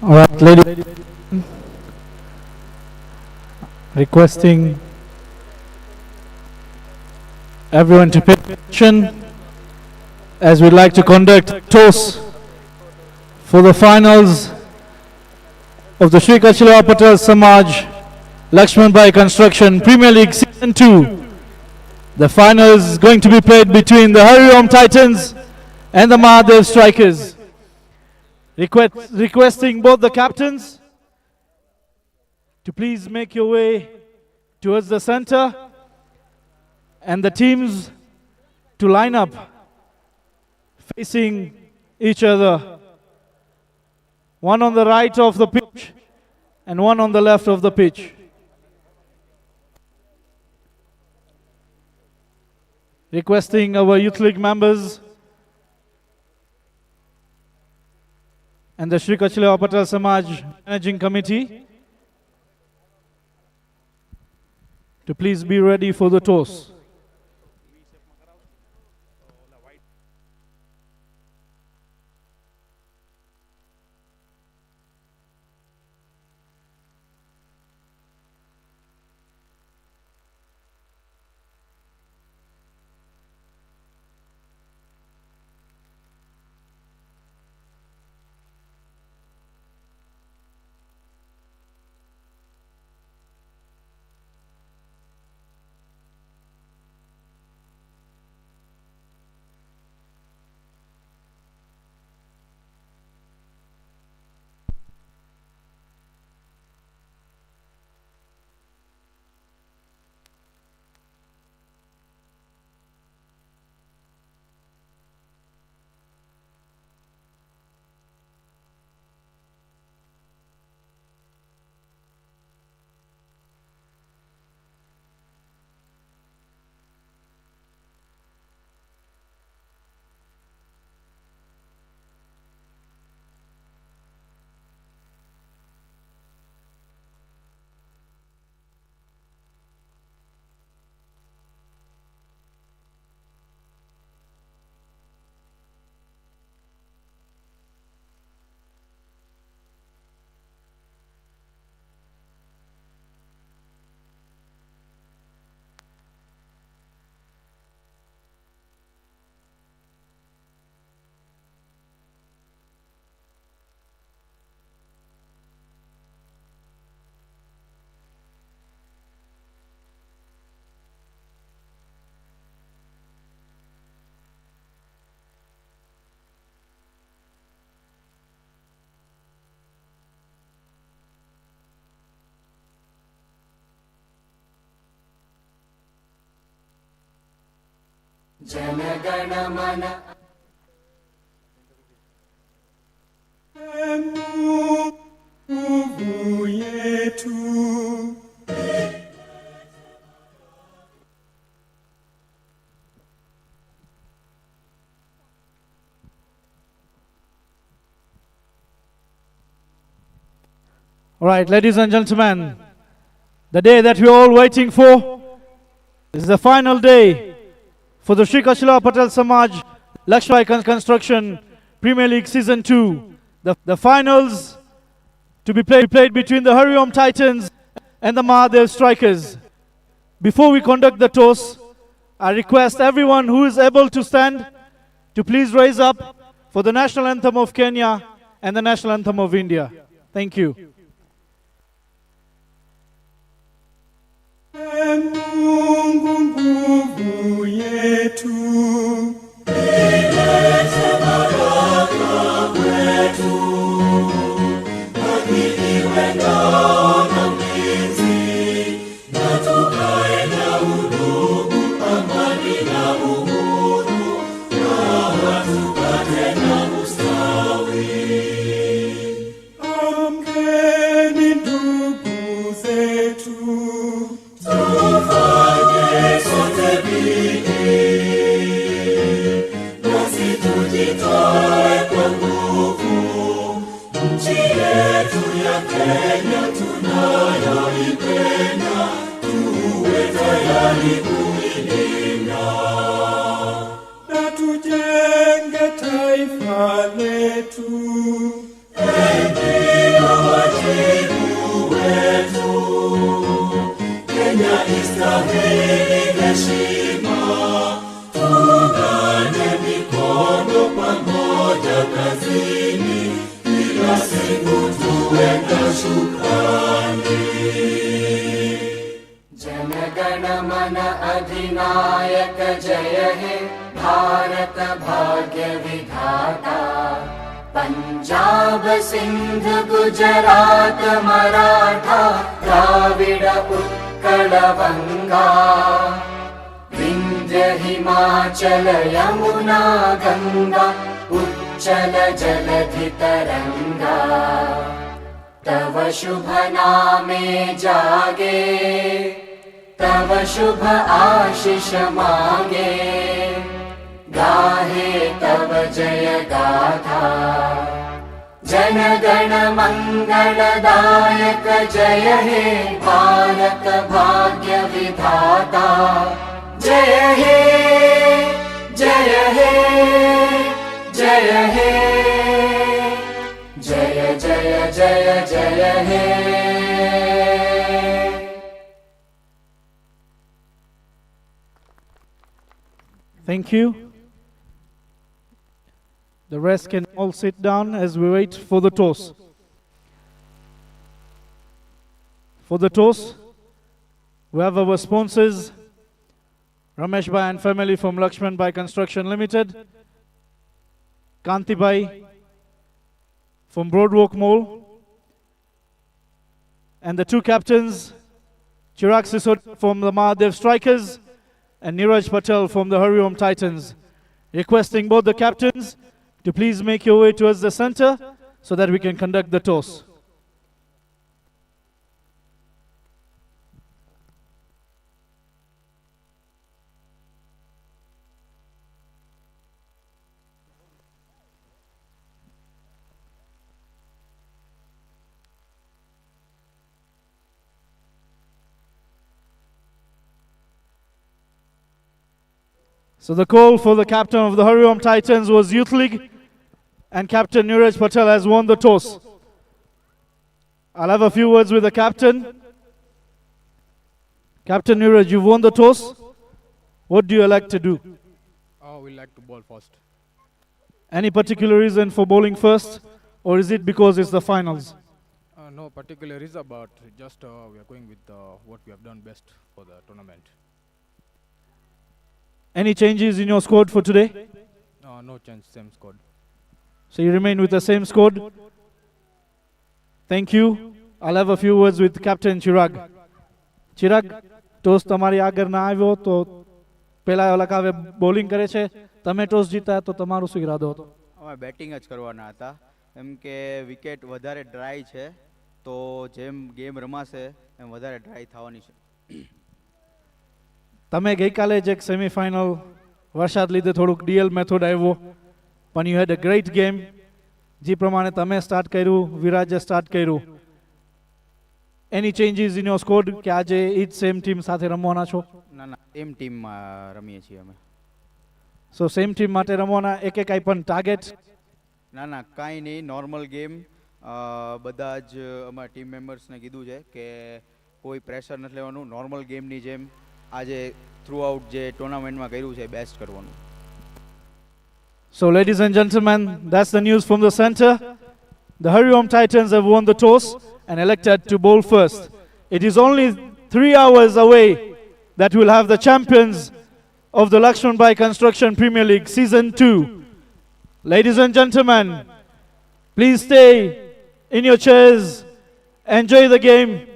All right, ladies, requesting everyone to pay attention as we'd like to conduct toss for the finals of the Shri Kachila Patel Samaj Lakshman Bhai Construction Premier League Season 2. The final is going to be played between the HARIOM Titans and the MAHADEV Strikers. Requesting both the captains to please make your way towards the center and the teams to line up facing each other. One on the right of the pitch and one on the left of the pitch. Requesting our Youth League members and the Shri Kachila Patel Samaj Managing Committee to please be ready for the toss. Janaganamana yetu. All right, ladies and gentlemen, the day that we're all waiting for is the final day for the Shri Kachila Patel Samaj Lakshman Bhai Construction Premier League Season 2. The finals to be played between the HARIOM Titans and the MAHADEV Strikers. Before we conduct the toss, I request everyone who is able to stand to please raise up for the national anthem of Kenya and the national anthem of India. Thank you. Mungu nguvu yetu, baraka kwetu, iwe ngao na mlinzi, na tukae na udugu, amani na uhuru, na tupate na ustawi. Amkeni ndugu zetu, tufanye sote bidii, nasi tujitoe kwa nguvu, nchi yetu ya Kenya tunayoipenda, tuwe tayari kuilinda, na tujenge taifa letu. kazini, kila siku tuweka shukrani. जनगण मन अधिनायक जय हे भारत भाग्य विधाता पंजाब सिंध गुजरात मराठा द्राविड उत्कल गंगा विंध्य हिमाचल यमुना गंगा उच्चल जलधि तरंगा तव शुभ नामे जागे तव शुभ आशीष मांगे गाहे तव जय गाथा जन गण मंगलदायक जय हे भारत भाग्य विधाता जय हे जय हे जय हे जय जय जय जय हे Thank you. The rest can all sit down as we wait for the toss. For the toss, we have our sponsors, Ramesh Bhai and family from Lakshman Bhai Construction Limited, Kanti Bhai from Broadwalk Mall, and the two captains, Chirag Sisot from the MAHADEV Strikers, and Patel from the HARIOM Titans, requesting both the captains to please make your way towards the center so that we can conduct the toss. So the call for the captain of the HARIOM Titans was Youth League, and Captain Neeraj Patel has won the toss. I'll have a few words with the captain. Captain Neeraj, you've won the toss. What do you like to do? We like to bowl first. Any particular reason for bowling first, or is it because it's the finals? No particular reason, but just we are going with what we have done best for the tournament. Any changes in your squad for today? No change, same squad. So you remain with the same squad? Thank you. I'll have a few words with Captain Chirag. Chirag, toss તમારી આગળ ના આવ્યો તો પેલા ઓલા કાવે bowling કરે છે, તમે toss જીતા તો તમારો શું ઈરાદો હતો? અમે બેટિંગ જ કરવાના હતા, એમ કે વિકેટ વધારે ડ્રાય છે તો જેમ ગેમ રમાશે એમ વધારે ડ્રાય થવાની છે. તમે ગઈકાલે જ એક સેમીફાઇનલ વરસાદ લીધે થોડુંક ડીએલ મેથડ આવ્યો, પણ you had a great game. જે પ્રમાણે તમે સ્ટાર્ટ કર્યું, વિરાજે સ્ટાર્ટ કર્યું. એની ચેન્જીસ ઇન યોર સ્કોડ કે આજે ઈ જ સેમ ટીમ સાથે રમવાના છો? ના ના, એમ ટીમમાં રમીએ છીએ અમે. સો સેમ ટીમ માટે રમવાના, એક કાંઈ પણ ટાર્ગેટ? ના ના, કાંઈ નહીં, નોર્મલ ગેમ. બધા જ અમારા ટીમ મેમ્બર્સને કીધું છે કે કોઈ પ્રેશર નથી લેવાનું, નોર્મલ ગેમની જેમ આજે થ્રુ આઉટ જે ટુર્નામેન્ટમાં કર્યું છે બેસ્ટ કરવાનું. So ladies and gentlemen, that's the news from the center. The HARIOM Titans have won the toss and elected to bowl first. It is only 3 hours away that we'll have the champions of the Lakshman Bhai Construction Premier League Season 2. Ladies and gentlemen, please stay in your chairs, enjoy the game,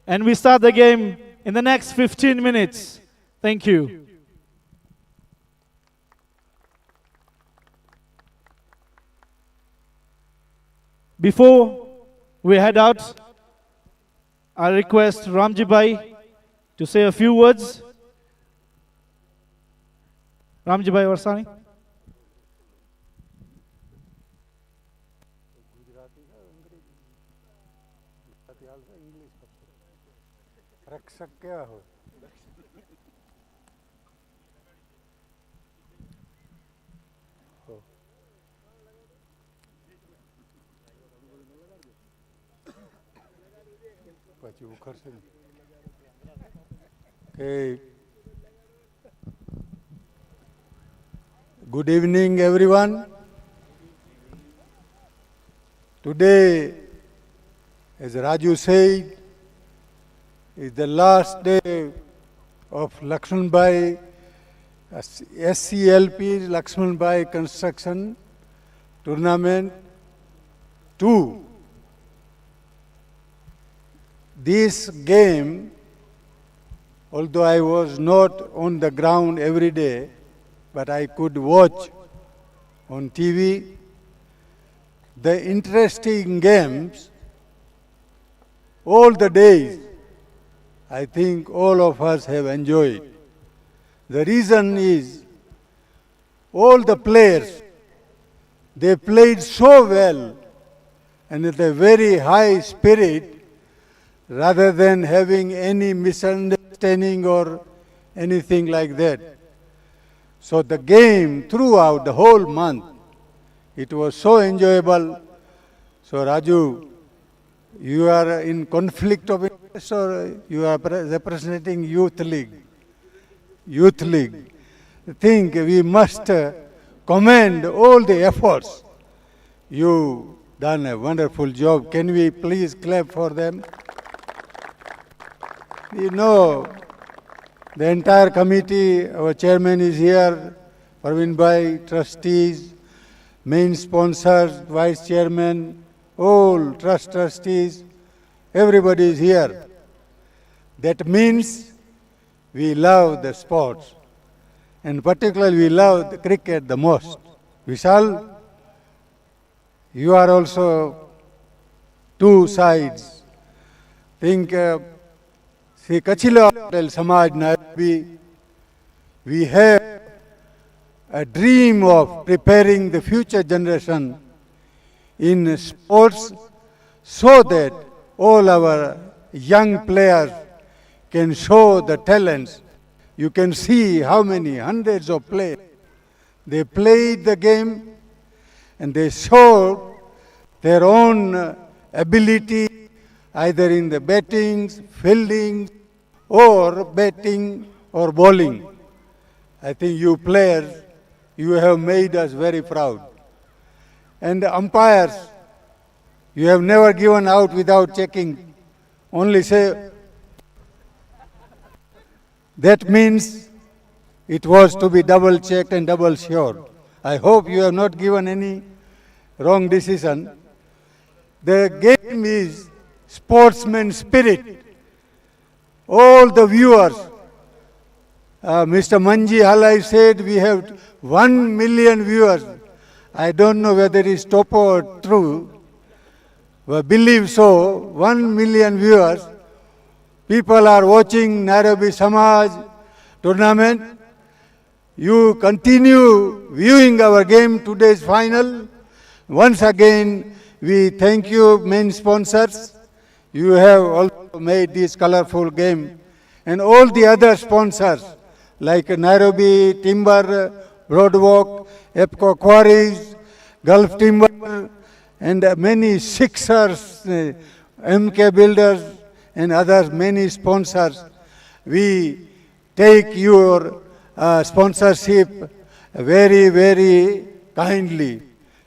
and we start the game in the next 15 minutes. Thank you. Before we head out, I request Ramji Bhai to say a few words. Ramji Bhai Varsani. रक्षक क्या हो? પછી ઉખરશે ને કે good evening everyone. Today, as Raju said, is the last day of Lakshmanbai, SCLP Lakshmanbai Construction Tournament 2. This game, although I was not on the ground every day, but I could watch on TV, the interesting games, all the days, I think all of us have enjoyed. The reason is, all the players, they played so well and with a very high spirit, rather than having any misunderstanding or anything like that. So the game throughout the whole month, it was so enjoyable. So Raju, you are in conflict of interest or you are representing Youth League? Youth League. I think we must commend all the efforts. You done a wonderful job. Can we please clap for them? You know, the entire committee, our chairman is here, Parveen Bhai, trustees, main sponsors, vice chairman, all trustees, everybody is here. That means we love the sports, and particularly we love the cricket the most. Vishal, you are also two sides. Think, see, Kachila Patel Samaj NAIROBI, we have a dream of preparing the future generation in sports so that all our young players can show the talents. You can see how many hundreds of players. They played the game and they showed their own ability either in the batting, fielding, or batting or bowling. I think you players, you have made us very proud. And the umpires, you have never given out without checking. Only say, that means it was to be double checked and double sure. I hope you have not given any wrong decision. The game is sportsman spirit. All the viewers, Mr. Manji Halai said we have 1 million viewers. I don't know whether it's topo or true, but believe so, 1 million viewers. People are watching Nairobi Samaj tournament. You continue viewing our game, today's final. Once again, we thank you, main sponsors. You have also made this colorful game. And all the other sponsors, like Nairobi Timber, Broadwalk, EPCO Quarries, Gulf Timber, and many Sixers, MK Builders, and other many sponsors. We take your sponsorship very, very kindly.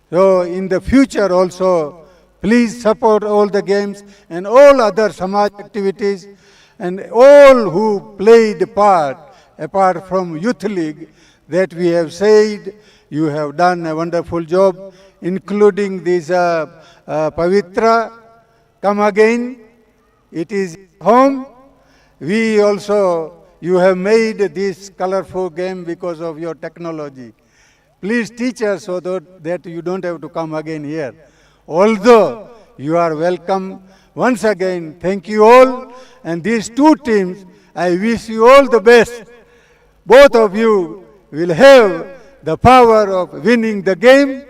So in the future also, please support all the games and all other Samaj activities, and all who played part, apart from Youth League, that we have said, you have done a wonderful job, including this Pavitra, come again, it is home. We also, you have made this colorful game because of your technology. Please teach us so that you don't have to come again here. Although you are welcome, once again, thank you all. And these two teams, I wish you all the best. Both of you will have the power of winning the game.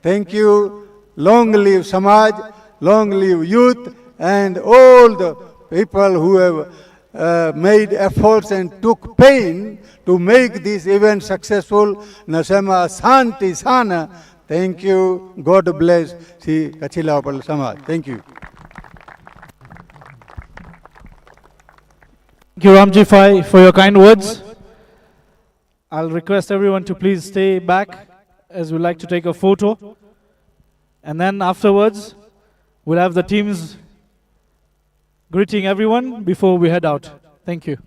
Thank you. Long live Samaj, long live youth, and all the people who have made efforts and took pain to make this event successful. Nasema Santi Sana. Thank you. God bless Sri Kachila Patel Samaj. Thank you. Thank you, Ramji Fai, for your kind words. I'll request everyone to please stay back as we like to take a photo. And then afterwards, we'll have the teams greeting everyone before we head out. Thank you.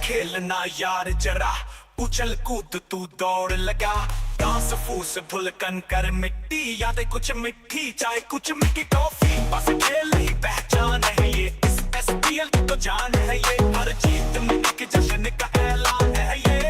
खेलना यार जरा उछल कूद तू दौड़ लगा dance फूस भुलकन कर मिट्टी यादें कुछ मिठी चाहे कुछ मीठी टॉफी बस खेल ही पहचान है ये इस SPL की तो जान है ये हर जीत में एक जश्न का ऐलान है ये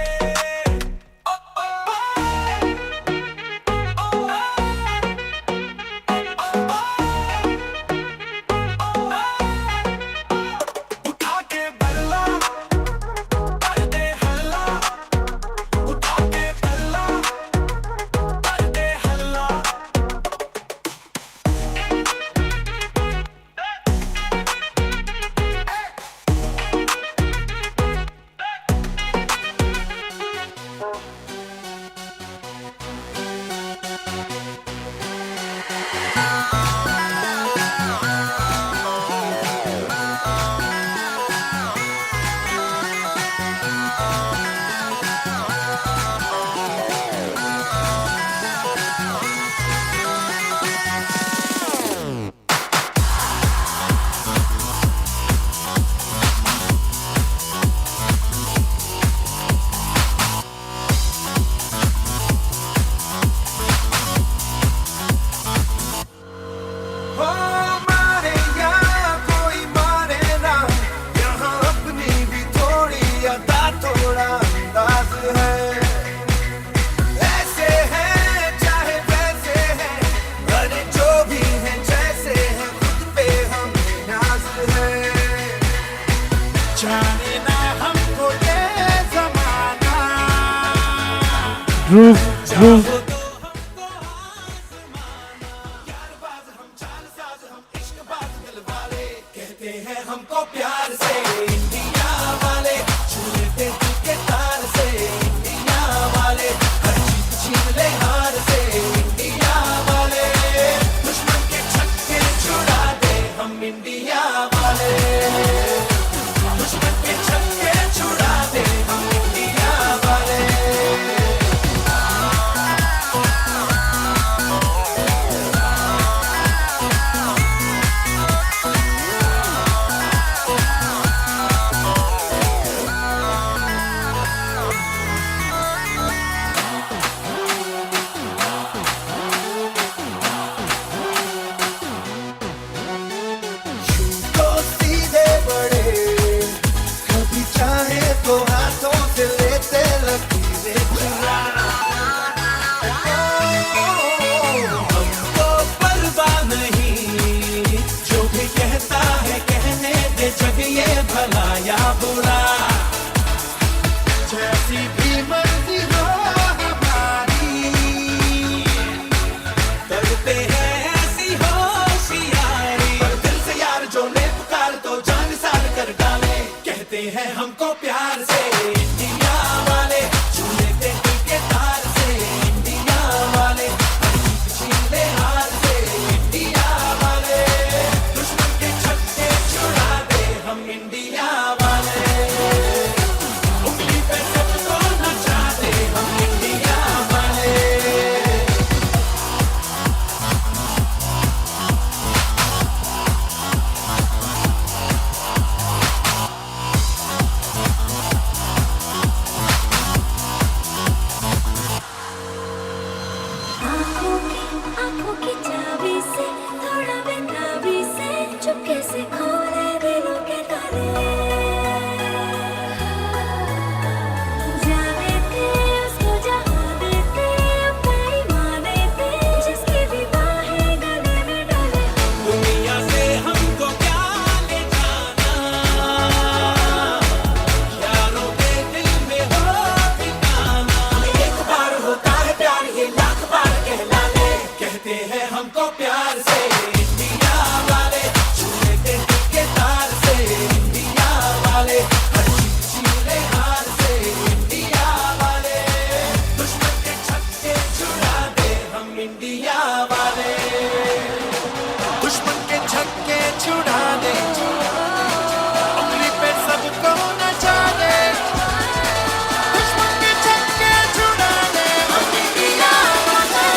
Groove. हमको प्यार से इंडिया वाले छू लेते दिल के तार से इंडिया वाले तो हाथों से लेते लकीरें चुरा। हमको परवाह नहीं जो भी कहता है कहने दे, जग ये भला या बुरा। जैसी भी मर्जी हो हमारी, करते हैं ऐसी होशियारी। पर दिल से यार जो ने पुकार तो जान सार कर डाले, कहते हैं हमको प्यार से इंडिया वाले, छू लेते दिल के तार से इंडिया वाले, छीले हार से इंडिया वाले, दुश्मन के छक्के छुड़ा दे हम इंडिया वाले, उंगली पे सबको नचा दे हम इंडिया वाले। आँखों की चाबी से, थोड़ा बेताबी से, चुपके से खोले दिलों के ताले। जाने थे उसको जहाँ देते, अपनी माँ देते, जिसकी भी बाहें गले में डाले। दुनिया से हमको क्या ले जाना, यारों के दिल में हो ठिकाना। एक बार होता है प्यार ये लाख बार कहला ले, कहते हैं हमको प्यार से इंडिया वाले, छू लेते दिल के तार से इंडिया वाले, हर चीज छीले हार से इंडिया वाले, दुश्मन के छक्के छुड़ा दे हम इंडिया वाले, दुश्मन के छक्के छुड़ा दे, उंगली पे सबको नचा दे, दुश्मन के छक्के छुड़ा दे हम इंडिया वाले।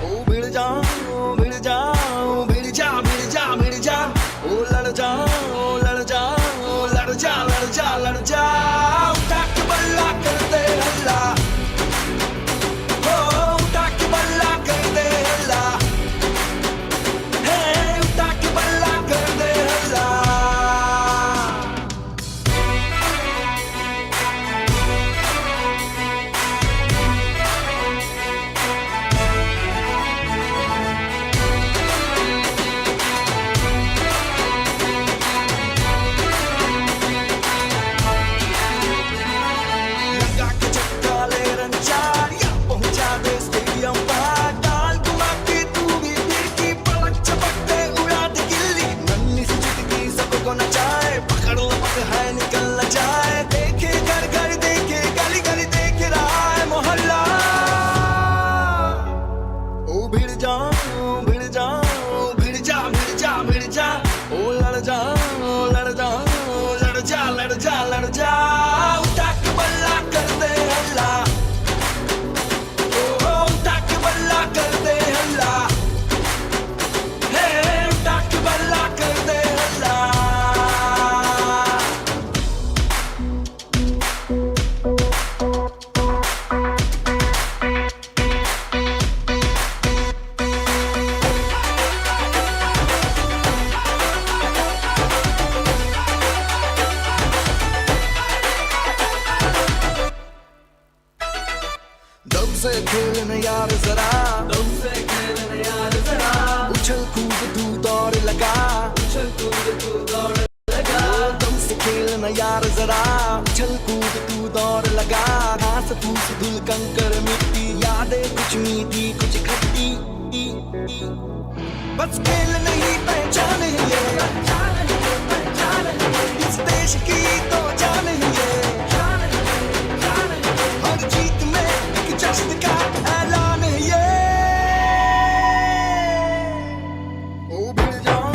ओ भिड़ जाओ भिड़ जाओ भिड़ जा भिड़ जा भिड़ जा, ओ लड़ जाओ लड़ जाओ लड़ जा लड़ जा लड़ जा, उठा के बल्ला कर दे हल्ला, ओ उठा के बल्ला कर दे हल्ला, हे उठा के बल्ला कर दे हल्ला। लगा के चक्का ले रंचारिया, पहुंचा दे स्टेडियम पार, डाल घुमा के तू भी फिर की पलक झपकते उड़ा दे गिल्ली, नन्ही सी चुटकी सबको नचाए, पकड़ लपक है निकल न जाए, देखे घर घर देखे गली गली देखे रहा है मोहल्ला। ओ भिड़ जाओ भिड़ जाओ भिड़ जा भिड़ जा भिड़ जा, ओ लड़ जाओ लड़ जाओ लड़ जा लड़ जा लड़ जा, उठा के बल्ला कर दे हल्ला, ओ उठा के बल्ला कर दे हल्ला, हे उठा के बल्ला कर दे हल्ला। दम से खेलने यार जरा, दम से खेलने यार जरा, उछल कूद तू दौड़ लगा, उछल कूद तू दौड़ लगा, दम से खेलना यार जरा, उछल कूद तू दौड़ लगा, घास फूस धूल कंकर मिट्टी, यादें कुछ मीठी कुछ खट्टी, बस खेल नहीं पहचान ही है, इस देश की तो जान ही है, हर जीत में एक जश्न का ऐलान है ये। ओ भिड़ जाओ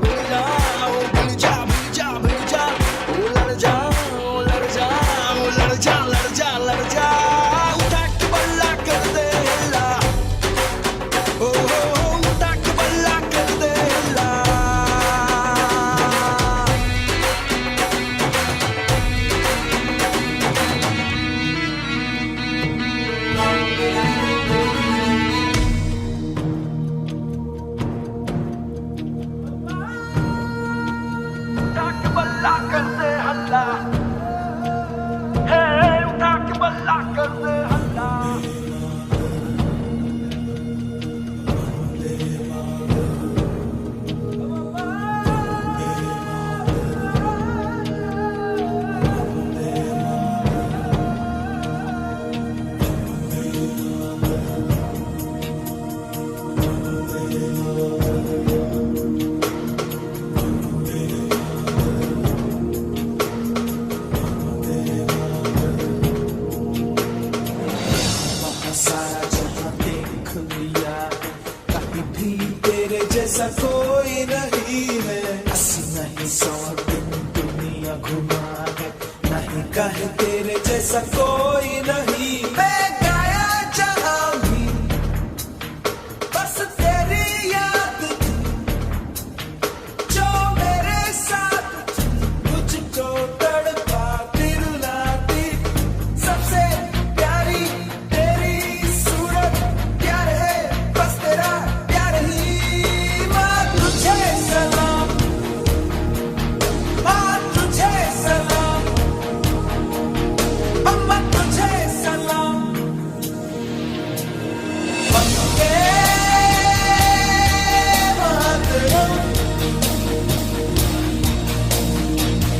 भिड़ जाओ भिड़ जा भिड़ जा भिड़ जा, ओ लड़ जाओ लड़ जाओ लड़ जा लड़ जा लड़ जा, उठा के बल्ला कर दे हल्ला, जैसा कोई नहीं है, 80 नहीं 100 दिन दुनिया घुमा है, नहीं कहे तेरे जैसा कोई नहीं। मैं गाया जहां भी बस तेरी याद थी, जो मेरे साथ थी, मुझको तड़पाती रुलाती, सबसे प्यारी तेरी सूरत, प्यार है बस तेरा प्यार ही। माँ तुझे सलाम, माँ तुझे सलाम, अम्मा तुझे सलाम। Vande Mataram,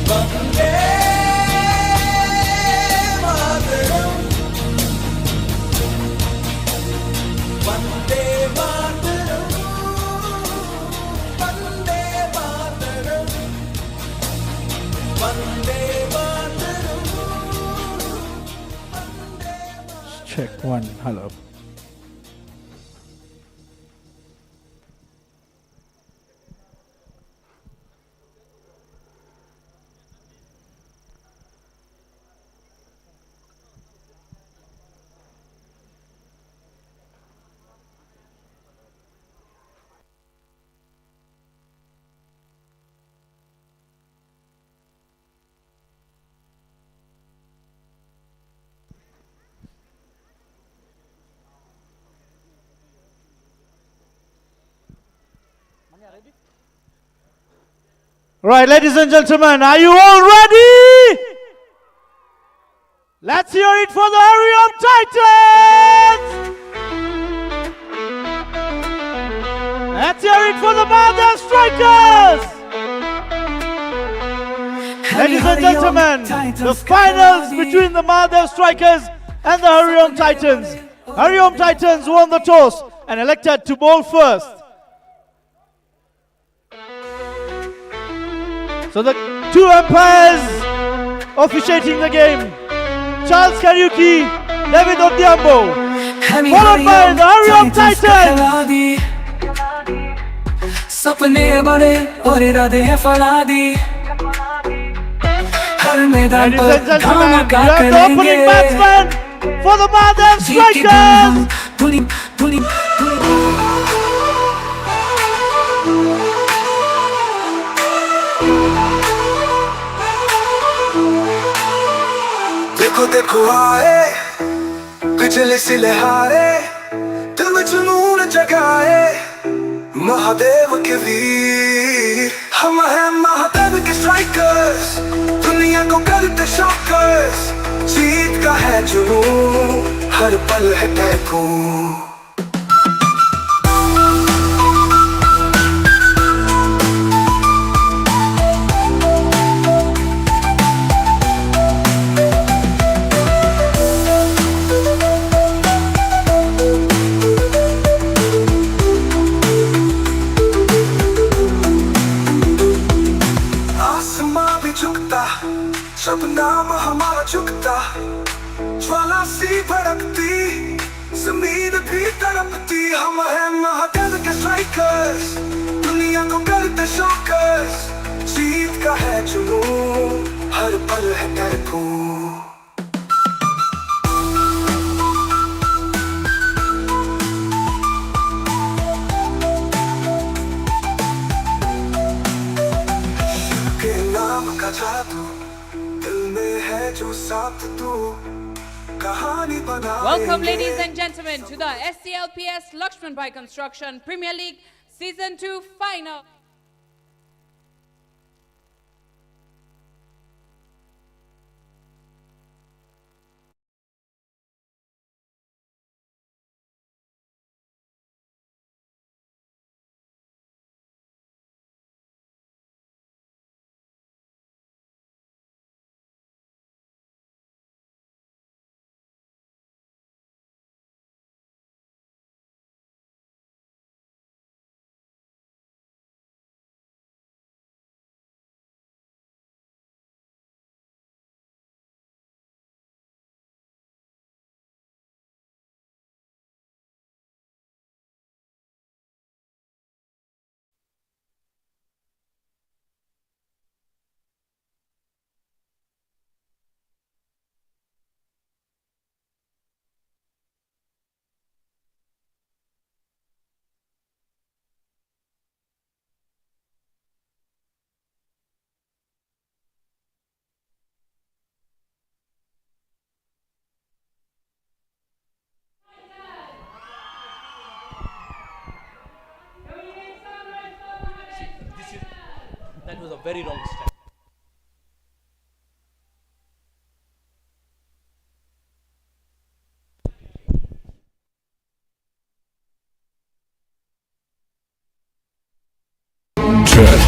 Vande Mataram, Vande Mataram, Vande Mataram, Vande Mataram. Check one. Hello. Right, ladies and gentlemen, are you all ready? Let's hear it for the HARIOM Titans! Let's hear it for the MAHADEV Strikers! Ladies and gentlemen, the finals between the MAHADEV Strikers and the HARIOM Titans. HARIOM Titans won the toss and elected to bowl first. So the two umpires officiating the game, Charles Kariuki, David Odhiambo, followed by the HARIOM Titans. सपने बड़े और इरादे हैं फरादी, हर मैदान Ladies पर and gentlemen, you धमाका have the opening करेंगे। batsman for the MAHADEV Strikers. धुनी धुनी देखो देखो आए बिजली से लहरे, दिल में जुनून जगाए, महादेव के वीर हम हैं, महादेव के स्ट्राइकर्स, दुनिया को करते शॉकर्स, जीत का है जुनून, हर पल है तैकून। सब नाम हमारा झुकता, ज्वाला सी भड़कती, जमीन भी तड़पती, हम हैं महादेव के स्ट्राइकर्स, दुनिया को करते शॉकर्स, जीत का है जुनून, हर पल है तैकून। के नाम का जादू दिल में है जो साथ तू, कहानी बनाएंगे। Welcome, ladies and gentlemen, to the SCLPS Lakshman Bhai Construction Premier League Season 2 Final. That was a very wrong step. Ten,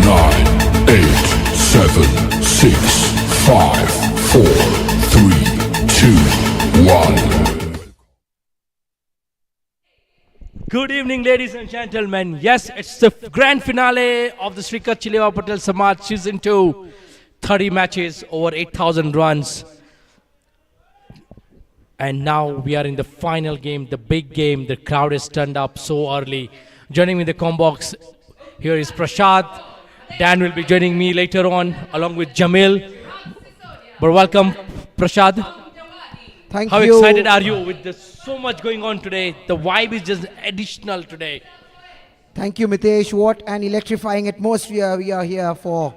nine, eight, seven, six, five, four, three, two, one. Good evening, ladies and gentlemen. Yes, it's the grand finale of the Sri Kachileva Patel Samaj Season 2. 30 matches, over 8,000 runs. And now we are in the final game, the big game. The crowd is turned up so early. Joining me in the combox, here is Prashad. Dan will be joining me later on, along with Jamil. But welcome, Prashad. Thank How you. excited are you with this, so much going on today? The vibe is just additional today. Thank you, Mitesh. What an electrifying atmosphere we are here for.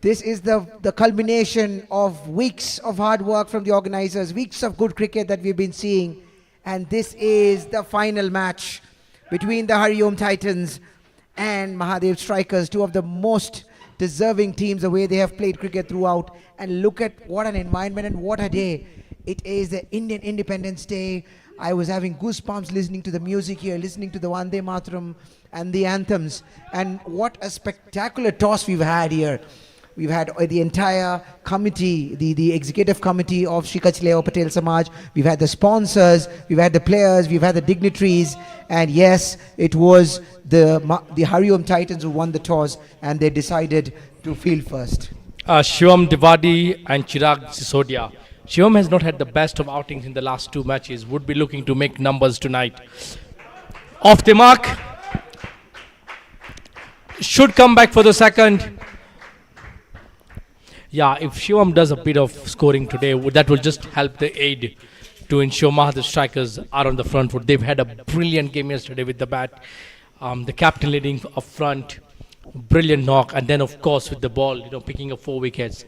This is the culmination of weeks of hard work from the organizers, weeks of good cricket that we've been seeing. And this is the final match between the HARIOM Titans and MAHADEV Strikers, two of the most deserving teams, the way they have played cricket throughout. And look at what an environment and what a day. It is the Indian Independence Day. I was having goosebumps listening to the music here, listening to the Vande Mataram and the anthems. And what a spectacular toss we've had here. We've had the entire committee, the executive committee of Sri Kachileva Patel Samaj. We've had the sponsors, we've had the players, we've had the dignitaries. And yes, it was the HARIOM Titans who won the toss, and they decided to field first. Shivam Diwadi and Chirag Sisodia. Shivam has not had the best of outings in the last two matches. Would be looking to make numbers tonight. Off the mark. Should come back for the second. Yeah, if Shivam does a bit of scoring today, that will just help the aid to ensure Mahadev Strikers are on the front foot. They've had a brilliant game yesterday with the bat. The captain leading up front, brilliant knock, and then of course with the ball, picking up 4 wickets.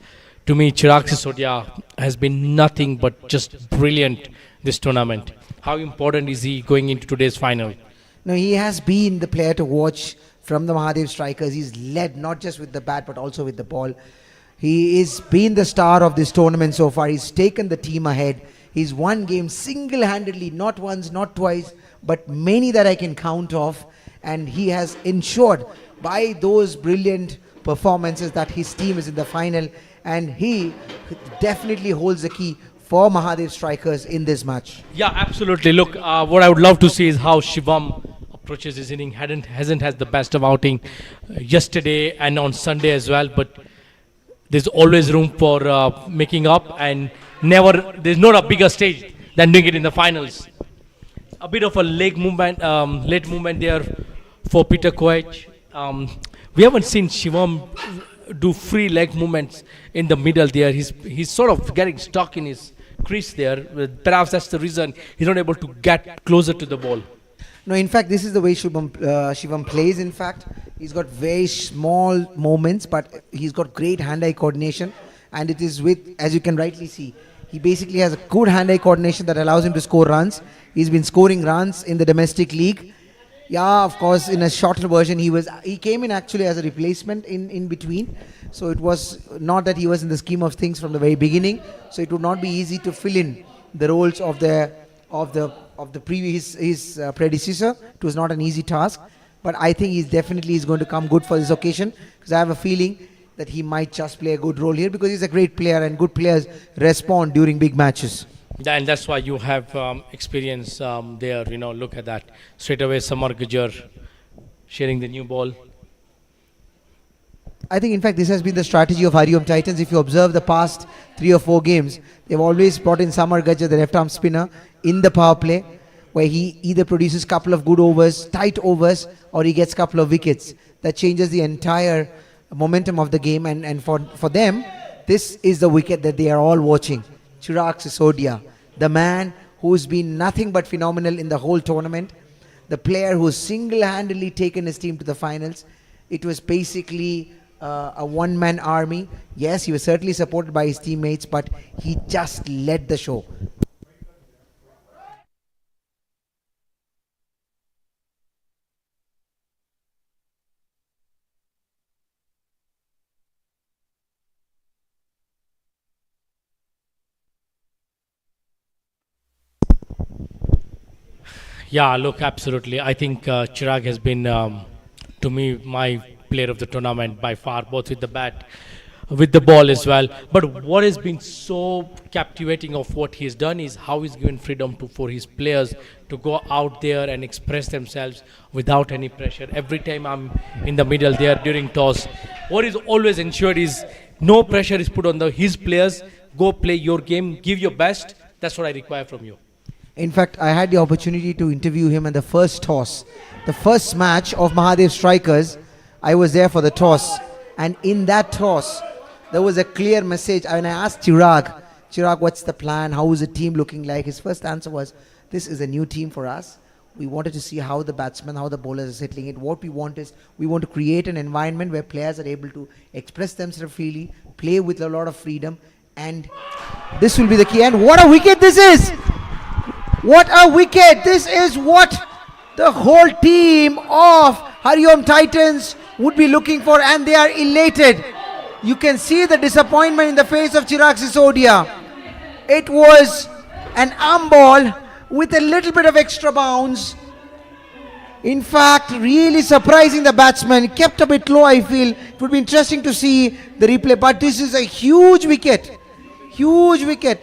To me, Chirag Sisodia has been nothing but just brilliant this tournament. How important is he going into today's final? No, he has been the player to watch from the Mahadev Strikers. He's led not just with the bat but also with the ball. He is been the star of this tournament so far. He's taken the team ahead. He's won games single-handedly, not once, not twice, but many that I can count off. And he has ensured by those brilliant performances that his team is in the final. And he definitely holds the key for Mahadev Strikers in this match. Yeah, absolutely. Look, what I would love to see is how Shivam approaches his inning. Hasn't had the best of outing yesterday and on Sunday as well. But there's always room for making up, and there's not a bigger stage than doing it in the finals. A bit of a late movement there for Peter Koech. We haven't seen Shivam do free leg movements in the middle there. He's sort of getting stuck in his crease there. Perhaps that's the reason he's not able to get closer to the ball. No, in fact, this is the way Shivam plays, in fact. He's got very small moments, but he's got great hand-eye coordination. And it is with, as you can rightly see, he basically has a good hand-eye coordination that allows him to score runs. He's been scoring runs in the domestic league. Yeah, of course, in a shorter version, he came in actually as a replacement in between. So it was not that he was in the scheme of things from the very beginning. So it would not be easy to fill in the roles of the previous his predecessor. It was not an easy task, but I think he's going to come good for this occasion, because I have a feeling that he might just play a good role here, because he's a great player and good players respond during big matches. And that's why you have experience there. Look at that. Straight away, Samar Gujar sharing the new ball. I think, in fact, this has been the strategy of HARIOM Titans. If you observe the past 3 or 4 games, they've always brought in Samar Gujar, the left-arm spinner, in the power play, where he either produces a couple of good overs, tight overs, or he gets a couple of wickets. That changes the entire momentum of the game. And for them, this is the wicket that they are all watching. Chirag Sisodia, the man who's been nothing but phenomenal in the whole tournament, the player who's single-handedly taken his team to the finals. It was basically a one-man army. Yes, he was certainly supported by his teammates, but he just led the show. Yeah, look, absolutely. I think Chirag has been, to me, my player of the tournament by far, both with the bat, with the ball as well. But what has been so captivating of what he's done is how he's given freedom for his players to go out there and express themselves without any pressure. Every time I'm in the middle there during toss, what is always ensured is no pressure is put on his players. Go play your game, give your best. That's what I require from you. In fact, I had the opportunity to interview him in the first toss. The first match of Mahadev Strikers, I was there for the toss. And in that toss, there was a clear message. When I asked Chirag, what's the plan? How is the team looking like? His first answer was, this is a new team for us. We wanted to see how the batsmen, how the bowlers are settling it. What we want is, we want to create an environment where players are able to express themselves freely, play with a lot of freedom. And this will be the key. And what a wicket this is! What a wicket! This is what the whole team of HARIOM Titans would be looking for, and they are elated. You can see the disappointment in the face of Chirag Sisodia. It was an arm ball with a little bit of extra bounce. In fact, really surprising the batsman. Kept a bit low, I feel. It would be interesting to see the replay, but this is a huge wicket. Huge wicket.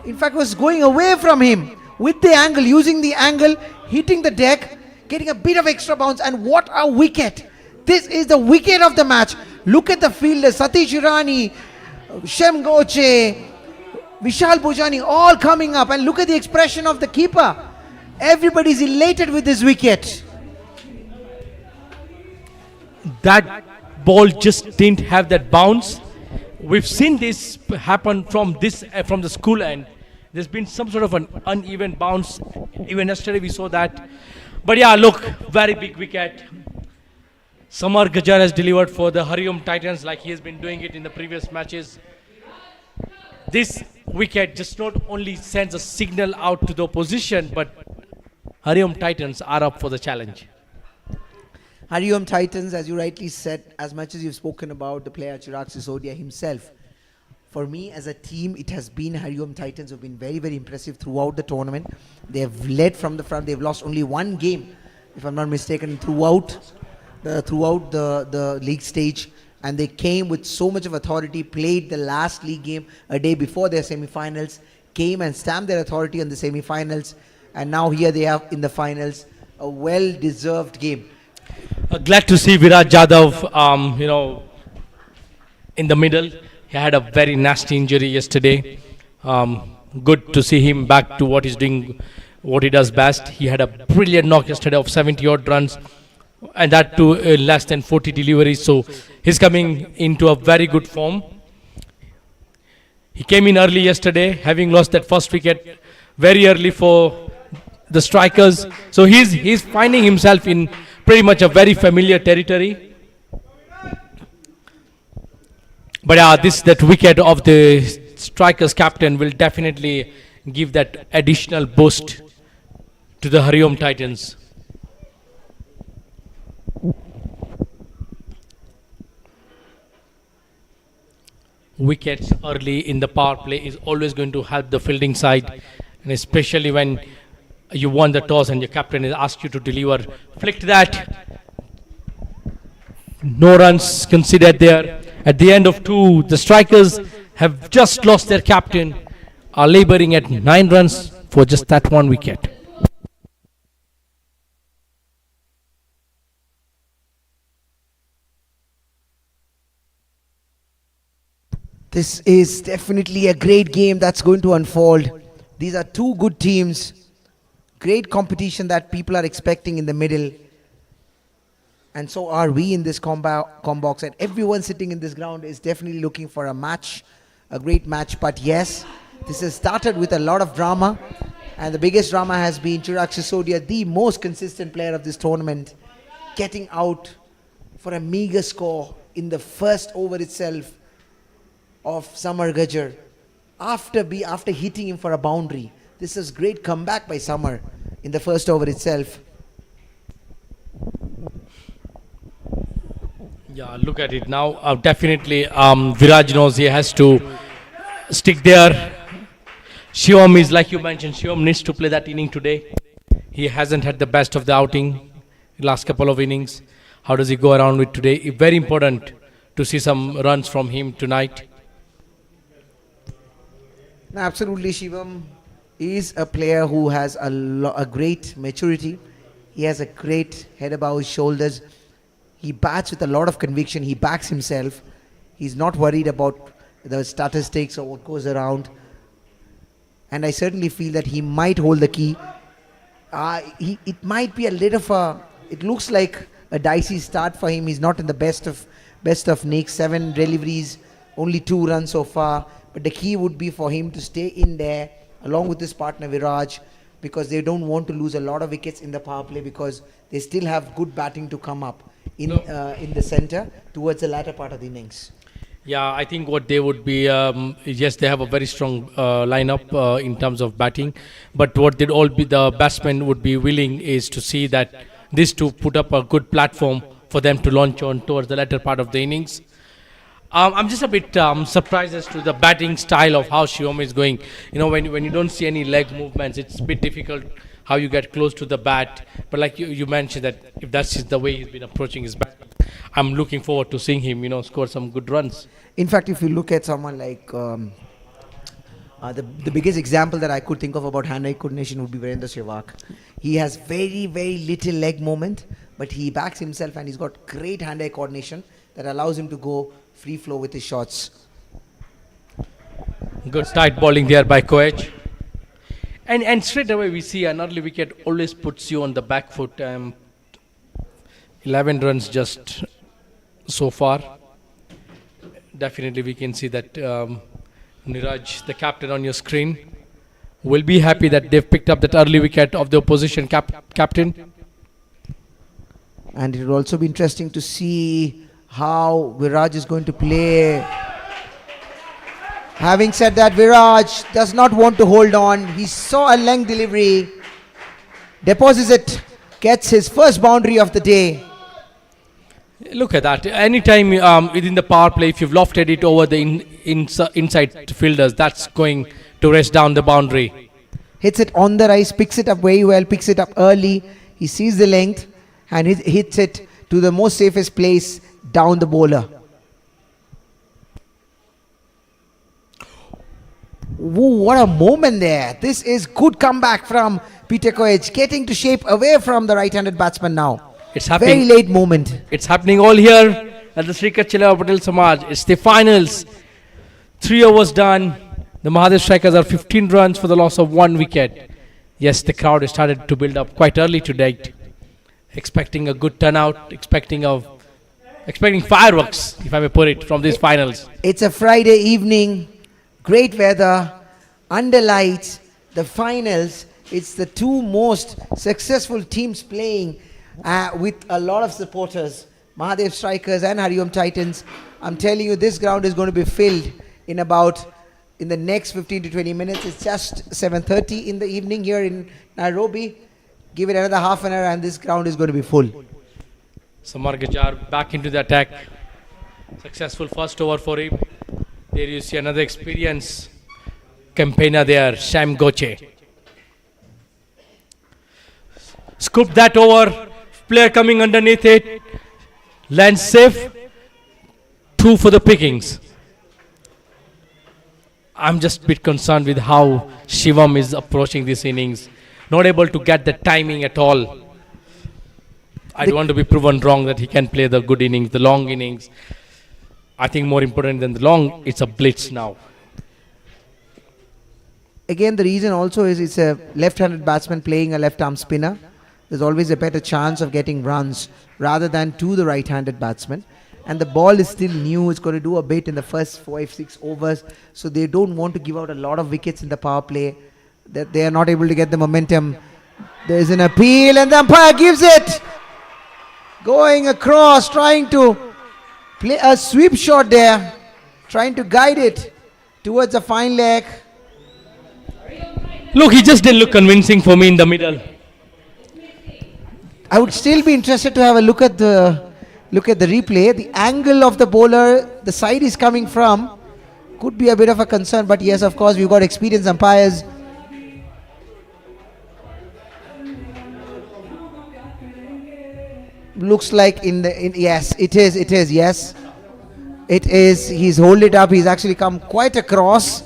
In fact, was going away from him with the angle, using the angle, hitting the deck, getting a bit of extra bounce, and what a wicket. This is the wicket of the match. Look at the fielders, Satish Irani, Shem Goche, Vishal Bhojani, all coming up, and look at the expression of the keeper. Everybody's elated with this wicket. That ball just didn't have that bounce. We've seen this happen from the school end. There's been some sort of an uneven bounce. Even yesterday we saw that. But yeah, look, very big wicket. Samar Gajar has delivered for the HARIOM Titans like he has been doing it in the previous matches. This wicket just not only sends a signal out to the opposition, but HARIOM Titans are up for the challenge. HARIOM Titans, as you rightly said, as much as you've spoken about the player Chirag Sisodia himself, for me as a team, it has been HARIOM Titans who have been very, very impressive throughout the tournament. They have led from the front. They've lost only one game, if I'm not mistaken, throughout the league stage. And they came with so much of authority, played the last league game a day before their semi-finals, came and stamped their authority on the semi-finals. And now here they are in the finals, a well-deserved game. Glad to see Viraj Jadhav, in the middle. He had a very nasty injury yesterday. Good to see him back to what he's doing, what he does best. He had a brilliant knock yesterday of 70 odd runs, and that to less than 40 deliveries. So he's coming into a very good form. He came in early yesterday, having lost that first wicket very early for the strikers. So he's finding himself in pretty much a very familiar territory. But that wicket of the strikers captain will definitely give that additional boost to the HARIOM Titans. Wickets early in the power play is always going to help the fielding side, and especially when you won the toss and your captain has asked you to deliver. Flicked that. No runs considered there. At the end of 2, the strikers have just lost their captain, are laboring at 9 runs for just that one wicket. This is definitely a great game that's going to unfold. These are two good teams. Great competition that people are expecting in the middle. And so are we in this combox, and everyone sitting in this ground is definitely looking for a match, a great match. But yes, this has started with a lot of drama, and the biggest drama has been Chirag Sisodia, the most consistent player of this tournament, getting out for a meager score in the first over itself of Samar Gajar after hitting him for a boundary. This is great comeback by Samar in the first over itself. Yeah, look at it now. Definitely, Viraj knows he has to stick there. Shivam is, like you mentioned, Shivam needs to play that inning today. He hasn't had the best of the outing last couple of innings. How does he go around with today? Very important to see some runs from him tonight. Absolutely, Shivam is a player who has a great maturity. He has a great head above his shoulders. He bats with a lot of conviction. He backs himself. He's not worried about the statistics or what goes around. And I certainly feel that he might hold the key. It might be a little of a... It looks like a dicey start for him. He's not in the best of nicks. 7 deliveries, only 2 runs so far. But the key would be for him to stay in there along with his partner Viraj, because they don't want to lose a lot of wickets in the power play, because they still have good batting to come up in the center towards the latter part of the innings. Yeah, I think what they would be, yes, they have a very strong lineup in terms of batting, but what they'd all be, the batsmen would be willing is to see that these two put up a good platform for them to launch on towards the latter part of the innings. I'm just a bit surprised as to the batting style of how Shivam is going. You know, when you don't see any leg movements, it's a bit difficult how you get close to the bat. But like you mentioned, that if that's the way he's been approaching his batting, I'm looking forward to seeing him, score some good runs. In fact, if you look at someone like the biggest example that I could think of about hand-eye coordination would be Virendra Sehwag. He has very, very little leg movement, but he backs himself and he's got great hand-eye coordination that allows him to go free flow with his shots. Good tight bowling there by Koech. And straight away we see an early wicket always puts you on the back foot. 11 runs just so far. Definitely we can see that Niraj, the captain on your screen, will be happy that they've picked up that early wicket of the opposition captain. And it will also be interesting to see how Viraj is going to play. Having said that, Viraj does not want to hold on. He saw a length delivery, deposits it, gets his first boundary of the day. Look at that. Anytime within the power play, if you've lofted it over the inside fielders, that's going to rest down the boundary. Hits it on the rise, picks it up very well, picks it up early. He sees the length and hits it to the most safest place down the bowler. Whoa, what a moment there. This is good comeback from Peter Koech, getting to shape away from the right-handed batsman now. It's happening. Very late moment. It's happening all here at the Sri Kachila Patel Samaj. It's the finals. 3 overs done. The Mahadev strikers are 15 runs for the loss of 1 wicket. Yes, the crowd has started to build up quite early today. Expecting a good turnout, expecting fireworks, if I may put it, from these finals. It's a Friday evening, great weather, under lights, the finals. It's the 2 most successful teams playing with a lot of supporters, Mahadev Strikers and Hariom Titans. I'm telling you, this ground is going to be filled in the next 15 to 20 minutes. It's just 7:30 in the evening here in Nairobi. Give it another half an hour and this ground is going to be full. Samar Gajar back into the attack. Successful first over for him. There you see another experienced campaigner there, Sham Goche. Scoop that over. Player coming underneath it. Lands safe. 2 for the pickings. I'm just a bit concerned with how Shivam is approaching this innings. Not able to get the timing at all. I don't want to be proven wrong that he can play the good innings, the long innings. I think more important than the long, it's a blitz now. Again, the reason also is it's a left-handed batsman playing a left-arm spinner. There's always a better chance of getting runs rather than to the right-handed batsman. And the ball is still new. It's going to do a bit in the first 5-6 overs. So they don't want to give out a lot of wickets in the power play. That they are not able to get the momentum. There's an appeal and the umpire gives it. Going across, trying to play a sweep shot there. Trying to guide it towards a fine leg. Look, he just didn't look convincing for me in the middle. I would still be interested to have a look at the replay. The angle of the bowler, the side he's coming from, could be a bit of a concern. But yes, of course, we've got experienced umpires. looks like yes, it is, yes. It is, he's hold it up, he's actually come quite across.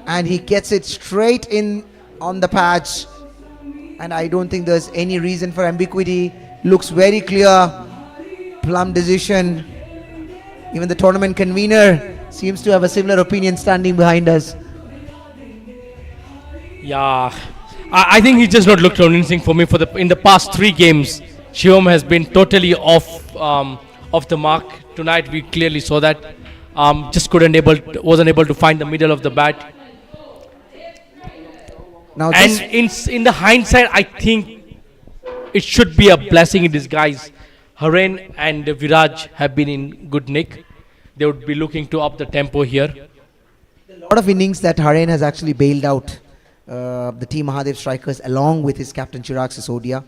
And he gets it straight in on the patch. And I don't think there's any reason for ambiguity. Looks very clear. Plum decision. Even the tournament convener seems to have a similar opinion standing behind us. Yeah, I think he's just not looked convincing for me. In the past 3 games, Shivam has been totally off the mark. Tonight we clearly saw that. Just wasn't able to find the middle of the bat. Now and in the hindsight, I think it should be a blessing in disguise. Haren and Viraj have been in good nick. They would be looking to up the tempo here. A lot of innings that Haren has actually bailed out the team MAHADEV strikers, along with his captain Chirag Sisodia,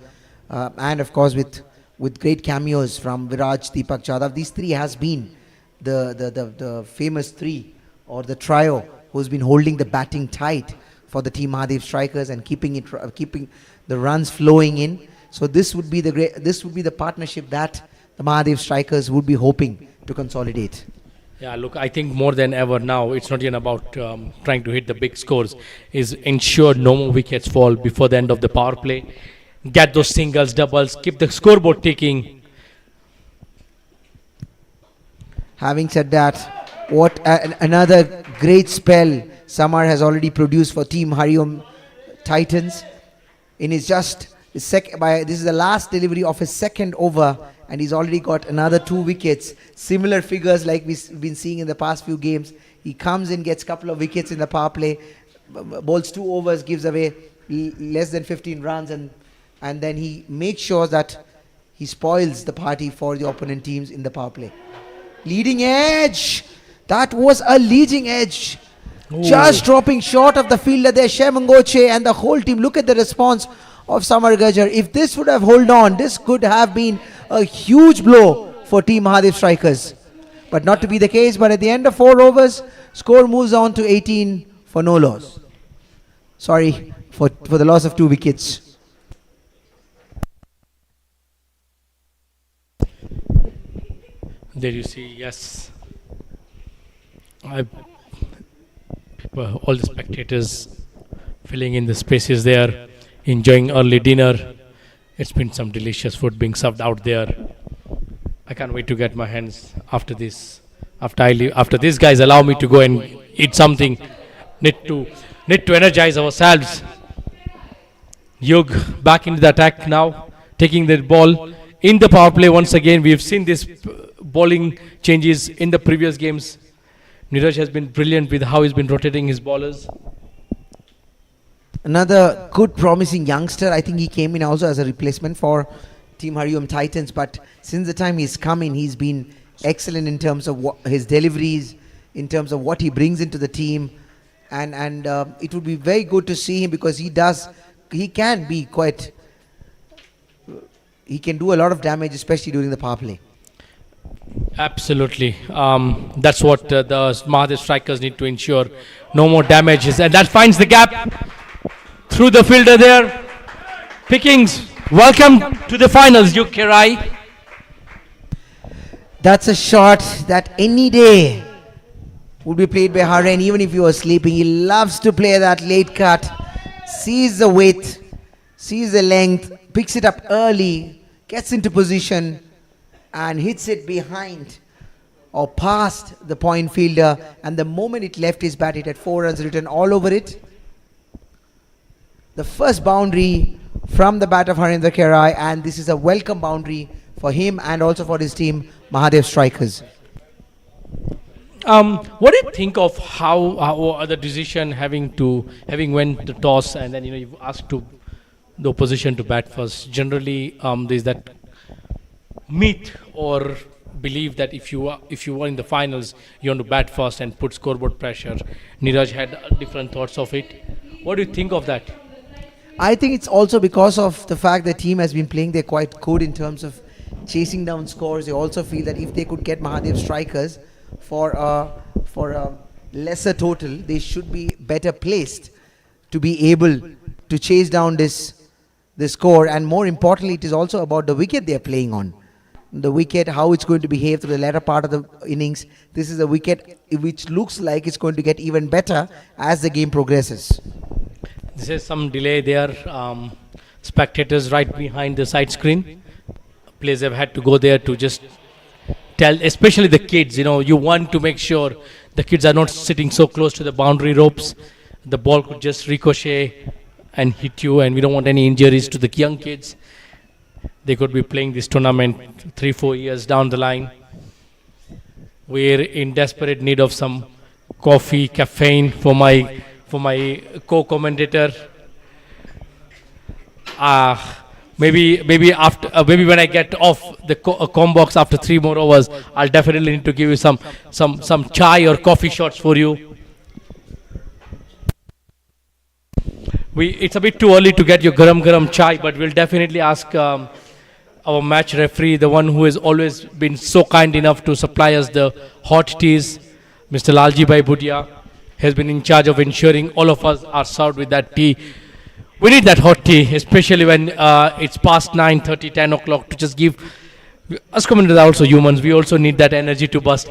and of course with great cameos from Viraj, Dipak, Jadhav. These 3 has been the famous 3, or the trio, who's been holding the batting tight for the team MAHADEV strikers and keeping the runs flowing in. So this would be the partnership that the MAHADEV strikers would be hoping to consolidate. Yeah, look, I think more than ever now, it's not even about trying to hit the big scores. Is ensure no more wickets fall before the end of the power play. Get those singles, doubles, keep the scoreboard ticking. Having said that, what another great spell Samar has already produced for Team HARIOM Titans. In his this is the last delivery of his second over, and he's already got another 2 wickets. Similar figures like we've been seeing in the past few games. He comes in, gets a couple of wickets in the power play, bowls 2 overs, gives away less than 15 runs, and then he makes sure that he spoils the party for the opponent teams in the power play. Leading edge! That was a leading edge. Ooh. Just dropping short of the fielder there, Shemangoche and the whole team. Look at the response of Samar Gajar. If this would have held on, this could have been a huge blow for Team MAHADEV strikers. But not to be the case. But at the end of 4 overs, score moves on to 18 for no loss. Sorry for the loss of 2 wickets. There you see, yes. All the spectators filling in the spaces there, enjoying early dinner. It's been some delicious food being served out there. I can't wait to get my hands after this. After these guys allow me to go and eat something, need to energize ourselves. Yug back into the attack now, taking the ball in the power play once again. We've seen this bowling changes in the previous games. Neeraj has been brilliant with how he's been rotating his bowlers. Another good promising youngster. I think he came in also as a replacement for Team HARIOM Titans, but since the time he's come in, he's been excellent in terms of his deliveries, in terms of what he brings into the team, and it would be very good to see him, because he can do a lot of damage, especially during the power play. Absolutely. That's what the MAHADEV strikers need to ensure. No more damages. And that finds the gap through the fielder there. Pickings, welcome to the finals, Yukirai. That's a shot that any day would be played by Haren, even if you were sleeping. He loves to play that late cut. Sees the width, sees the length, picks it up early, gets into position, and hits it behind or past the point fielder, and the moment it left his bat, it had 4 runs written all over it. The first boundary from the bat of Harinder Kerai, and this is a welcome boundary for him and also for his team, MAHADEV strikers. What do you think of how the decision having went the toss, and then you've asked the opposition to bat first? Generally, there's that myth or belief that if you were in the finals, you want to bat first and put scoreboard pressure. Neeraj had different thoughts of it. What do you think of that? I think it's also because of the fact the team has been playing there quite good in terms of chasing down scores. They also feel that if they could get MAHADEV strikers for a lesser total, they should be better placed to be able to chase down this the score, and more importantly, it is also about the wicket they are playing on. The wicket, how it's going to behave through the latter part of the innings. This is a wicket which looks like it's going to get even better as the game progresses. This is some delay there. Spectators right behind the side screen. Players have had to go there to just tell, especially the kids, you want to make sure the kids are not sitting so close to the boundary ropes. The ball could just ricochet and hit you, and we don't want any injuries to the young kids. They could be playing this tournament 3-4 years down the line. We're in desperate need of some coffee, caffeine for my co-commentator. Maybe after maybe when I get off the com box after 3 more overs, I'll definitely need to give you some chai or coffee shots for you. It's a bit too early to get your garam chai, but we'll definitely ask our match referee, the one who has always been so kind enough to supply us the hot teas, Mr. Lalji Bhai Budia, has been in charge of ensuring all of us are served with that tea. We need that hot tea, especially when it's past 9:30, 10 o'clock, to just give us commenters are also humans. We also need that energy to bust.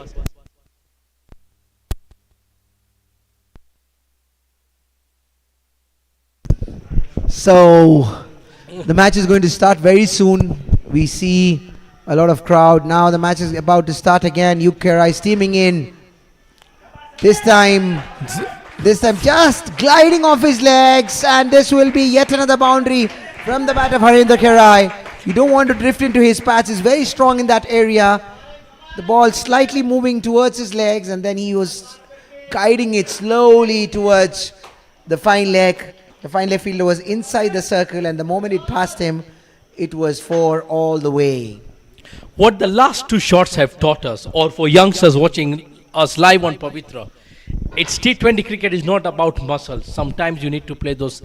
So the match is going to start very soon. We see a lot of crowd. Now the match is about to start again. Yukerai steaming in. This time just gliding off his legs, and this will be yet another boundary from the bat of Harinder Kerai. You don't want to drift into his path. He's very strong in that area. The ball slightly moving towards his legs, and then he was guiding it slowly towards the fine leg. The fine left fielder was inside the circle, and the moment it passed him, it was 4 all the way. What the last 2 shots have taught us, or for youngsters watching us live on Pavitra, it's T20 cricket is not about muscles. Sometimes you need to play those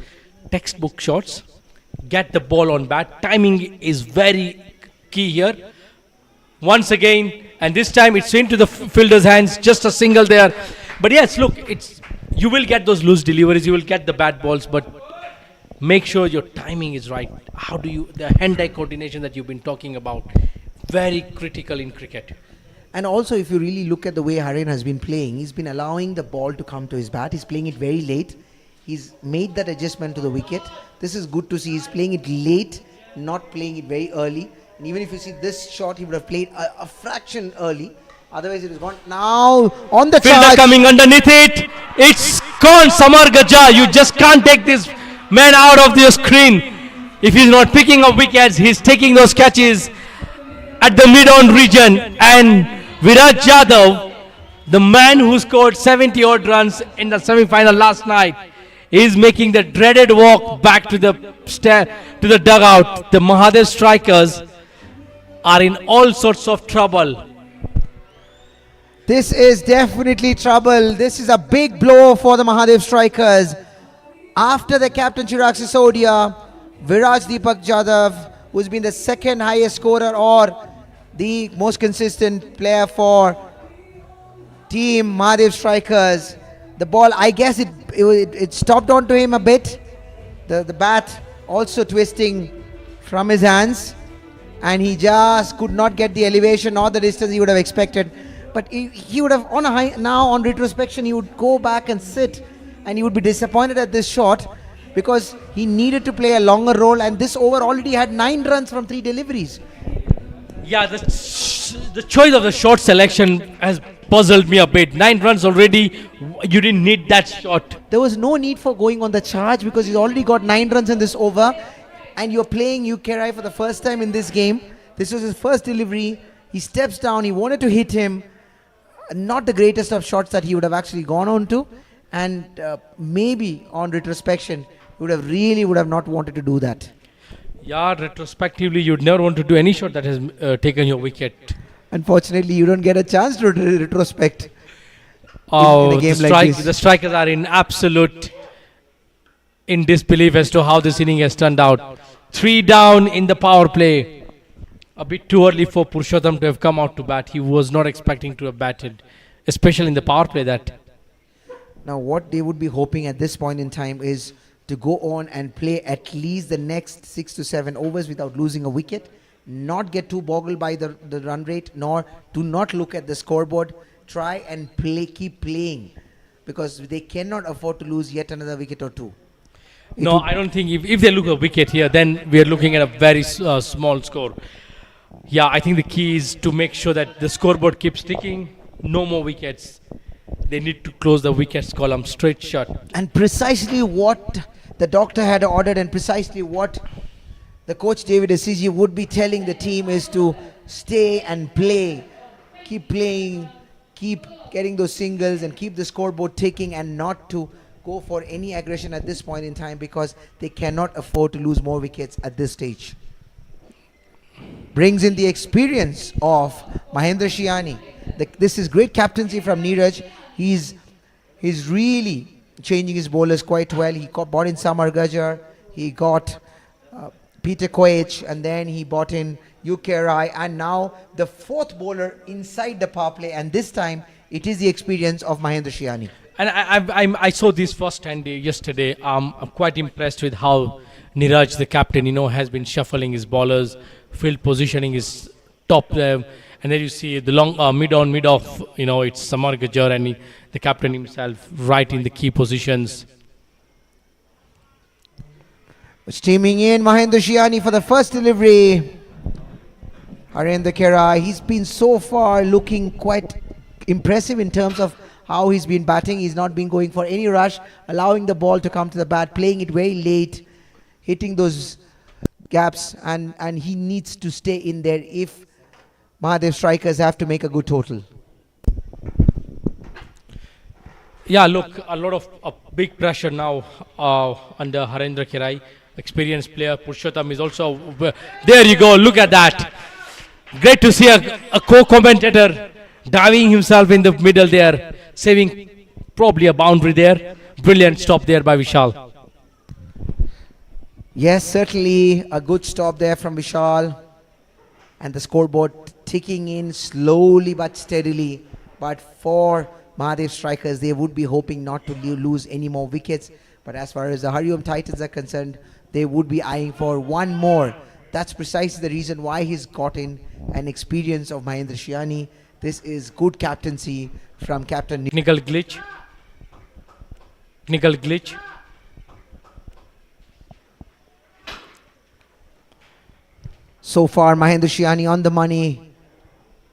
textbook shots, get the ball on bat. Timing is very key here. Once again, and this time it's into the fielder's hands, just a single there. But yes, look, you will get those loose deliveries, you will get the bad balls, but make sure your timing is right. The hand-eye coordination that you've been talking about, very critical in cricket. And also, if you really look at the way Harian has been playing, he's been allowing the ball to come to his bat. He's playing it very late. He's made that adjustment to the wicket. This is good to see. He's playing it late, not playing it very early. And even if you see this shot, he would have played a fraction early. Otherwise, it is gone. Now, on the charge. Fielder coming underneath it. It's gone, Samar Gaja. You just can't take this man out of the screen. If he's not picking up wickets, he's taking those catches at the mid-on region. And Viraj Yadav, the man who scored 70 odd runs in the semi-final last night, is making the dreaded walk back to the dugout. The Mahadev strikers are in all sorts of trouble. This is definitely trouble. This is a big blow for the Mahadev strikers. After the captain Chirag Sisodia, Viraj Dipak Jadhav, who's been the second highest scorer or the most consistent player for team Mahadev strikers. The ball, I guess it stopped onto him a bit. The bat also twisting from his hands, and he just could not get the elevation or the distance he would have expected. But he would have, now on retrospection, he would go back and sit, and he would be disappointed at this shot because he needed to play a longer role, and this over already had 9 runs from 3 deliveries. Yeah, the choice of the shot selection has puzzled me a bit. 9 runs already, you didn't need that shot. There was no need for going on the charge because he's already got 9 runs in this over, and you're playing Yukerai for the first time in this game. This was his first delivery. He steps down, he wanted to hit him. Not the greatest of shots that he would have actually gone on to, and maybe on retrospection, he would have not wanted to do that. Yeah, retrospectively, you'd never want to do any shot that has taken your wicket. Unfortunately, you don't get a chance to retrospect Oh, in a game like this. The strikers are in disbelief as to how this inning has turned out. 3 down in the power play. A bit too early for Purushottam to have come out to bat. He was not expecting to have batted, especially in the power play. That now what they would be hoping at this point in time is to go on and play at least the next 6 to 7 overs without losing a wicket, not get too boggled by the run rate, nor do not look at the scoreboard. Try and keep playing, because they cannot afford to lose yet another wicket or two. No, I don't think if they look a wicket here, then we are looking at a very small score. Yeah, I think the key is to make sure that the scoreboard keeps ticking. No more wickets. They need to close the wickets column straight shut. And precisely what the doctor had ordered, and precisely what the coach David Asiji would be telling the team, is to stay and play. Keep playing, keep getting those singles and keep the scoreboard ticking, and not to go for any aggression at this point in time, because they cannot afford to lose more wickets at this stage. Brings in the experience of Mahendra Shiani. This is great captaincy from Neeraj. He's really changing his bowlers quite well. He brought in Samar Gajar, he got Peter Koech, and then he brought in Rai, and now the fourth bowler inside the power play, and this time it is the experience of Mahendra Shiani. And I saw this firsthand yesterday. I'm quite impressed with how Neeraj, the captain, has been shuffling his bowlers, field positioning his top, and then you see the long mid-on, mid-off, it's Samar Gajar and the captain himself right in the key positions. Steaming in Mahendra Shiani for the first delivery. Harendra Kera, he's been so far looking quite impressive in terms of how he's been batting. He's not been going for any rush, allowing the ball to come to the bat, playing it very late, hitting those gaps, and he needs to stay in there if Mahadev strikers have to make a good total. Yeah, look, a lot of big pressure now under Harendra Kirai. Experienced player. Purushottam is also there. You go, look at that. Great to see a co-commentator diving himself in the middle there, saving probably a boundary there. Brilliant stop there by Vishal. Yes, certainly a good stop there from Vishal, and the scoreboard ticking in slowly but steadily. But for Mahadev strikers, they would be hoping not to lose any more wickets. But as far as the Hariom Titans are concerned, they would be eyeing for one more. That's precisely the reason why he's gotten an experience of Mahendra Shiani. This is good captaincy from Captain. Technical glitch. Technical glitch. So far, Mahendra Shiani on the money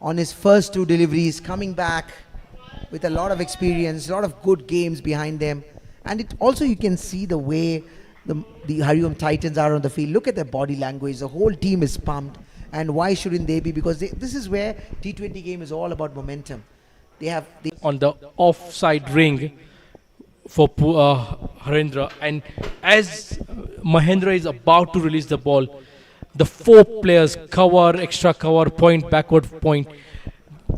on his first two deliveries, coming back with a lot of experience, a lot of good games behind them. And it also, you can see the way the Hariom Titans are on the field. Look at their body language. The whole team is pumped. And why shouldn't they be? Because this is where T20 game is all about momentum. They on the offside ring for Harendra, and as Mahendra is about to release the ball, the four players cover, extra cover, point, backward point.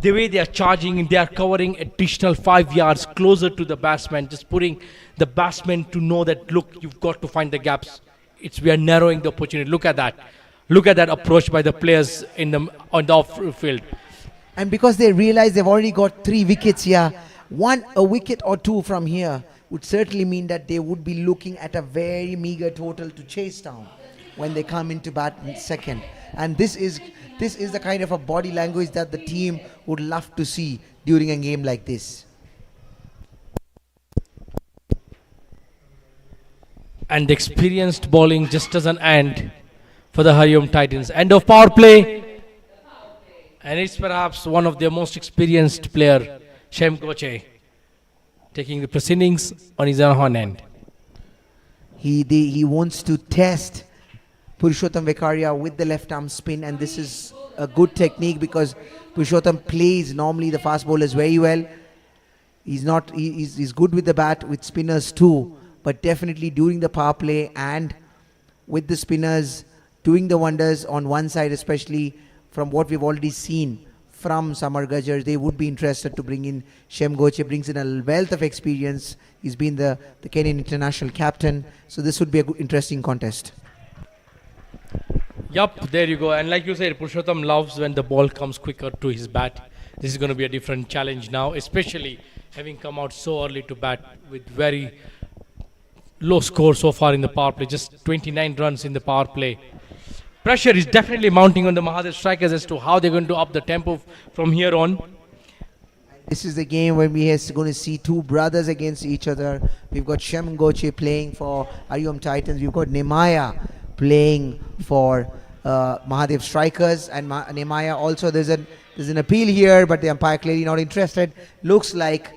The way they are charging, they are covering additional 5 yards closer to the batsman, just putting the batsman to know that, look, you've got to find the gaps. We are narrowing the opportunity. Look at that. Look at that approach by the players on the off field. And because they realize they've already got 3 wickets here, a wicket or two from here would certainly mean that they would be looking at a very meager total to chase down when they come into bat in second. And this is the kind of a body language that the team would love to see during a game like this. And the experienced bowling just doesn't end for the Hariom Titans. End of power play. And it's perhaps one of their most experienced player, Shem Goche, taking the proceedings on his own end. He wants to test Purushottam Vekaria with the left arm spin, and this is a good technique because Purushottam plays normally the fast bowlers very well. He's good with the bat, with spinners too, but definitely during the power play and with the spinners doing the wonders on one side, especially from what we've already seen from Samar Gajar, they would be interested to bring in Shem Goche. Brings in a wealth of experience. He's been the Kenyan international captain, so this would be a good, interesting contest. Yup, there you go. And like you said, Purushottam loves when the ball comes quicker to his bat. This is going to be a different challenge now, especially having come out so early to bat with very low score so far in the power play, just 29 runs in the power play. Pressure is definitely mounting on the Mahadev strikers as to how they're going to up the tempo from here on. This is the game when we are going to see two brothers against each other. We've got Shem Goche playing for HARIOM Titans. We've got Nemaya playing for Mahadev Strikers. And Nemaya also, there's an appeal here, but the umpire clearly not interested. Looks like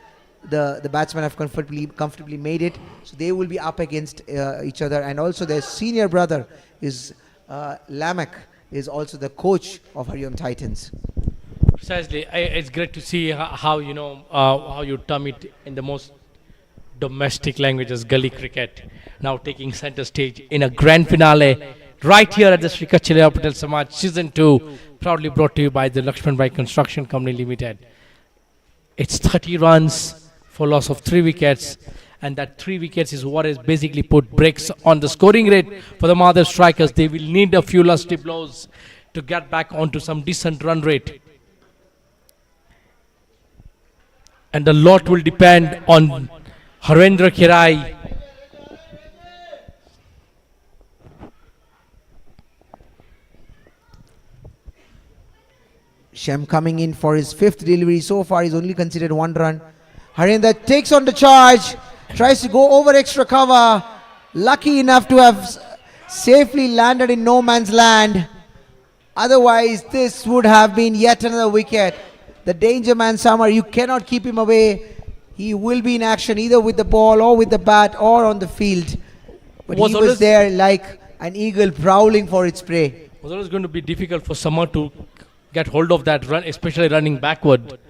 the batsmen have comfortably made it. So they will be up against each other. And also their senior brother is Lamek, is also the coach of HARIOM Titans. Precisely, it's great to see how how you term it in the most domestic languages, gully cricket, now taking center stage in a grand finale right here at the Sri Kachilaya Patel Samaj Season 2, proudly brought to you by the Lakshman Bhai Construction Company Limited. It's 30 runs for loss of 3 wickets, and that 3 wickets is what has basically put brakes on the scoring rate for the Mahadev strikers. They will need a few lusty blows to get back onto some decent run rate. And a lot will depend on Harendra Kirai. Shem coming in for his 5th delivery. So far he's only considered 1 run. Harendra takes on the charge, tries to go over extra cover. Lucky enough to have safely landed in no man's land. Otherwise this would have been yet another wicket. The danger man Samar, you cannot keep him away. He will be in action either with the ball or with the bat or on the field. But he was there like an eagle prowling for its prey. It was always going to be difficult for Samar to get hold of that run, especially running backward.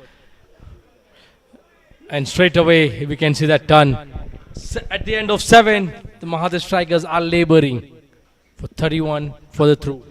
And straight away we can see that turn. At the end of 7, the Mahadev strikers are labouring for 31 for the through.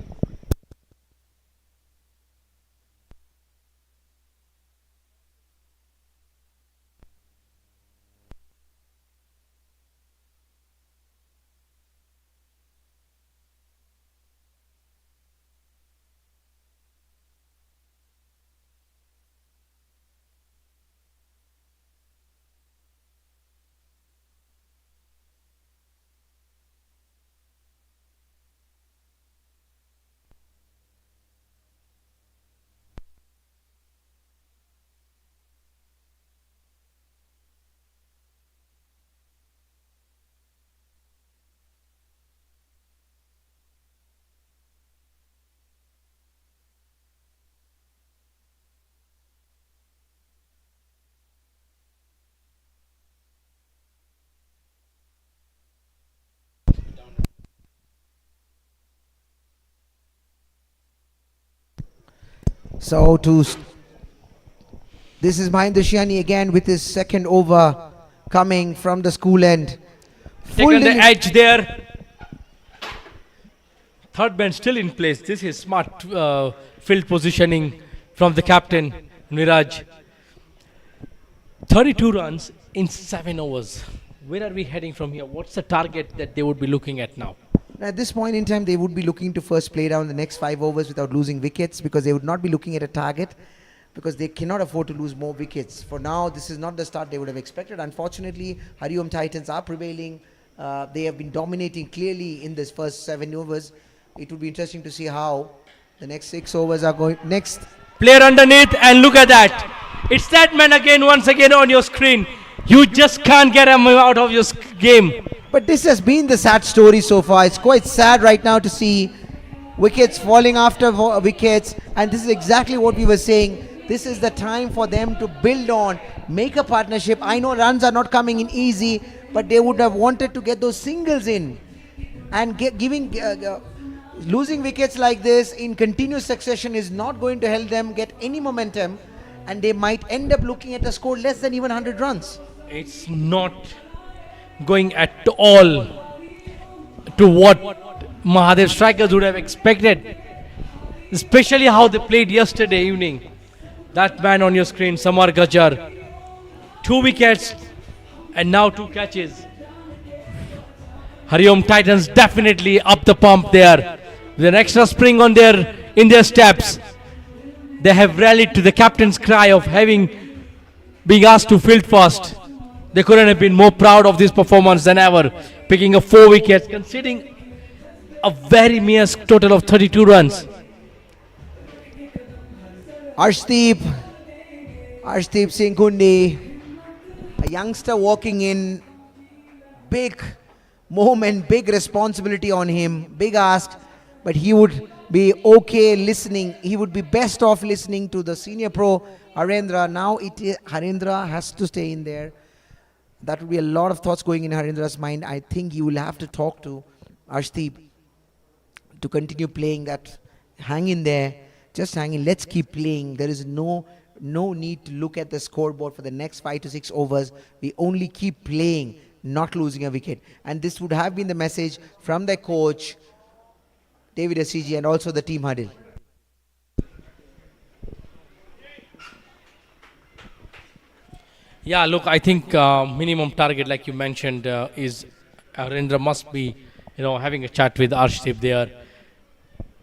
So this is Mahendra Shiani again with his 2nd over coming from the school end. Taken the edge there. 3rd man still in place. This is smart field positioning from the captain, Niraj. 32 runs in 7 overs. Where are we heading from here? What's the target that they would be looking at now? At this point in time, they would be looking to first play down the next 5 overs without losing wickets, because they would not be looking at a target, because they cannot afford to lose more wickets. For now, this is not the start they would have expected. Unfortunately, HARIOM Titans are prevailing. They have been dominating clearly in this first 7 overs. It will be interesting to see how the next 6 overs are going. Next player underneath, and look at that. It's that man again, once again on your screen. You just can't get him out of your game. But this has been the sad story so far. It's quite sad right now to see wickets falling after wickets, and this is exactly what we were saying. This is the time for them to build on, make a partnership. I know runs are not coming in easy, but they would have wanted to get those singles in, and losing wickets like this in continuous succession is not going to help them get any momentum, and they might end up looking at a score less than even 100 runs. It's not going at all to what Mahadev strikers would have expected, especially how they played yesterday evening. That man on your screen, Samar Gajar, 2 wickets and now 2 catches. HARIOM Titans definitely up the pump there with an extra spring on in their steps. They have rallied to the captain's cry of being asked to field first. They couldn't have been more proud of this performance than ever, picking up 4 wickets, conceding a very mere total of 32 runs. Arshdeep Singh Kundi, a youngster walking in, big moment, big responsibility on him, big ask, but he would be okay listening. He would be best off listening to the senior pro Harendra. Now Harendra has to stay in there. That would be a lot of thoughts going in Harendra's mind. I think you will have to talk to Arshdeep to continue playing that. Hang in there. Just hang in. Let's keep playing. There is no need to look at the scoreboard for the next 5 to 6 overs. We only keep playing, not losing a wicket. And this would have been the message from their coach, David SCG, and also the team huddle. Yeah, look, I think minimum target, like you mentioned, is Harendra must be, having a chat with Arshdeep there.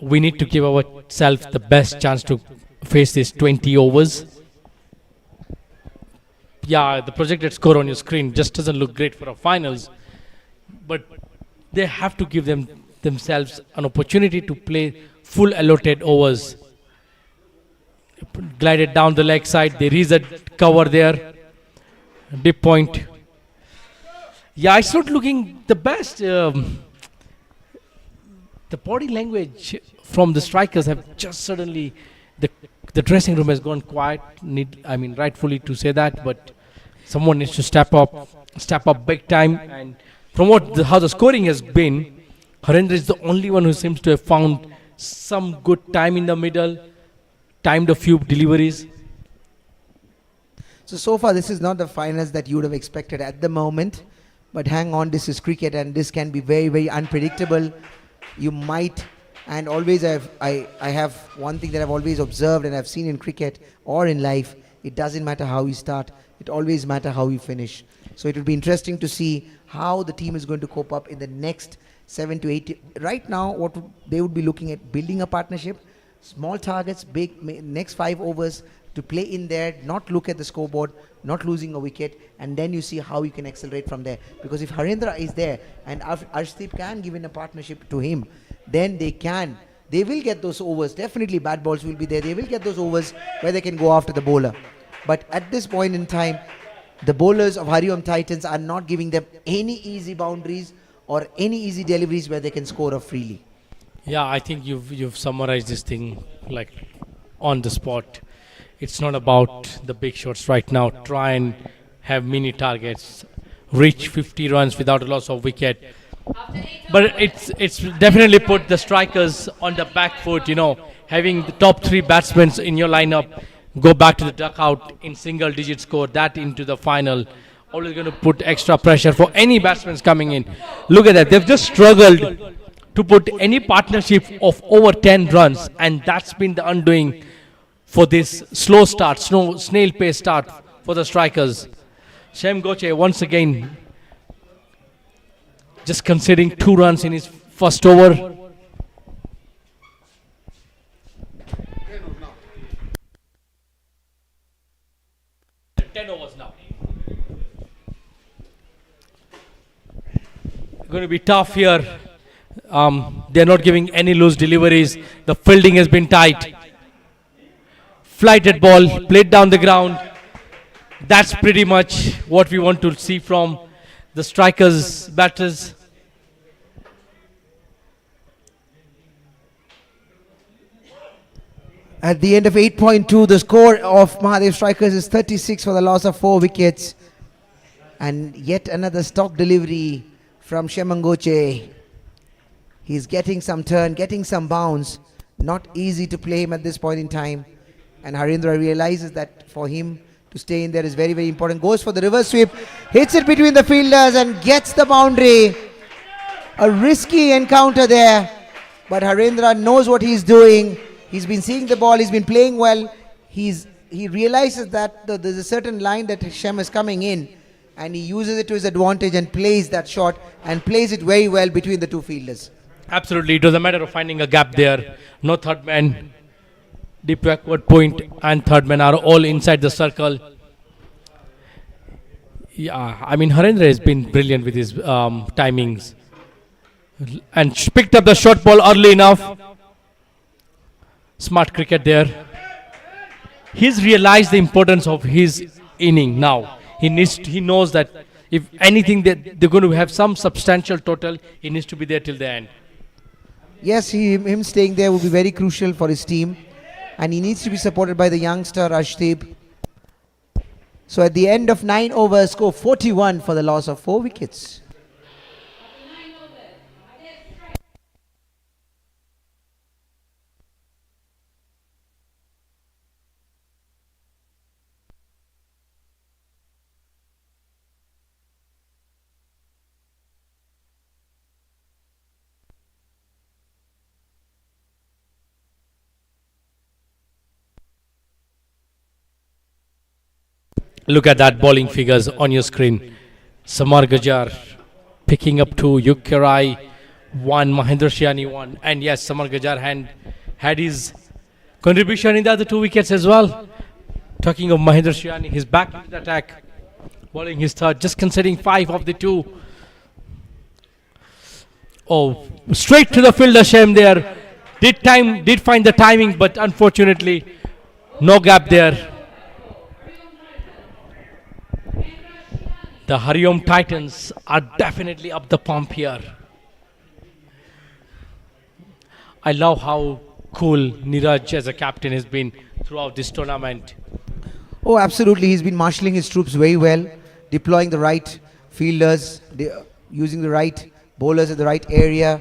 We need to give ourselves the best chance to face this 20 overs. Yeah, the projected score on your screen just doesn't look great for our finals, but they have to give themselves an opportunity to play full allotted overs. Glided down the leg side, there is a cover there. Dip point. Yeah, it's not looking the best. The body language from the strikers have just suddenly, the dressing room has gone quiet. Rightfully to say that, but someone needs to step up big time. And from how the scoring has been, Harendra is the only one who seems to have found some good time in the middle, timed a few deliveries. So far this is not the finals that you would have expected at the moment, but hang on, this is cricket and this can be very, very unpredictable. You might, and always I have one thing that I've always observed and I've seen in cricket or in life, it doesn't matter how we start, it always matters how we finish. So it will be interesting to see how the team is going to cope up in the next 7 to 8. Right now, they would be looking at building a partnership, small targets, big, next 5 overs, to play in there, not look at the scoreboard, not losing a wicket, and then you see how you can accelerate from there. Because if Harendra is there and Arshdeep can give in a partnership to him, then they will get those overs. Definitely bad balls will be there. They will get those overs where they can go after the bowler. But at this point in time, the bowlers of HARIOM Titans are not giving them any easy boundaries or any easy deliveries where they can score off freely. Yeah, I think you've summarized this thing like on the spot. It's not about the big shots right now. Try and have mini targets, reach 50 runs without a loss of wicket. But it's definitely put the strikers on the back foot, having the top 3 batsmen in your lineup go back to the dugout in single digit score, that into the final. Always going to put extra pressure for any batsmen coming in. Look at that. They've just struggled to put any partnership of over 10 runs, and that's been the undoing for this slow start, snail pace start for the strikers. Shem Goche once again just conceding 2 runs in his first over. Going to be tough here. They're not giving any loose deliveries. The fielding has been tight. Flighted ball, played down the ground. That's pretty much what we want to see from the strikers, batters. At the end of 8.2, the score of Mahadev Strikers is 36 for the loss of 4 wickets. And yet another stock delivery from Shemangoche. He's getting some turn, getting some bounce. Not easy to play him at this point in time. And Harendra realizes that for him to stay in there is very, very important. Goes for the reverse sweep, hits it between the fielders and gets the boundary. A risky encounter there. But Harendra knows what he's doing. He's been seeing the ball, he's been playing well. He realizes that there's a certain line that Shem is coming in, and he uses it to his advantage and plays that shot and plays it very well between the 2 fielders. Absolutely, it was a matter of finding a gap there. No third man, deep backward point and third man are all inside the circle. Yeah, I mean, Harendra has been brilliant with his timings and picked up the short ball early enough. Smart cricket there. He's realized the importance of his inning now. He knows that if anything that they're going to have some substantial total, he needs to be there till the end. Yes, him staying there will be very crucial for his team, and he needs to be supported by the youngster Ashdeep. So at the end of 9 overs, score 41 for the loss of 4 wickets. Look at that bowling figures on your screen. Samar Gajar picking up 2, Yukirai 1, Mahendra Shiani 1. And yes, Samar Gajar had his contribution in the other 2 wickets as well. Talking of Mahendra Shiani, he's back to the attack. Bowling his third, just conceding 5 of the 2. Oh, straight to the fielder, Shem there. Did find the timing, but unfortunately, no gap there. The Hariom Titans are definitely up the pump here. I love how cool Niraj as a captain has been throughout this tournament. Oh, absolutely. He's been marshalling his troops very well, deploying the right fielders, using the right bowlers at the right area.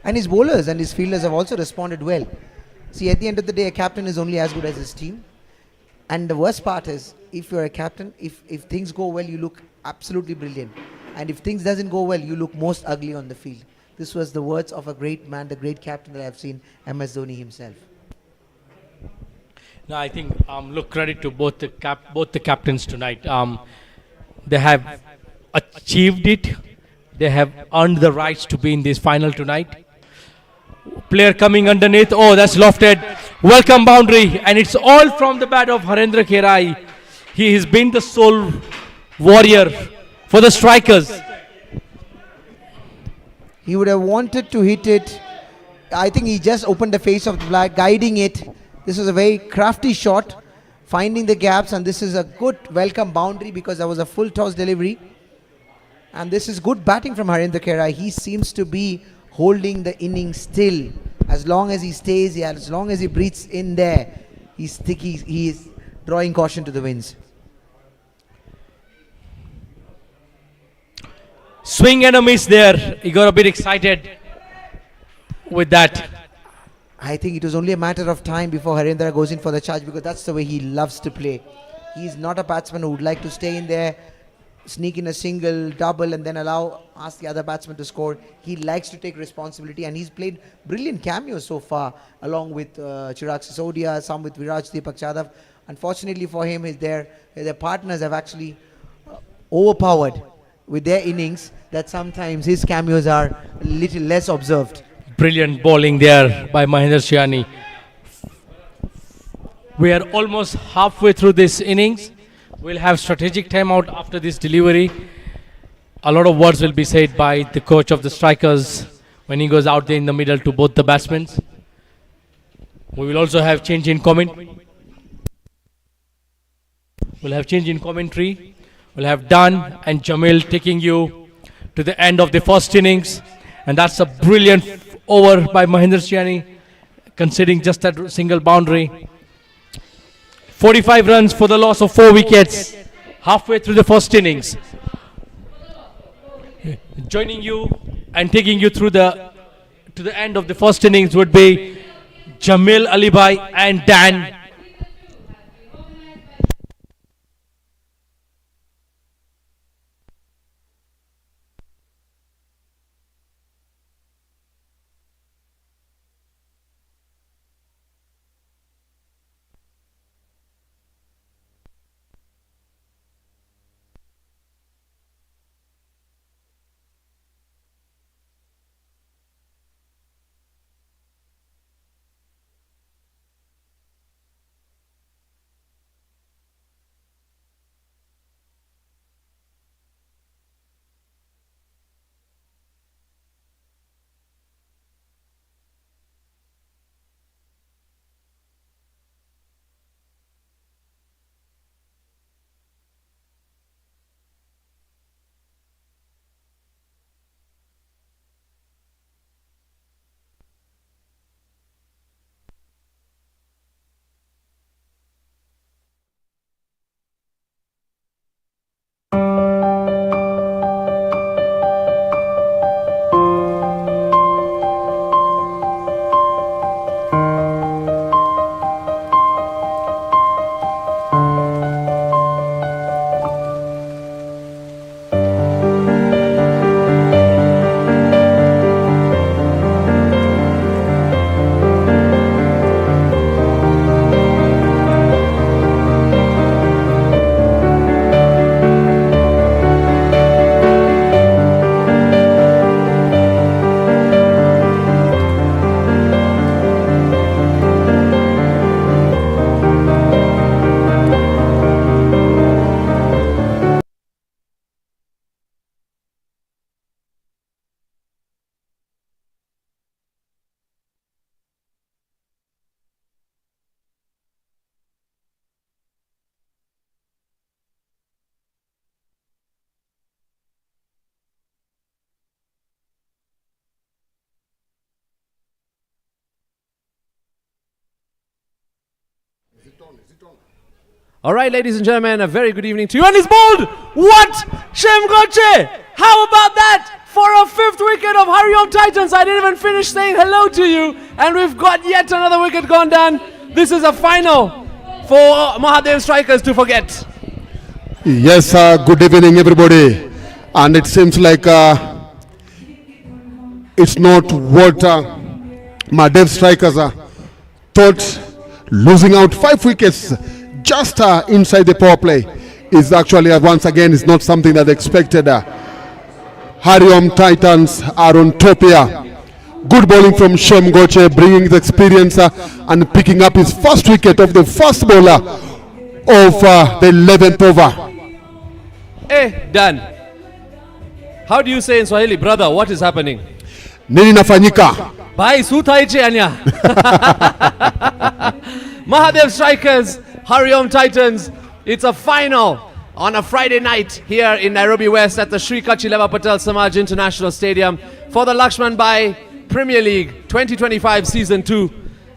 And his bowlers and his fielders have also responded well. See, at the end of the day, a captain is only as good as his team. And the worst part is, if you're a captain, if things go well, you look absolutely brilliant. And if things doesn't go well, you look most ugly on the field. This was the words of a great man, the great captain that I've seen, MS Dhoni himself. No, I think look, credit to both the captains tonight. They have achieved it. They have earned the rights to be in this final tonight. Player coming underneath. Oh, that's lofted. Welcome boundary, and it's all from the bat of Harendra Kherai. He has been the sole warrior for the strikers. He would have wanted to hit it. I think he just opened the face of the flag, guiding it. This was a very crafty shot, finding the gaps, and this is a good welcome boundary because there was a full toss delivery. And this is good batting from Harendra Kherai. He seems to be holding the innings still. As long as he stays here, as long as he breathes in there, he is drawing caution to the winds. Swing and a miss there. He got a bit excited with that. I think it was only a matter of time before Harendra goes in for the charge, because that's the way he loves to play. He's not a batsman who would like to stay in there, sneak in a single, double, and then ask the other batsman to score. He likes to take responsibility, and he's played brilliant cameos so far, along with Chirag Sisodia, some with Viraj, Dipak Chadav. Unfortunately for him, their partners have actually overpowered with their innings, that sometimes his cameos are a little less observed. Brilliant bowling there by Mahendra Shiani. We are almost halfway through this innings. We'll have strategic timeout after this delivery. A lot of words will be said by the coach of the strikers when he goes out there in the middle to both the batsmen. We will also have change in commentary. We'll have change in commentary. We'll have Dan and Jamil taking you to the end of the first innings. And that's a brilliant over by Mahendra Shiani, conceding just that single boundary. 45 runs for the loss of 4 wickets halfway through the first innings. Joining you and taking you through to the end of the first innings would be Jamil Alibhai and Dan. All right, ladies and gentlemen, a very good evening to you. And he's bowled! What? Shem Goche! How about that? For a 5th wicket of HARIOM Titans. I didn't even finish saying hello to you. And we've got yet another wicket gone down. This is a final for MAHADEV strikers to forget. Yes, good evening, everybody. And it seems like it's not what MAHADEV strikers thought. Losing out 5 wickets just inside the power play is actually once again is not something that they expected. HARIOM Titans are on top here. Good bowling from Shem Goche, bringing the experience and picking up his first wicket of the first bowler of the 11th over. Hey, Dan. How do you say in Swahili, brother, what is happening? Nini nafanyika? Bye, sutaiche anya. MAHADEV strikers, HARIOM Titans. It's a final on a Friday night here in Nairobi West at the Sri Kachileva Patel Samaj International Stadium for the Lakshman Bai Premier League 2025 Season 2.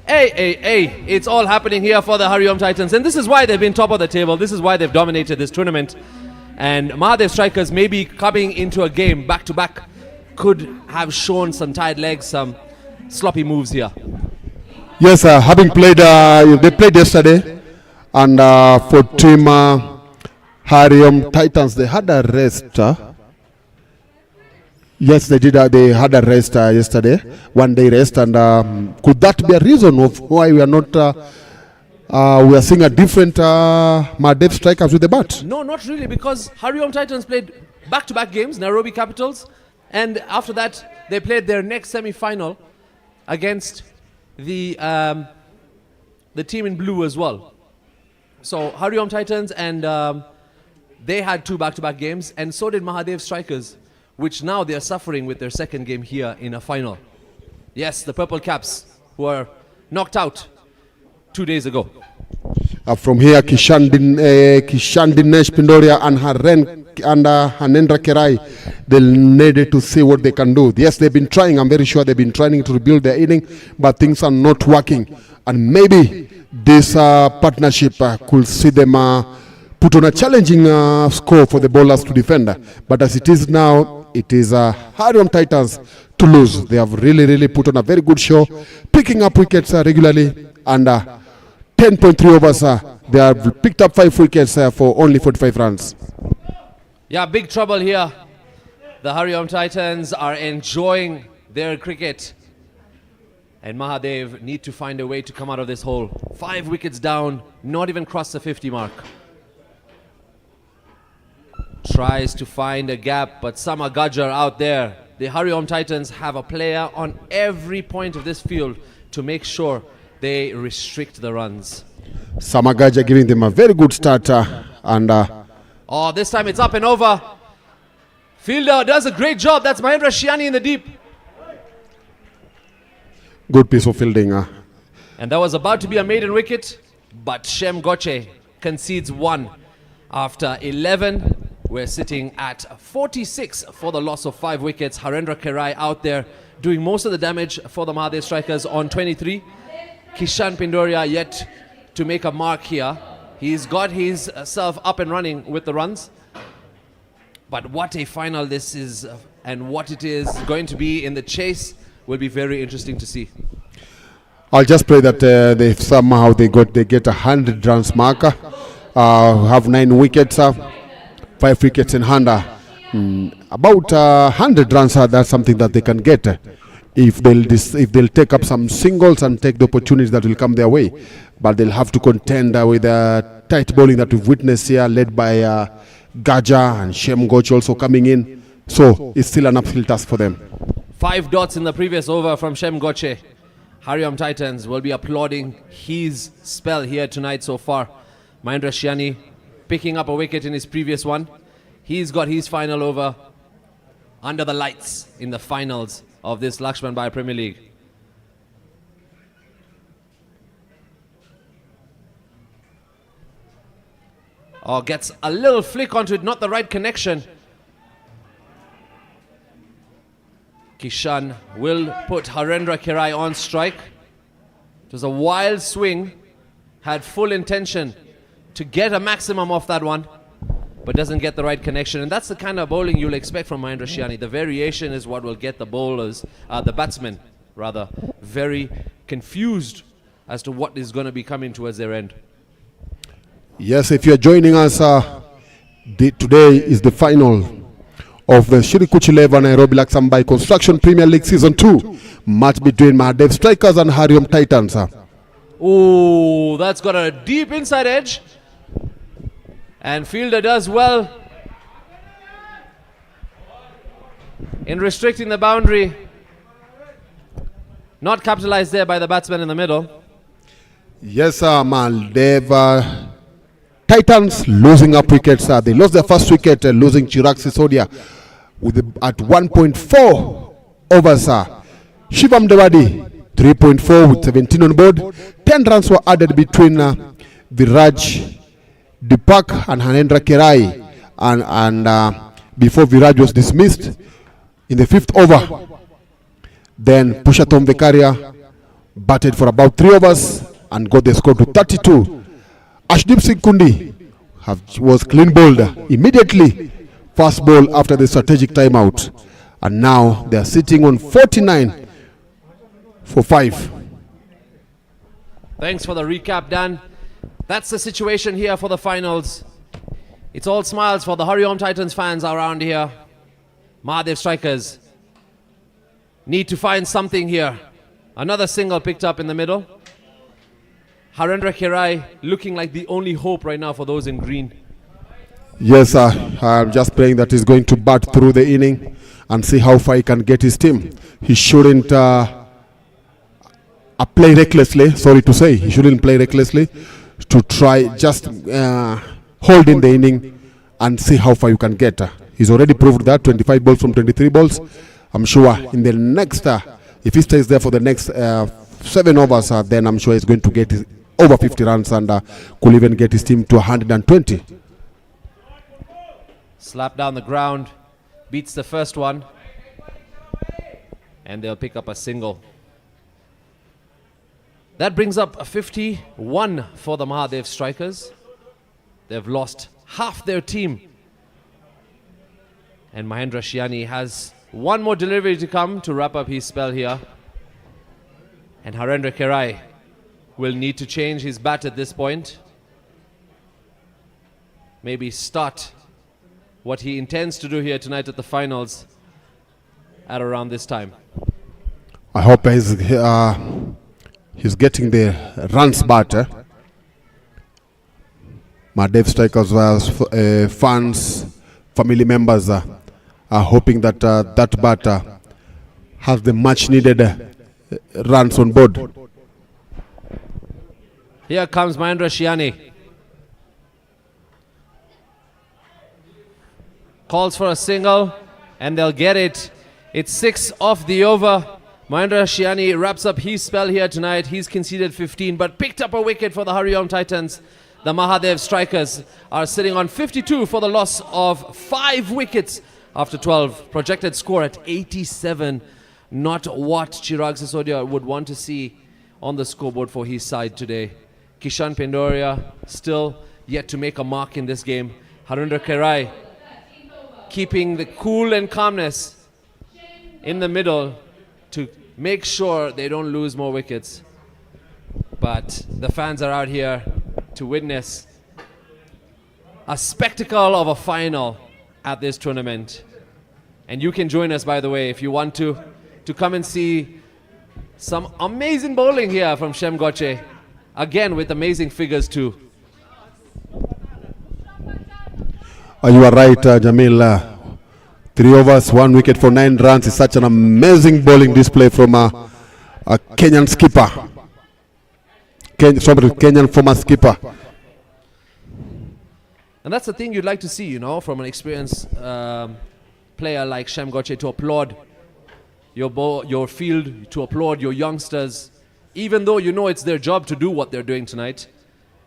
Hey, it's all happening here for the HARIOM Titans, and this is why they've been top of the table. This is why they've dominated this tournament. And MAHADEV strikers maybe coming into a game back-to-back could have shown some tired legs, some sloppy moves here. Yes, having played, they played yesterday, and for team HARIOM Titans, they had a rest. Yes, they did. They had a rest yesterday, 1 day rest, and could that be a reason of why we are not? We are seeing a different MAHADEV strikers with the bat. No, not really, because HARIOM Titans played back-to-back games, Nairobi Capitals, and after that they played their next semi-final against the team in blue as well. So HARIOM Titans and they had 2 back-to-back games, and so did MAHADEV strikers, which now they are suffering with their second game here in a final. Yes, the Purple Caps, who are knocked out 2 days ago. From here, Kishan Dinesh Pindoria and Hanendra Kerai, they needed to see what they can do. Yes, they've been trying. I'm very sure they've been trying to rebuild their inning, but things are not working. And maybe this partnership could see them put on a challenging score for the bowlers to defend. But as it is now, it is HARIOM Titans to lose. They have really put on a very good show, picking up wickets regularly, and 10.3 overs. They have picked up 5 wickets for only 45 runs. Yeah, big trouble here. The HARIOM Titans are enjoying their cricket, and MAHADEV need to find a way to come out of this hole. 5 wickets down, not even cross the 50 mark. Tries to find a gap, but Sama Gajjar out there. The HARIOM Titans have a player on every point of this field to make sure they restrict the runs. Sama Gajjar giving them a very good start, and oh, this time it's up and over. Fielder does a great job. That's Mahendra Shiani in the deep. Good piece of fielding. And that was about to be a maiden wicket, but Shem Goche concedes 1 after 11. We're sitting at 46 for the loss of 5 wickets. Harendra Kerai out there doing most of the damage for the MAHADEV strikers on 23. Kishan Pindoria yet to make a mark here. He's got himself up and running with the runs. But what a final this is, and what it is going to be in the chase will be very interesting to see. I'll just pray that they somehow they get 100 runs marker, have 9 wickets, 5 wickets in hand. About 100 runs, that's something that they can get if they'll take up some singles and take the opportunities that will come their way. But they'll have to contend with tight bowling that we've witnessed here, led by Gaja and Shem Goche also coming in. So it's still an uphill task for them. 5 dots in the previous over from Shem Goche. HARIOM Titans will be applauding his spell here tonight so far. Mahendra Shiani picking up a wicket in his previous one. He's got his final over under the lights in the finals of this Lakshman Bai Premier League. Oh, gets a little flick onto it, not the right connection. Kishan will put Harendra Kerai on strike. It was a wild swing, had full intention to get a maximum off that one, but doesn't get the right connection. And that's the kind of bowling you'll expect from Mahendra Shiani. The variation is what will get the bowlers, the batsmen rather, very confused as to what is going to be coming towards their end. Yes, if you're joining us, today is the final of the Shirikuchi-Leva Nairobi Laksambai Construction Premier League Season 2 match between MAHADEV Strikers and HARIOM Titans. Oh, that's got a deep inside edge. And fielder does well in restricting the boundary. Not capitalized there by the batsman in the middle. Yes, MAHADEV Titans losing up wickets. They lost their first wicket, losing Chirag Sisodia with at 1.4 overs. Shivam Dewadi 3.4 with 17 on board. 10 runs were added between Viraj, Dipak and Hanendra Kerai, and before Viraj was dismissed in the 5th over. Then Pushatom Vekaria batted for about 3 overs and got the score to 32. Ashdeep Singh Kundi was clean bowled immediately, first ball after the strategic timeout, and now they are sitting on 49 for 5. Thanks for the recap, Dan. That's the situation here for the finals. It's all smiles for the HARIOM Titans fans around here. MAHADEV Strikers need to find something here. Another single picked up in the middle. Harendra Kerai looking like the only hope right now for those in green. Yes, I'm just praying that he's going to bat through the inning and see how far he can get his team. He shouldn't play recklessly, sorry to say. He shouldn't play recklessly, to try just hold in the inning and see how far you can get. He's already proved that, 25 balls from 23 balls. I'm sure in the next, if he stays there for the next 7 overs, then I'm sure he's going to get over 50 runs and could even get his team to 120. Slap down the ground, beats the first one, and they'll pick up a single. That brings up a 51 for the MAHADEV Strikers. They've lost half their team. And Mahendra Shiani has one more delivery to come to wrap up his spell here. And Harendra Kerai will need to change his bat at this point. Maybe start what he intends to do here tonight at the finals at around this time. I hope he's getting the runs batter. MAHADEV Strikers fans, family members are hoping that that batter has the much needed runs on board. Here comes Mahendra Shiani. Calls for a single and they'll get it. It's 6 off the over. Mahendra Shiani wraps up his spell here tonight. He's conceded 15 but picked up a wicket for the HARIOM Titans. The MAHADEV Strikers are sitting on 52 for the loss of 5 wickets after 12. Projected score at 87. Not what Chirag Sisodia would want to see on the scoreboard for his side today. Kishan Pendoria still yet to make a mark in this game. Harendra Kerai keeping the cool and calmness in the middle to make sure they don't lose more wickets. But the fans are out here to witness a spectacle of a final at this tournament. And you can join us, by the way, if you want to come and see some amazing bowling here from Shem Goche. Again, with amazing figures too. You are right, Jamil. 3 overs, 1 wicket for 9 runs is such an amazing bowling display from a Kenyan skipper. Kenyan former skipper. And that's the thing you'd like to see, you know, from an experienced player like Shem Goche, to applaud your field, to applaud your youngsters. Even though you know it's their job to do what they're doing tonight,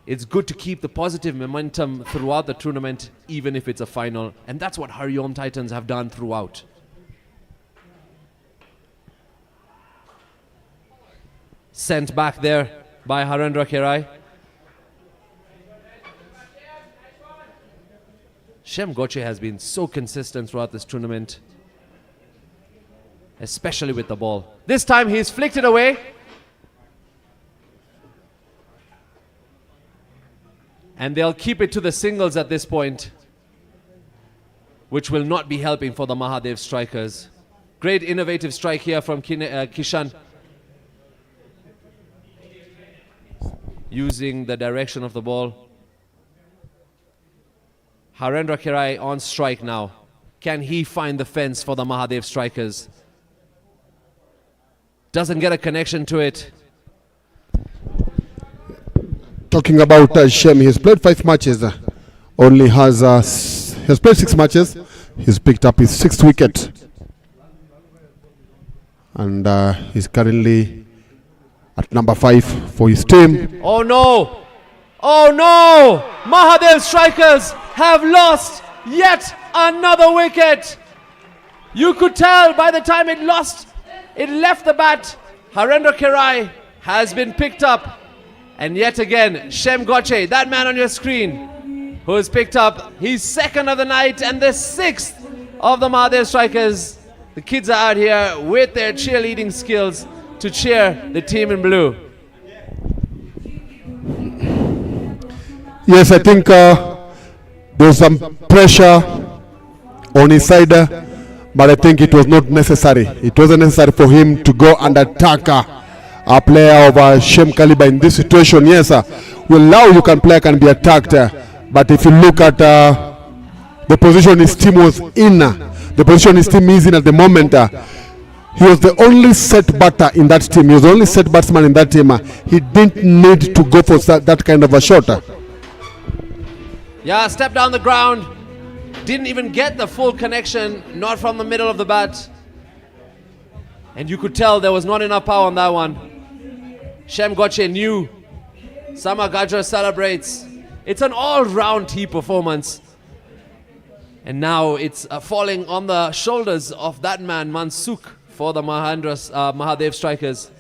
it's good to keep the positive momentum throughout the tournament, even if it's a final. And that's what HARIOM Titans have done throughout. Sent back there by Harendra Kerai. Shem Goche has been so consistent throughout this tournament, especially with the ball. This time he's flicked it away. And they'll keep it to the singles at this point, which will not be helping for the Mahadev strikers. Great innovative strike here from Kishan. Using the direction of the ball. Harendra Kerai on strike now. Can he find the fence for the Mahadev strikers? Doesn't get a connection to it. Talking about Shem, he's played 5 matches. Only has played 6 matches. He's picked up his 6th wicket. And he's currently at number 5 for his team. Oh no! Oh no! Mahadev strikers have lost yet another wicket. You could tell by the time it left the bat. Harendra Kerai has been picked up. And yet again, Shem Goche, that man on your screen, who has picked up his 2nd of the night and the 6th of the Mahadev strikers. The kids are out here with their cheerleading skills to cheer the team in blue. Yes, I think there's some pressure on his side, but I think it was not necessary. It wasn't necessary for him to go and attack a player of Shem caliber in this situation. Yes, well, now you can player can be attacked, but if you look at the position his team was in, the position his team is in at the moment, he was the only set batter in that team. He was the only set batsman in that team. He didn't need to go for that kind of a shot. Yeah, step down the ground. Didn't even get the full connection, not from the middle of the bat. And you could tell there was not enough power on that one. Shem Goche knew. Samagajra celebrates. It's an all-round tea performance. And now it's falling on the shoulders of that man, Mansukh, for the Mahadev strikers.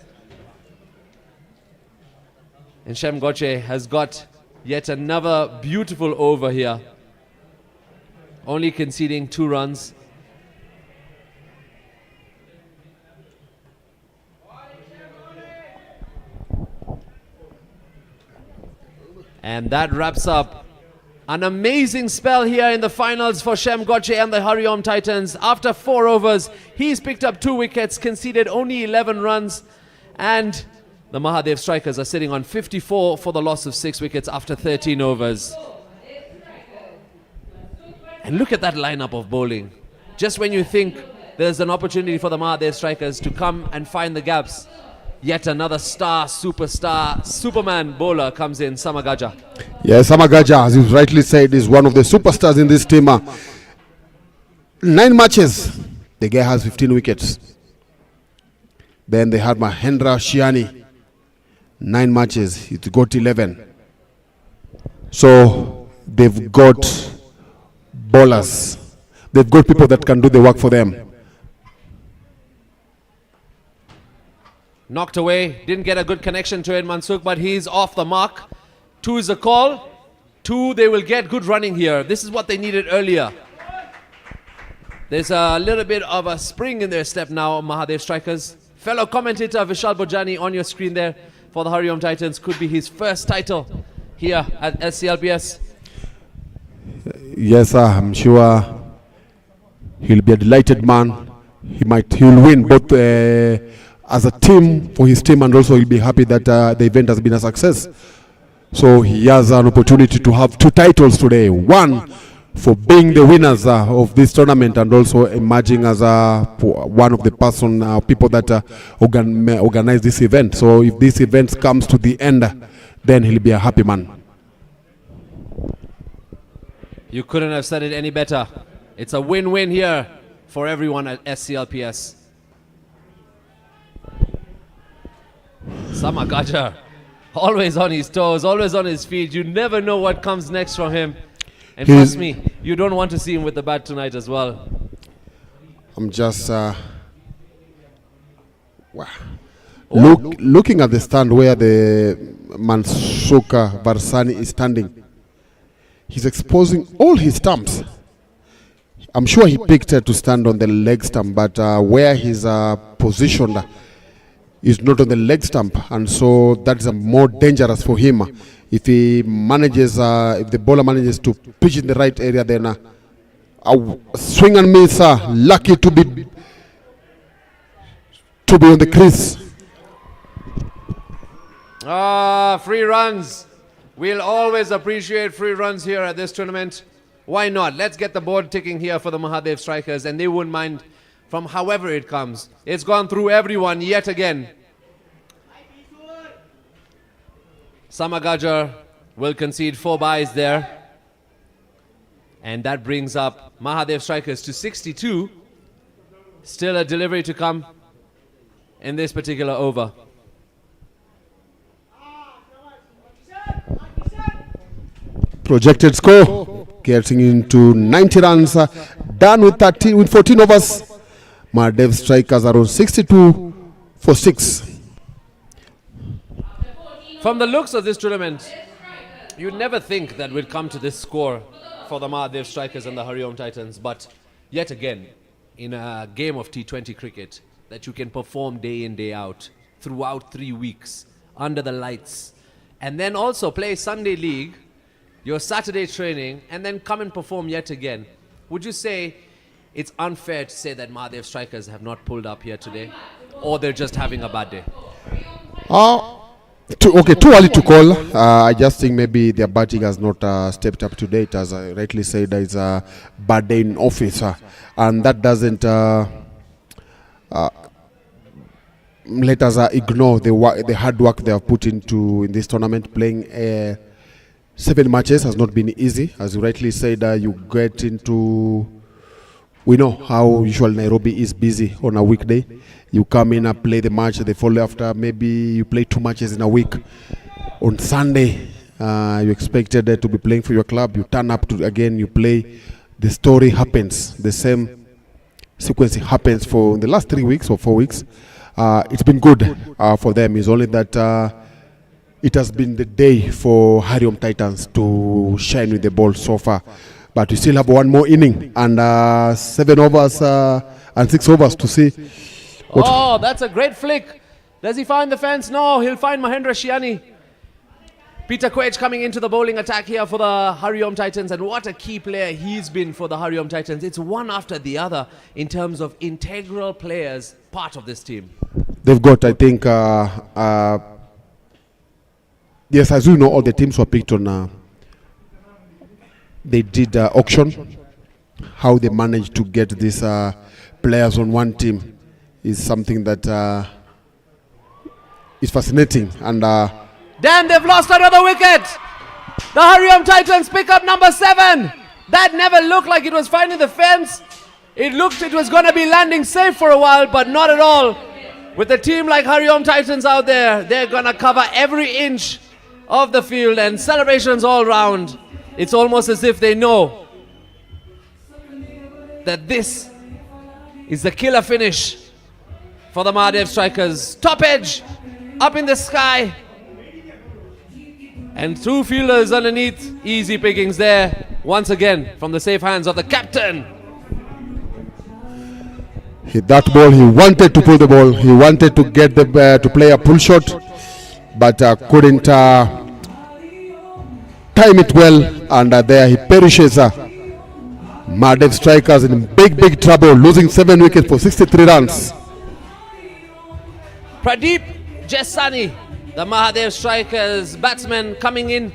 And Shem Goche has got yet another beautiful over here. Only conceding 2 runs. And that wraps up an amazing spell here in the finals for Shem Goche and the HARIOM Titans. After 4 overs, he's picked up 2 wickets, conceded only 11 runs, and the Mahadev strikers are sitting on 54 for the loss of 6 wickets after 13 overs. And look at that lineup of bowling. Just when you think there's an opportunity for the Mahadev strikers to come and find the gaps, yet another star, superstar, Superman bowler comes in, Samagaja. Yes, Samagaja, as you rightly said, is one of the superstars in this team. 9 matches, the guy has 15 wickets. Then they had Mahendra Shiani, 9 matches, he got 11. So they've got bowlers. They've got people that can do the work for them. Knocked away, didn't get a good connection to it, Mansukh, but he's off the mark. 2 is a call. 2, they will get good running here. This is what they needed earlier. There's a little bit of a spring in their step now, Mahadev strikers. Fellow commentator Vishal Bojani on your screen there for the HARIOM Titans. Could be his first title here at SCLPS. Yes, I'm sure he'll be a delighted man. He'll win both as a team for his team, and also he'll be happy that the event has been a success. So he has an opportunity to have 2 titles today. 1 for being the winners of this tournament, and also emerging as one of the people that organize this event. So if this event comes to the end, then he'll be a happy man. You couldn't have said it any better. It's a win-win here for everyone at SCLPS. Samagaja, always on his toes, always on his feet. You never know what comes next from him. And trust me, you don't want to see him with the bat tonight as well. I'm just looking at the stand where the Mansukh Varsani is standing. He's exposing all his stumps. I'm sure he picked to stand on the leg stump, but where he's positioned is not on the leg stump, and so that's more dangerous for him. If he manages, if the bowler manages to pitch in the right area, then a swing and miss, lucky to be on the crease. Free runs. We'll always appreciate free runs here at this tournament. Why not? Let's get the board ticking here for the Mahadev strikers, and they wouldn't mind from however it comes. It's gone through everyone yet again. Samagajar will concede 4 byes there. And that brings up Mahadev strikers to 62. Still a delivery to come in this particular over. Projected score getting into 90 runs, done with 14 overs. Mahadev strikers are on 62 for 6. From the looks of this tournament, you'd never think that we'd come to this score for the Mahadev strikers and the HARIOM Titans, but yet again, in a game of T20 cricket, that you can perform day in, day out, throughout 3 weeks, under the lights, and then also play Sunday League, your Saturday training, and then come and perform yet again. Would you say it's unfair to say that Mahadev strikers have not pulled up here today, or they're just having a bad day? Too early to call. I just think maybe their batting has not stepped up to date. As I rightly said, it's a bad day in office, and that doesn't let us ignore the hard work they have put into in this tournament. Playing 7 matches has not been easy. As you rightly said, you get into... We know how usual Nairobi is busy on a weekday. You come in and play the match, they follow after, maybe you play 2 matches in a week. On Sunday, you expected to be playing for your club. You turn up to again, you play. The story happens. The same sequence happens for the last 3 weeks or 4 weeks. It's been good for them. It's only that it has been the day for HARIOM Titans to shine with the ball so far. But we still have 1 more inning and 7 overs and 6 overs to see. Oh, that's a great flick. Does he find the fence? No, he'll find Mahendra Shiani. Peter Quech coming into the bowling attack here for the HARIOM Titans, and what a key player he's been for the HARIOM Titans. It's one after the other in terms of integral players part of this team. They've got, I think, yes, as you know, all the teams were picked on, they did auction. How they managed to get these players on one team is something that is fascinating. And damn, they've lost another wicket. The HARIOM Titans pick up number 7. That never looked like it was finding the fence. It looked it was going to be landing safe for a while, but not at all. With a team like HARIOM Titans out there, they're going to cover every inch of the field, and celebrations all round. It's almost as if they know that this is the killer finish for the Mahadev strikers. Top edge, up in the sky, and 2 fielders underneath. Easy pickings there, once again, from the safe hands of the captain. Hit that ball, he wanted to pull the ball. He wanted to get the to play a pull shot, but couldn't time it well, and there he perishes. Mahadev strikers in big trouble, losing 7 wickets for 63 runs. Pradeep Jesani, the Mahadev strikers batsman, coming in.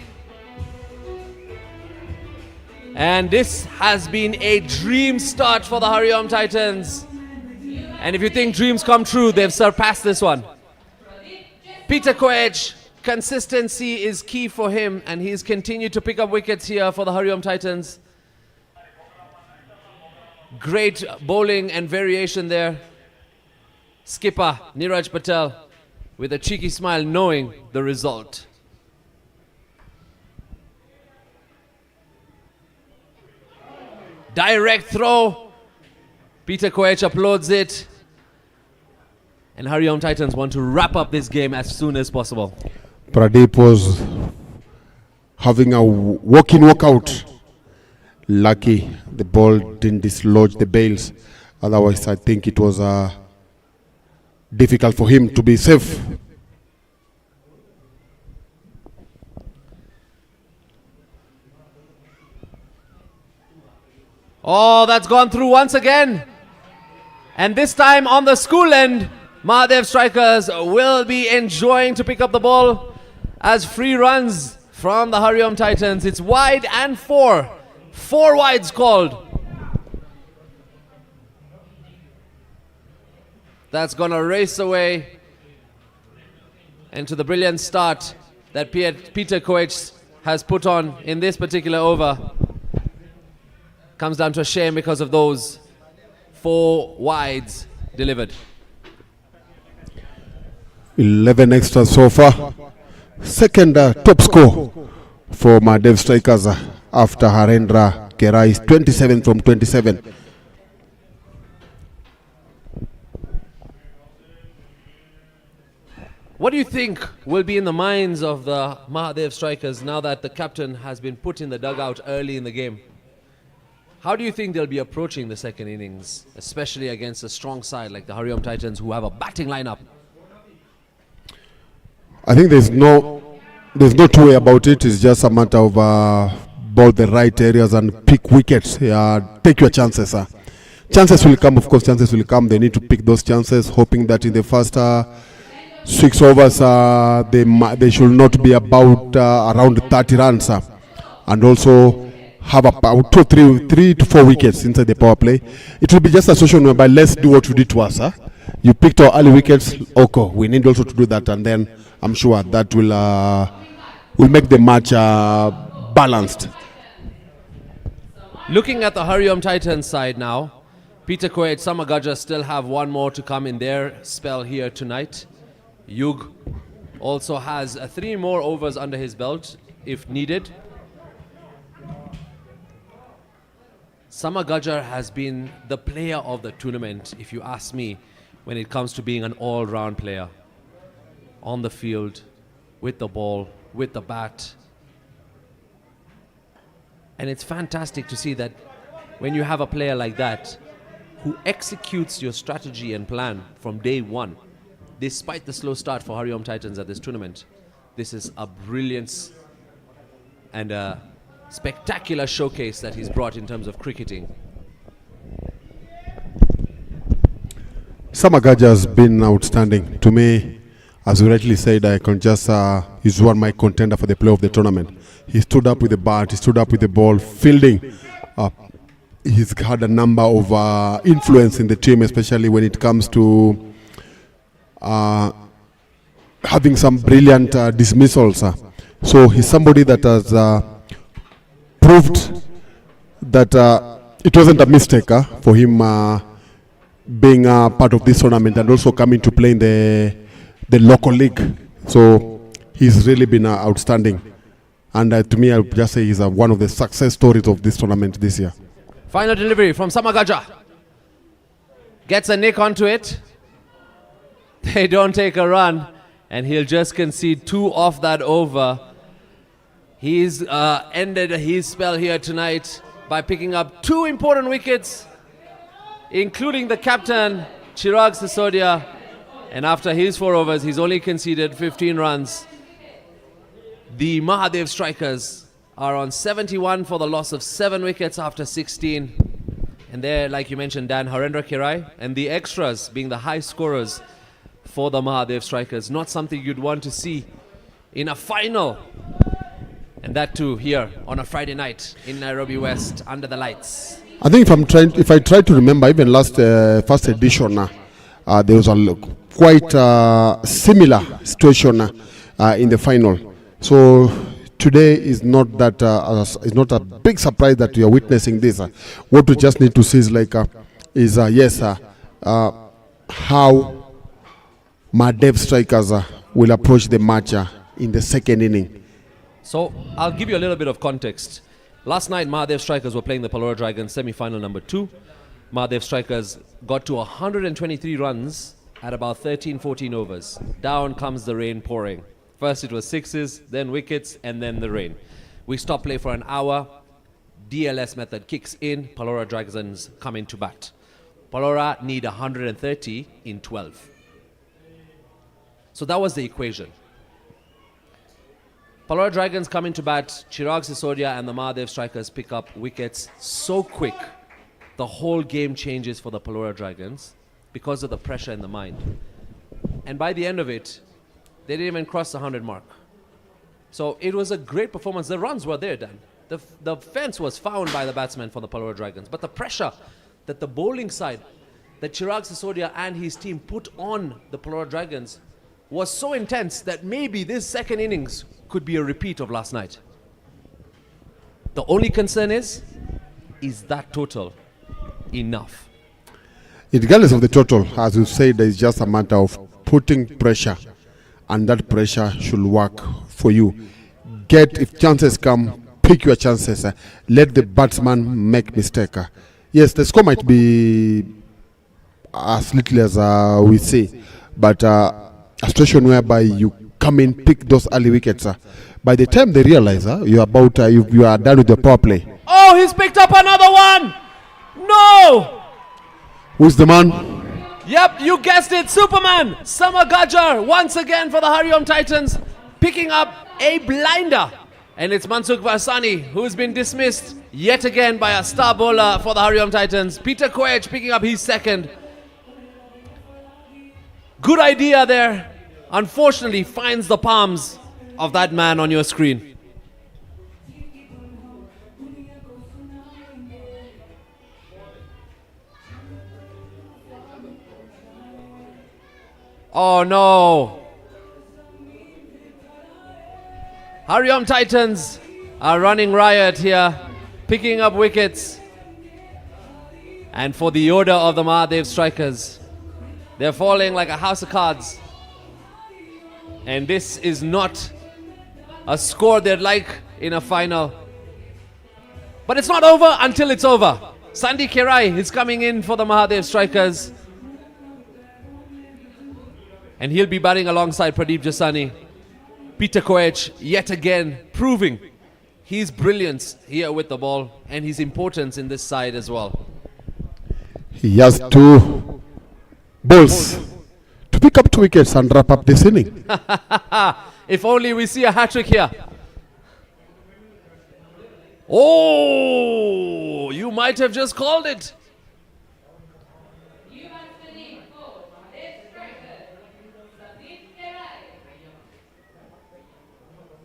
And this has been a dream start for the HARIOM Titans. And if you think dreams come true, they've surpassed this one. Peter Quech, consistency is key for him, and he's continued to pick up wickets here for the HARIOM Titans. Great bowling and variation there. Skipper Niraj Patel with a cheeky smile, knowing the result. Direct throw. Peter Quech applauds it. And HARIOM Titans want to wrap up this game as soon as possible. Pradeep was having a walk-in, walk-out. lucky the ball didn't dislodge the bails. Otherwise, I think it was difficult for him to be safe. Oh, that's gone through once again. And this time on the school end, Mahadev strikers will be enjoying to pick up the ball as free runs from the HARIOM Titans. It's wide and 4. 4 wides called. That's going to race away into the brilliant start that Peter Koech has put on in this particular over. Comes down to a shame because of those 4 wides delivered. 11 extras so far. Second top score for Mahadev strikers after Harendra Kerai's 27 from 27. What do you think will be in the minds of the Mahadev strikers now that the captain has been put in the dugout early in the game? How do you think they'll be approaching the second innings, especially against a strong side like the HARIOM Titans who have a batting lineup? I think there's no two way about it. It's just a matter of ball the right areas and pick wickets. Take your chances. Chances will come, of course, chances will come. They need to pick those chances, hoping that in the first 6 overs they should not be about around 30 runs and also have about 3 to 4 wickets inside the power play. It will be just a situation whereby let's do what you did to us. You picked our early wickets, okay, we need also to do that, and then I'm sure that will make the match balanced. Looking at the HARIOM Titans side now, Peter Koech, Samagaja still have one more to come in their spell here tonight. Yug also has 3 more overs under his belt if needed. Samagajar has been the player of the tournament, if you ask me, when it comes to being an all-round player. On the field, with the ball, with the bat. And it's fantastic to see that when you have a player like that who executes your strategy and plan from day one, despite the slow start for HARIOM Titans at this tournament, this is a brilliance and a spectacular showcase that he's brought in terms of cricketing. Samagaja has been outstanding. To me, as you rightly said, I can just, he's one of my contender for the player of the tournament. He stood up with the bat, he stood up with the ball, fielding. He's had a number of influence in the team, especially when it comes to having some brilliant dismissals. So he's somebody that has proved that it wasn't a mistake for him being part of this tournament and also coming to play in the local league. So he's really been outstanding. And to me, I would just say he's one of the success stories of this tournament this year. Final delivery from Samagaja. Gets a nick onto it. They don't take a run. And he'll just concede 2 off that over. He's ended his spell here tonight by picking up 2 important wickets, including the captain, Chirag Sisodia. And after his 4 overs, he's only conceded 15 runs. The Mahadev strikers are on 71 for the loss of 7 wickets after 16. And there, like you mentioned, Dan, Harendra Kerai and the extras being the high scorers for the Mahadev strikers. Not something you'd want to see in a final. And that too here on a Friday night in Nairobi West under the lights. I think if I try to remember, even last first edition, there was a quite similar situation in the final. So today is not that is not a big surprise that we are witnessing this. What we just need to see is how Mahadev strikers will approach the match in the second inning. So I'll give you a little bit of context. Last night, Mahadev strikers were playing the Palora Dragons semi-final number 2. Mahadev strikers got to 123 runs at about 13-14 overs. Down comes the rain pouring. First it was 6s, then wickets, and then the rain. We stopped play for an hour. DLS method kicks in, Palora Dragons come into bat. Palora need 130 in 12. So that was the equation. Palora Dragons come into bat, Chirag Sisodia and the Mahadev strikers pick up wickets so quick. The whole game changes for the Palora Dragons because of the pressure in the mind. And by the end of it, they didn't even cross the 100 mark. So it was a great performance. The runs were there, Dan. The fence was found by the batsmen for the Palora Dragons. But the pressure that the bowling side, that Chirag Sisodia and his team put on the Palora Dragons was so intense that maybe this second innings could be a repeat of last night. The only concern is that total enough? Regardless of the total, as you said, it's just a matter of putting pressure, and that pressure should work for you. If chances come, pick your chances. Let the batsman make mistake. Yes, the score might be as little as we say, but a situation whereby you come in, pick those early wickets. By the time they realize you are done with the power play. Oh, he's picked up another one! No! Who's the man? Yep, you guessed it, Superman! Samar Gajar once again for the Hariom Titans, picking up a blinder. And it's Mansukh Varsani, who's been dismissed yet again by a star bowler for the Hariom Titans. Peter Koech picking up his second. Good idea there. Unfortunately, finds the palms of that man on your screen. Oh no! Hariom Titans are running riot here, picking up wickets. And for the order of the Mahadev strikers, they're falling like a house of cards. And this is not a score they'd like in a final. But it's not over until it's over. Sandy Kerai is coming in for the Mahadev strikers. And he'll be batting alongside Pradeep Jasani. Peter Koech yet again proving his brilliance here with the ball and his importance in this side as well. He has two balls to pick up 2 wickets and wrap up this inning. If only we see a hat-trick here. Oh, you might have just called it.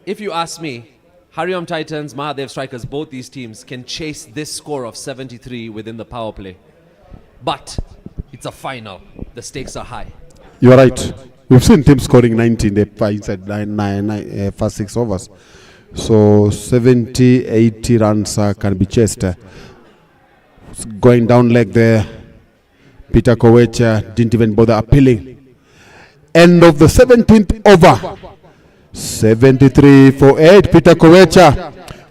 If you ask me, Hariom Titans, Mahadev strikers, both these teams can chase this score of 73 within the power play. But it's a final. The stakes are high. You are right. We've seen teams scoring 90 in the first 6 overs. So 70, 80 runs can be chased. Going down leg there. Peter Koech didn't even bother appealing. End of the 17th over. 73 for 8. Peter Koech.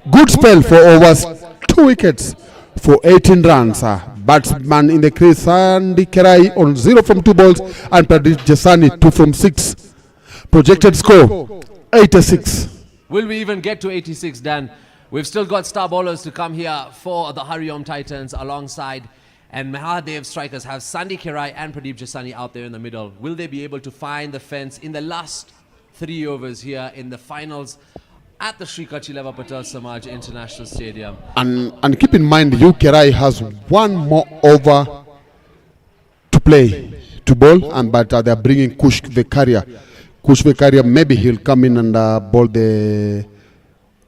Good spell for overs. 2 wickets for 18 runs. Batsman in the crease, Sandy Kerai on 0 from 2 balls, and Pradeep Jasani 2 from 6. Projected score 86. Will we even get to 86, Dan? We've still got star bowlers to come here for the Hariom Titans alongside, and Mahadev strikers have Sandy Kerai and Pradeep Jasani out there in the middle. Will they be able to find the fence in the last 3 overs here in the finals at the Sri Kachileva Patel Samaj International Stadium? And keep in mind, Kerai has 1 more over to play, to bowl, but they're bringing Kush Vekaria. Kush Vekaria, maybe he'll come in and bowl the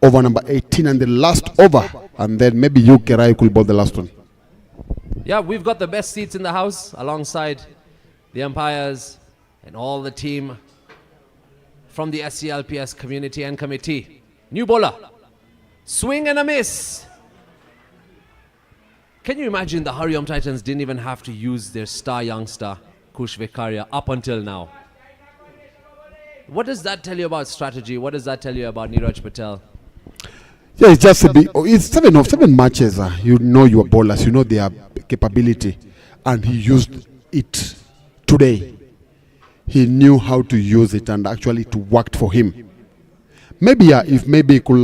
over number 18 and the last over, and then maybe Kerai could bowl the last one. Yeah, we've got the best seats in the house alongside the umpires and all the team from the SCLPS community and committee. New bowler, swing and a miss. Can you imagine the Hariom Titans didn't even have to use their star youngster, Kush Vekaria, up until now? What does that tell you about strategy? What does that tell you about Neeraj Patel? Yeah, it's just it's 7 matches. You know your bowlers, you know their capability, and he used it today. He knew how to use it, and actually it worked for him. Maybe if maybe he could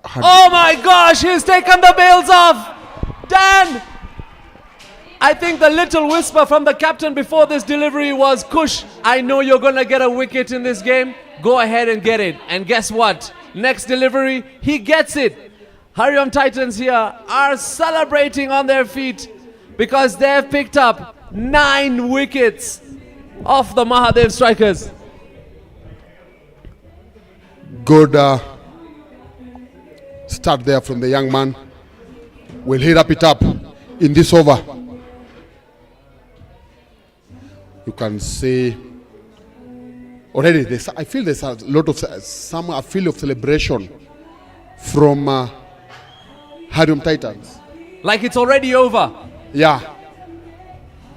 Oh my gosh, he's taken the bails off. Dan, I think the little whisper from the captain before this delivery was, Kush, I know you're going to get a wicket in this game. Go ahead and get it. And guess what? Next delivery, he gets it. HARIOM Titans here are celebrating on their feet because they've picked up 9 wickets off the MAHADEV strikers. Good start there from the young man. We'll hit up it up in this over. You can see already I feel there's a lot of a feel of celebration from HARIOM Titans. Like it's already over. Yeah.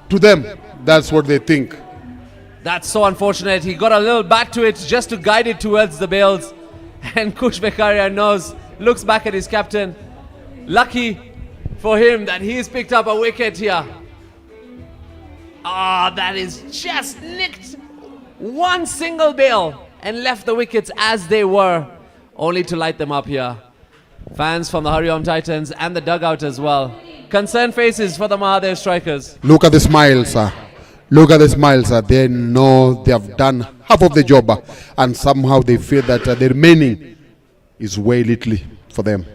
To them, that's what they think. That's so unfortunate. He got a little back to it just to guide it towards the bails. And Kush Bekaria looks back at his captain. Lucky for him that he's picked up a wicket here. Ah, that is just nicked one single bail and left the wickets as they were, only to light them up here. Fans from the HARIOM Titans and the dugout as well. Concerned faces for the MAHADEV strikers. Look at the smiles, sir. Look at the smiles, sir. They know they have done half of the job, and somehow they feel that the remaining is way little for them.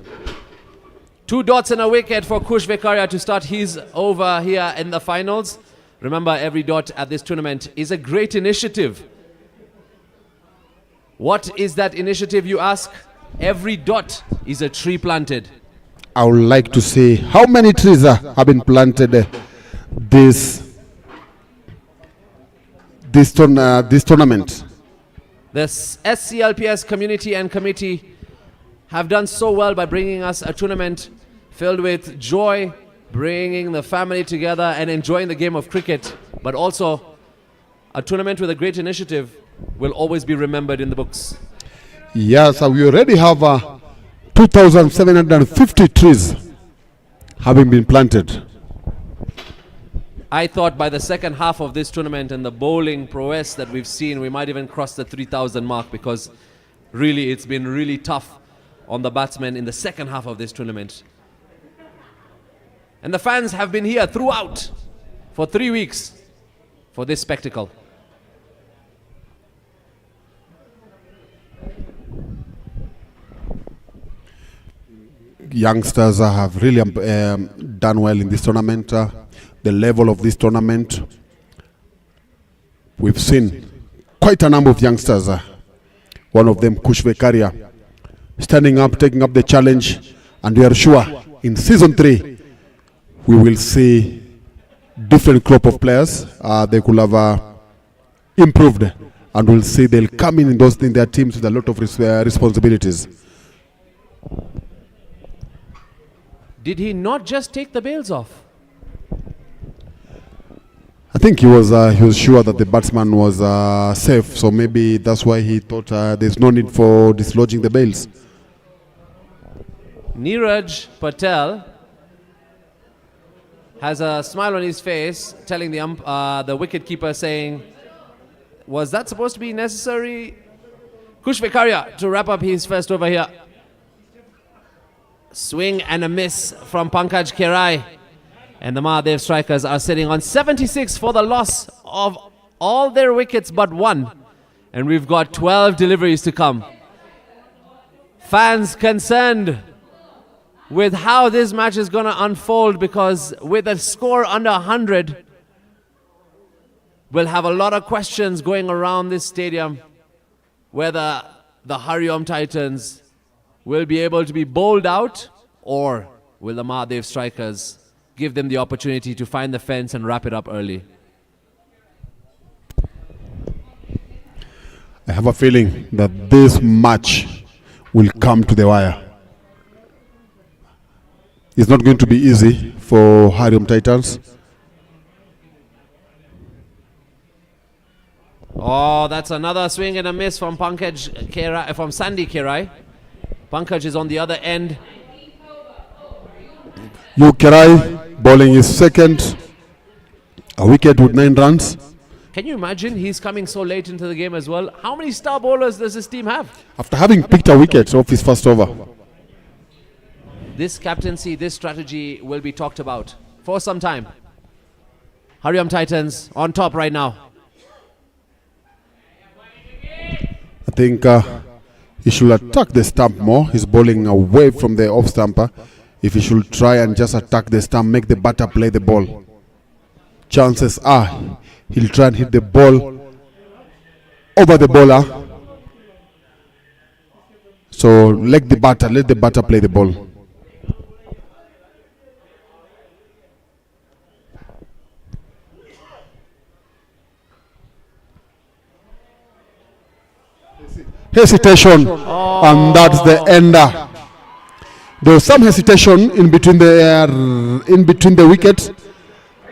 2 dots and a wicket for Kush Bekaria to start his over here in the finals. Remember, every dot at this tournament is a great initiative. What is that initiative, you ask? Every dot is a tree planted. I would like to see how many trees have been planted this tournament. The SCLPS community and committee have done so well by bringing us a tournament filled with joy, bringing the family together and enjoying the game of cricket, but also a tournament with a great initiative will always be remembered in the books. Yes, we already have 2,750 trees having been planted. I thought by the second half of this tournament and the bowling prowess that we've seen, we might even cross the 3,000 mark, because really it's been really tough on the batsmen in the second half of this tournament. And the fans have been here throughout for 3 weeks for this spectacle. Youngsters have really done well in this tournament. The level of this tournament, we've seen quite a number of youngsters. One of them, Kush Bekaria, standing up, taking up the challenge, and we are sure in season 3 we will see different crop of players. They could have improved, and we'll see they'll come in their teams with a lot of responsibilities. Did he not just take the bails off? I think he was sure that the batsman was safe, so maybe that's why he thought there's no need for dislodging the bails. Neeraj Patel has a smile on his face, telling the wicketkeeper, saying, was that supposed to be necessary? Kush Bekaria to wrap up his first over here. Swing and a miss from Pankaj Kerai. And the MAHADEV strikers are sitting on 76 for the loss of all their wickets but 1. And we've got 12 deliveries to come. Fans concerned with how this match is going to unfold, because with a score under 100, we'll have a lot of questions going around this stadium whether the HARIOM Titans will be able to be bowled out, or will the MAHADEV strikers give them the opportunity to find the fence and wrap it up early. I have a feeling that this match will come to the wire. It's not going to be easy for HARIOM Titans. Oh, that's another swing and a miss from Sandy Kerai. Pankaj is on the other end. Kerai bowling his second, a wicket with 9 runs. Can you imagine he's coming so late into the game as well? How many star bowlers does this team have? After having picked a wicket off his first over. this captaincy, this strategy will be talked about for some time. HARIOM Titans on top right now. I think he should attack the stump more. He's bowling away from the off stumper. If he should try and just attack the stump, make the batter play the ball, chances are he'll try and hit the ball over the bowler. So let the batter play the ball. Hesitation, and that's the ender. There was some hesitation in between the wicket,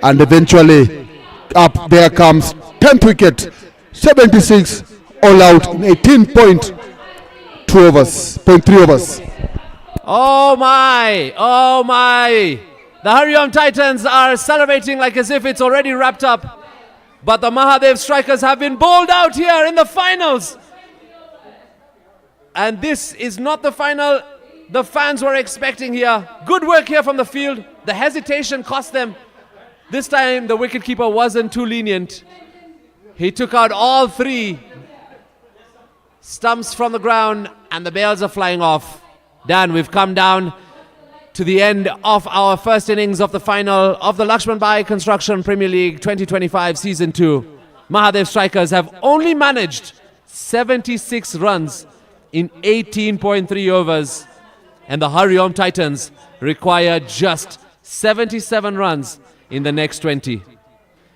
and eventually up there comes 10th wicket, 76 all out in 18.2 overs, 0.3 overs. Oh my, oh my. The HARIOM Titans are celebrating like as if it's already wrapped up. But the MAHADEV strikers have been bowled out here in the finals. And this is not the final the fans were expecting here. Good work here from the field. The hesitation cost them. This time the wicketkeeper wasn't too lenient. He took out all three stumps from the ground and the bails are flying off. Dan, we've come down to the end of our first innings of the final of the Lakshman Bai Construction Premier League 2025 Season 2. MAHADEV strikers have only managed 76 runs in 18.3 overs, and the HARIOM Titans require just 77 runs in the next 20.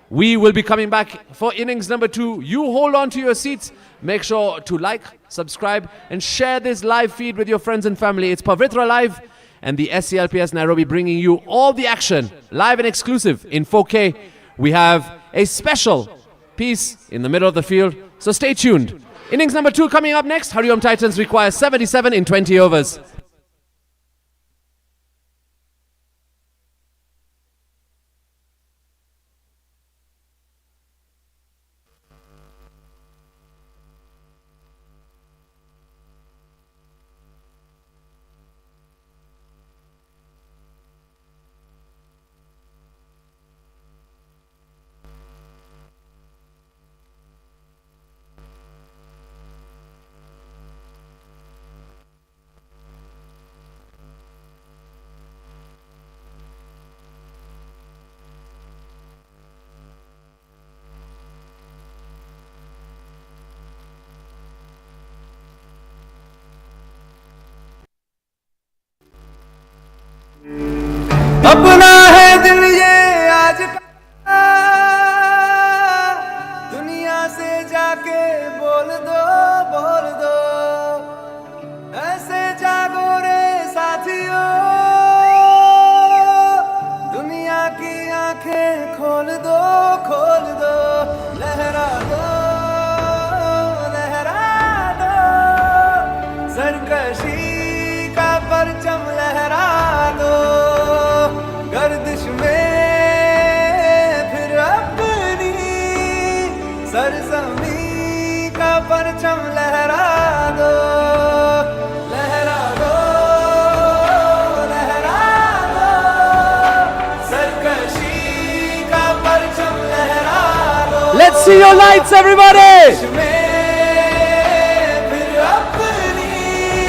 We will be coming back for innings number 2. You hold on to your seats. Make sure to like, subscribe, and share this live feed with your friends and family. It's Pavitra Live and the SCLPS Nairobi bringing you all the action live and exclusive in 4K. We have a special piece in the middle of the field, so stay tuned. Innings number 2 coming up next. HARIOM Titans require 77 in 20 overs. अपना है दिल ये आज का, दुनिया से जाके बोल दो, ऐसे जागो रे साथियों, दुनिया की आंखें खोल दो, लहरा दो, सरकशी का परचम लहरा दो, गर्दिश में फिर अपनी सरजमी का परचम लहरा दो, सरकशी का परचम लहरा दो। Let's see your lights, everybody!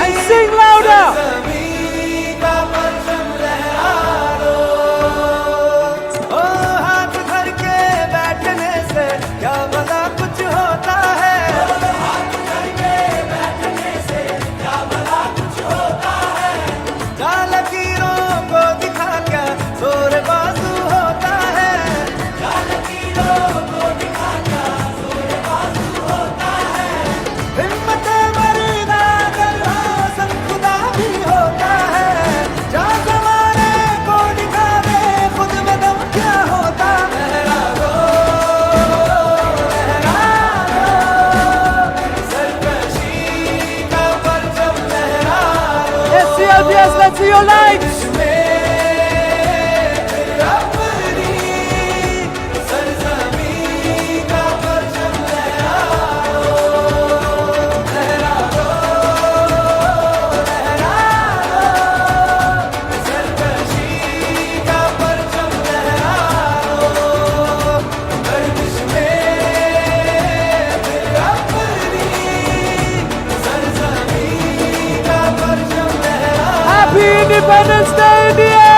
And sing louder! SCLPS, let's see your lights! Independence Day, India!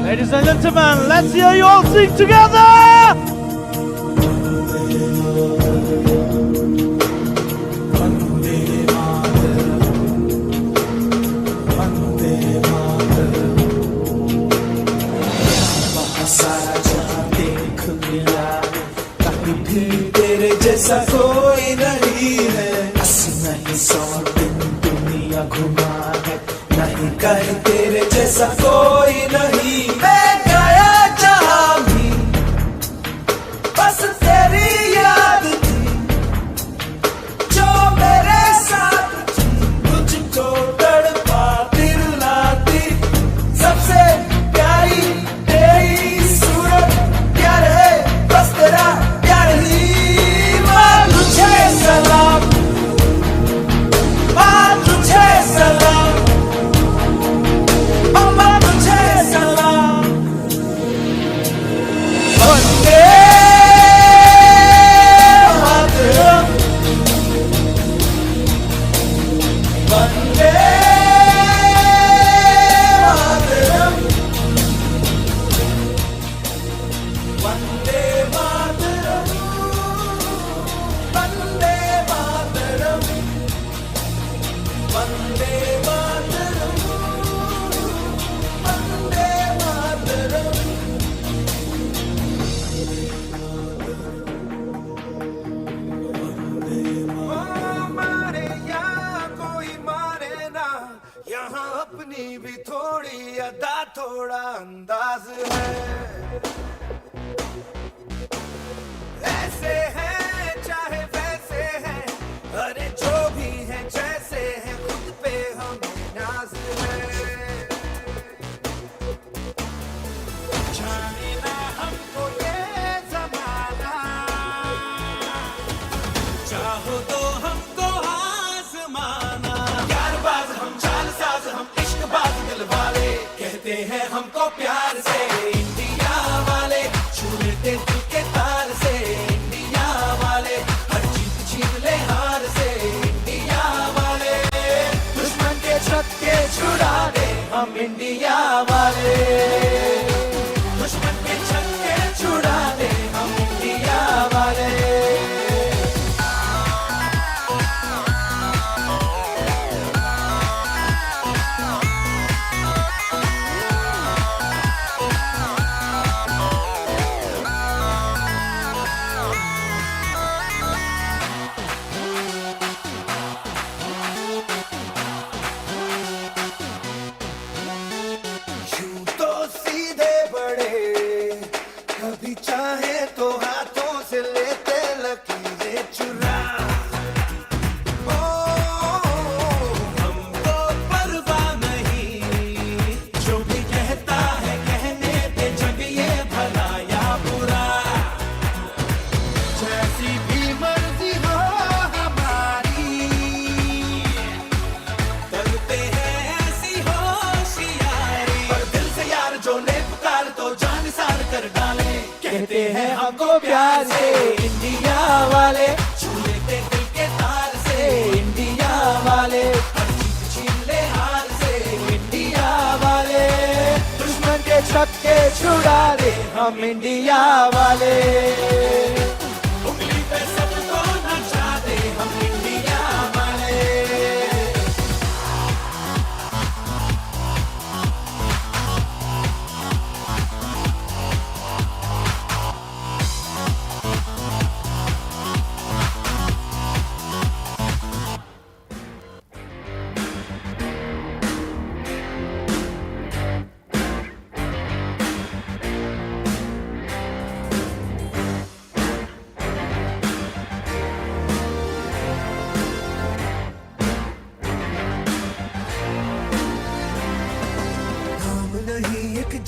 Ladies and gentlemen, let's hear you all sing together! सारा जहां देख लिया, कभी भी तेरे जैसा कोई नहीं है। 80 नहीं 100 दिन दुनिया घुमा है, नहीं कहीं तेरे जैसा कोई नहीं। मैं गया जहां भी बस तेरी याद थी, जो मेरे साथ थी, तुझको तड़पाती रुलाती, सबसे प्यारी तेरी सूरत, प्यार है बस तेरा प्यार ही। माँ तुझे सलाम, माँ तुझे सलाम, अम्मा तुझे सलाम। वंदे मातरम, वंदे मातरम, वंदे मातरम, वंदे मातरम, वंदे मातरम, वंदे मातरम। मारे या कोई मारे ना, यहाँ अपनी भी थोड़ी अदा थोड़ा अंदाज है। ऐसे हैं चाहे वैसे हैं, अरे जो भी हैं जैसे हैं, खुद पे हमें नाज है। जाने ना हमको ये ज़माना, चाहो तो हमको आज़माना। यारबाज़ हम, चालसाज़ हम, इश्कबाज़ दिल वाले, कहते हैं हमको प्यार से इंडिया वाले, छू लेते दिल के तार से इंडिया वाले, हर जीत छीन ले हार से इंडिया वाले, दुश्मन के छक्के छुड़ा दे हम इंडिया वाले, दुश्मन के छक्के छुड़ा दे हम इंडिया वाले। यूं तो सीधे बड़े, कभी चाहे तो हाथों से लेते लकीरें चुरा। ओ हमको परवाह नहीं, जो भी कहता है कहने दे, जग ये भला या बुरा। जैसी भी मर्जी हो हमारी, करते हैं ऐसी होशियारी, पर दिल से यार जो ले पुकार तो जान सार कर डाले, कहते हैं हमको प्यार से इंडिया वाले, छू लेते दिल के तार से इंडिया वाले, हर जीत छीन ले हार से इंडिया वाले, दुश्मन के छक्के छुड़ा दे हम इंडिया वाले, उंगली पे सबको नचा दे हम इंडिया वाले।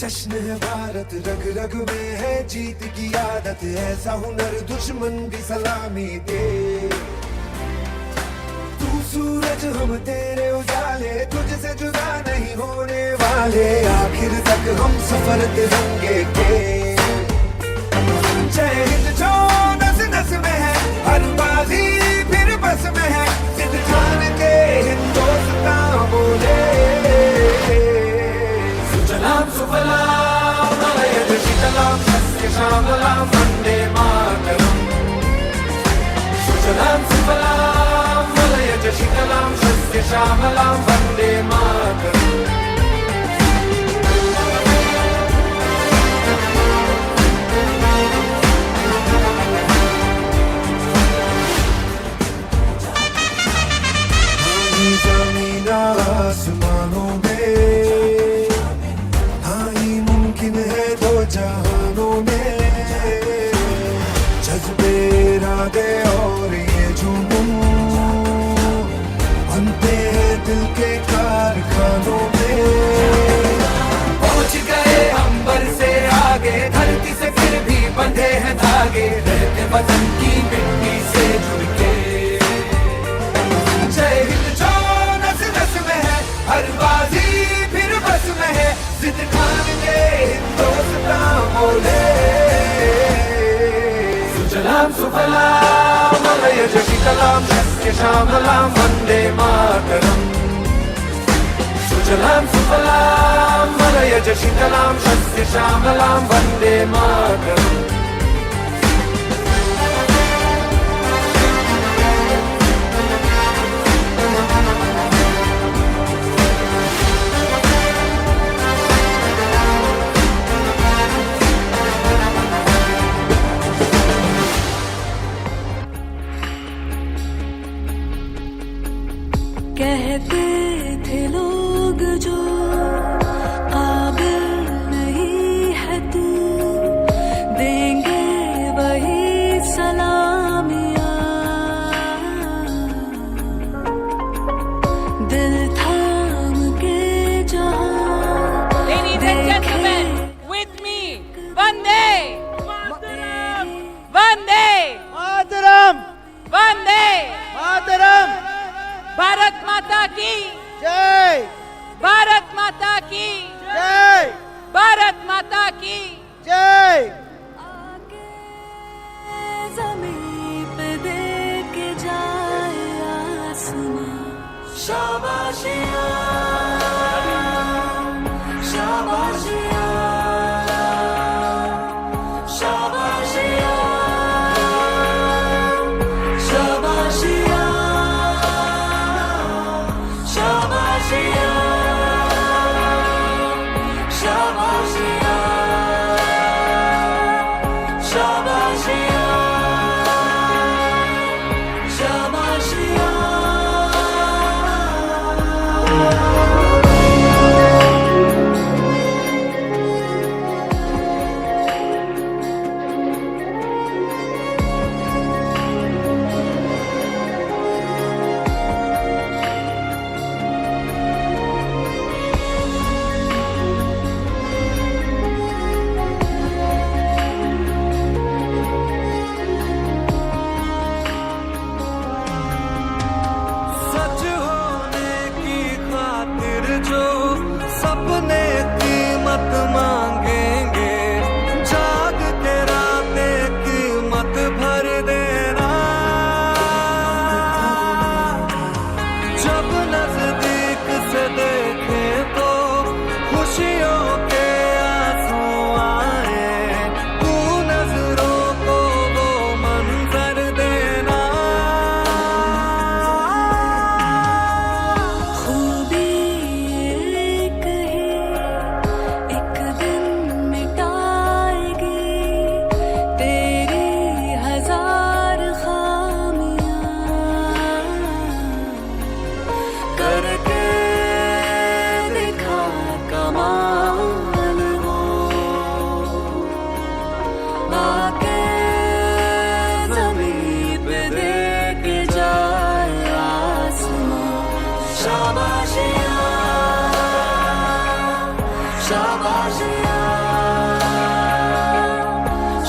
जश्न है भारत रग रग में है जीत की आदत ऐसा हुनर दुश्मन भी सलामी दे तू सूरज हम तेरे उजाले तुझसे जुदा नहीं होने वाले आखिर तक हम सफर तिरंगे के जय हिंद जो नस नस में है हर बाजी फिर बस में है जिद ठान के हिंदुस्तान बोले सुजलाम सुफलाम मलयज शीतलाम सस्य श्यामलाम वंदे मातरम सुजलाम सुफलाम मलयज शीतलाम सस्य श्यामलाम वंदे मातरम ज़मीन आसमानों में हाँ ही मुमकिन है दो जहानों में जज्बे इरादे और ये जुनून बनते हैं दिल के कारखानों में पहुंच गए अंबर से आगे धरती से फिर भी बंधे हैं धागे रहते वतन की मिट्टी से जुड़ के जय हिंद जो नस नस में है हर बाजी फिर बस में है जिद ठान के हिंदुस्तान बोले सुजलाम सुफलाम मलयज शीतलाम सस्य श्यामलाम वंदे मातरम सुजलाम सुफलाम मलयज शीतलाम सस्य श्यामलाम वंदे मातरम कहते थे लोग जो काबिल नहीं है तू देंगे वही सलामियाँ दिल थाम के जहाँ Ladies and gentlemen, with me, Vande Mataram, Vande Mataram, Vande Mataram, Bharat माता की जय, भारत माता की जय, भारत माता की जय। ज़मीं पे दे के जाए आसमां शाबाशियाँ शाबाशियाँ शाबाशियाँ शाबाशियाँ शाबाशियाँ शाबाशियाँ शाबाशियाँ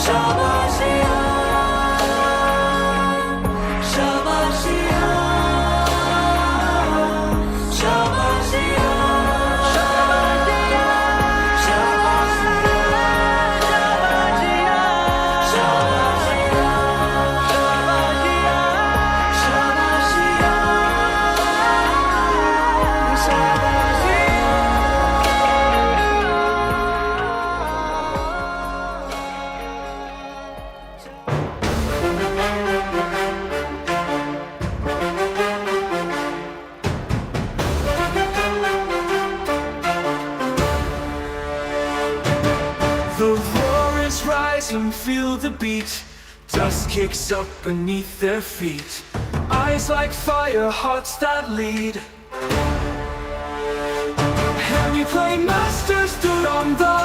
शाबाशिया शाबाशिया शाबाशिया The roar is rising, feel the beat. Dust kicks up beneath their feet. Eyes like fire, hearts that lead. Heavy play masters stood on the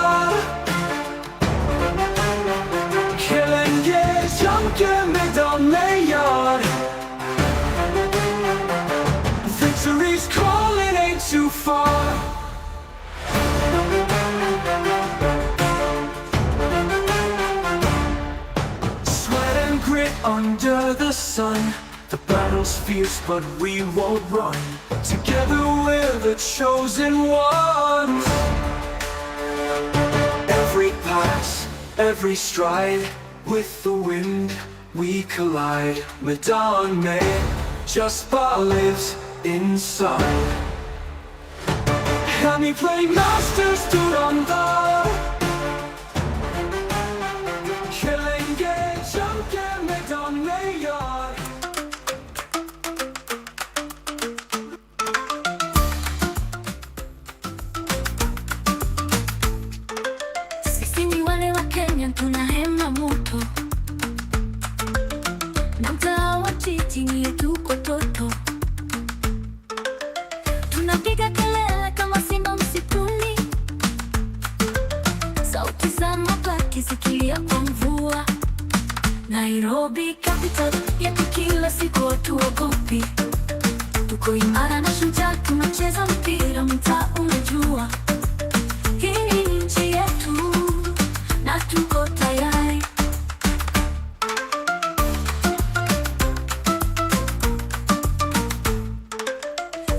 खेलेंगे जम के मैदान में यार. Victory's calling, ain't too far. Sweat and grit under the sun. The battle's fierce, but we won't run. Together we're the chosen ones. Every pass, every stride, with the wind we collide. Medan mein Jaspa lives inside. Honey play masters stood on the खेलेंगे जम के मैदान में यार. Sisi ni wale wa Kenya, tunahema moto na mtaa wa jiji ni yetu kototo. Tunapiga kelele kama simba msituni, sauti za mabaki zikilia kwa mvua. Nairobi capital yetu, kila siku hatuogopi. Tuko imara na shujaa, tunacheza mpira mtaa unajua. Hii ni nchi yetu na tuko tayari.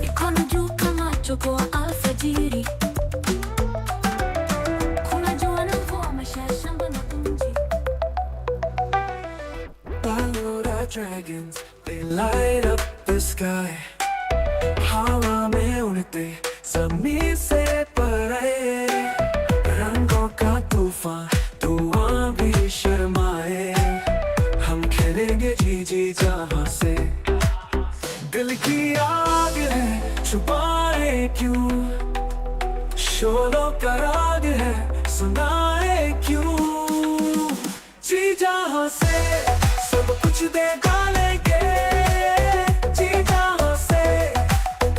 Mikono juu kama choko alfajiri. Kuna jua na mvua, maisha ya shamba na mji. Followed our dragons, they light up the sky. हवा में उड़ते ज़मीन से परे. रंगों का तूफान, धुआं भी शर्माए. हम खेलेंगे जी जी जहाँ से. दिल की आग है, छुपाए क्यों? शोलों का राग है, सुनाए क्यों? जी जहाँ से सब कुछ दे डालेंगे. जी जहाँ से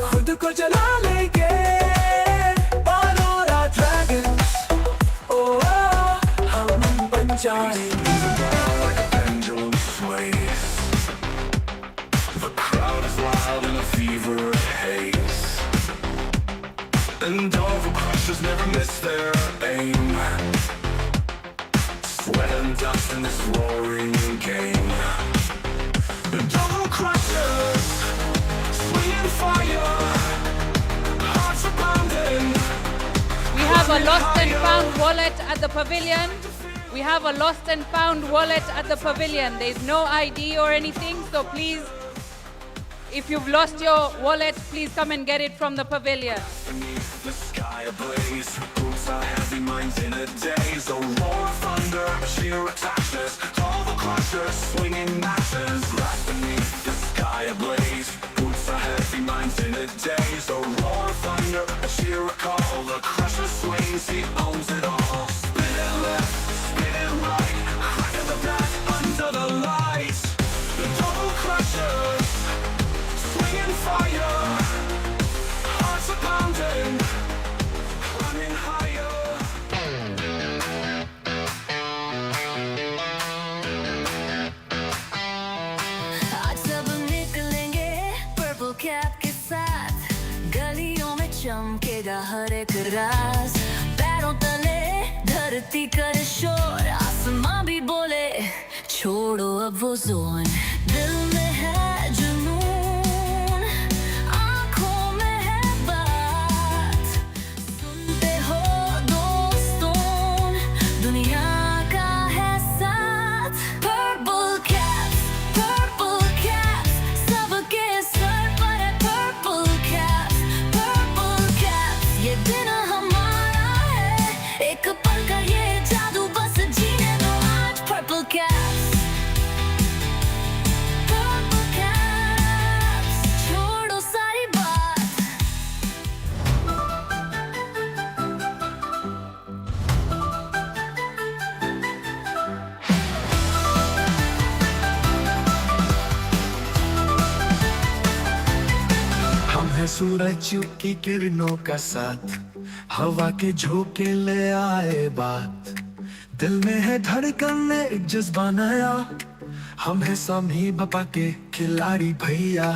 खुद को जला लेंगे. Followed our dragons, oh, हम बन जाएंगे. Like a pendulum sways, the crowd is wild in a fever haze. And all the crushers never miss their aim. Sweat and dust in this roaring game. The double crushers, swinging fire, hearts are pounding. We have a lost and found wallet at the pavilion. We have a lost and found wallet at the pavilion. There is no ID or anything, so please, if you've lost your wallet, please come and get it from the pavilion. Beneath the sky ablaze, boots are heavy, minds in a daze. A roar of thunder, sheer attacks. All the crushers, swinging masses. Right beneath the sky ablaze, boots are heavy, minds in a daze. A roar of thunder, a sheer call. The crusher swings, he owns it all. Spin it left, spin it right, crack in the back under the lights. The double crushers, swinging fire, hearts are pounding, running higher. आज सब निकलेंगे purple cap के साथ. गलियों में चमकेगा हर एक राज. पैरों तले धरती करे शोर, आसमां भी वो जोन दिल में है जुनून आंखों में है बात सुनते हो दोस्तों दुनिया का है साथ पर्पल कैप्स सबके सर पर है पर्पल कैप्स ये दिन हमारा है एक पल का ये जादू बस जीने दो आज पर्पल कैप्स छोड़ो सारी बात हम है सूरज की किरणों का साथ हवा के झोंके ले आए बात दिल में है धड़कन ने एक जज्बा नया हम है स्वामी बाबा के खिलाड़ी भैया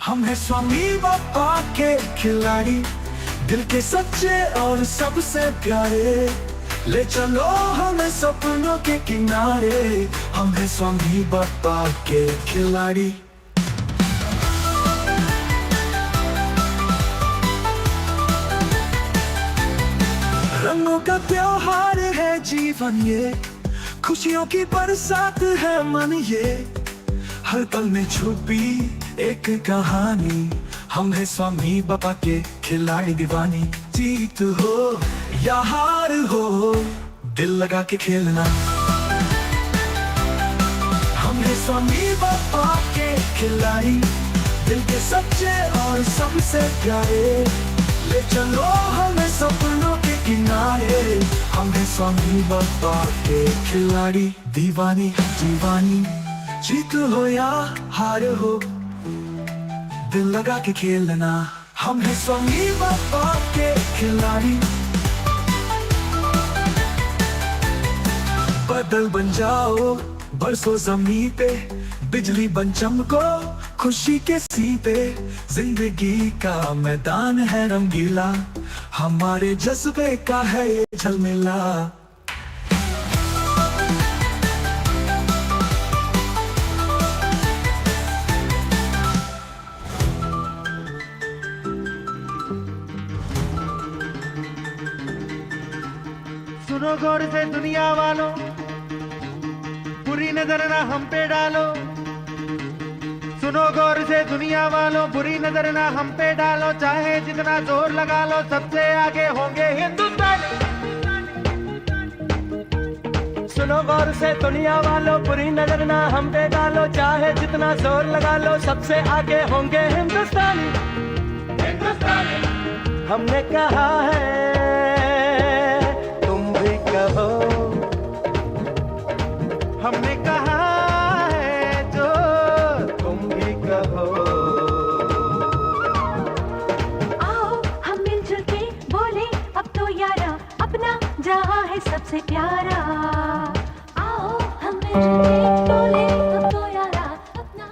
हम है स्वामी बाबा के खिलाड़ी दिल के सच्चे और सबसे प्यारे ले चलो हमें सपनों के किनारे हम है स्वामी बाबा के खिलाड़ी रंगों का त्योहार है जीवन ये खुशियों की बरसात है मन ये हर पल में छुपी एक कहानी हम है स्वामी बाबा के खिलाड़ी दीवानी जीत हो या हार हो दिल लगा के खेलना हम है स्वामी बाबा के खिलाड़ी दिल के सच्चे और सबसे प्यारे ले चलो हमें सपनों के किनारे हम है स्वामी बाबा के खिलाड़ी दीवानी दीवानी जीत हो या हार हो दिल लगा के खेलना हम है स्वामी बाबा के खिलाड़ी बादल बन जाओ बरसों जमीन पे बिजली बन चमको खुशी के सीपे जिंदगी का मैदान है रंगीला हमारे जज्बे का है ये झलमिला सुनो गौर से दुनिया वालों बुरी नजर ना हम पे डालो सुनो गौर से दुनिया वालों बुरी नजर ना हम पे डालो चाहे जितना जोर लगा लो सबसे आगे होंगे हिंदुस्तानी सुनो गौर से दुनिया वालों बुरी नजर ना हम पे डालो चाहे जितना जोर लगा लो सबसे आगे होंगे हिंदुस्तानी हमने कहा है तुम भी कहो हमने कहा है जो तुम भी कहो आओ हम मिलजुल के बोले अब तो यारा अपना जहां है सबसे प्यारा आओ हम मिलजुल के बोले अब तो यारा अपना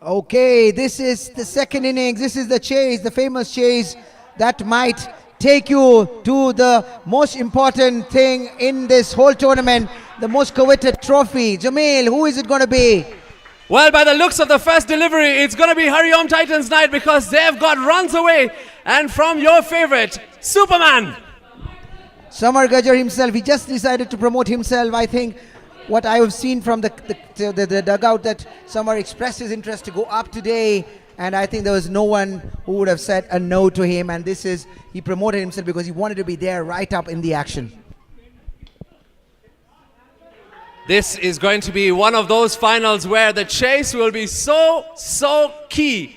Okay, this is the second innings. This is the chase, the famous chase that might take you to the most important thing in this whole tournament, the most coveted trophy. Jamil, who is it going to be? Well, by the looks of the first delivery, it's going to be HARIOM Titans night because they've got runs away. And from your favorite, Superman. Samar Gajar himself, he just decided to promote himself. I think what I have seen from the dugout that Samar expressed his interest to go up today. And I think there was no one who would have said a no to him. And this is, he promoted himself because he wanted to be there right up in the action. This is going to be one of those finals where the chase will be so key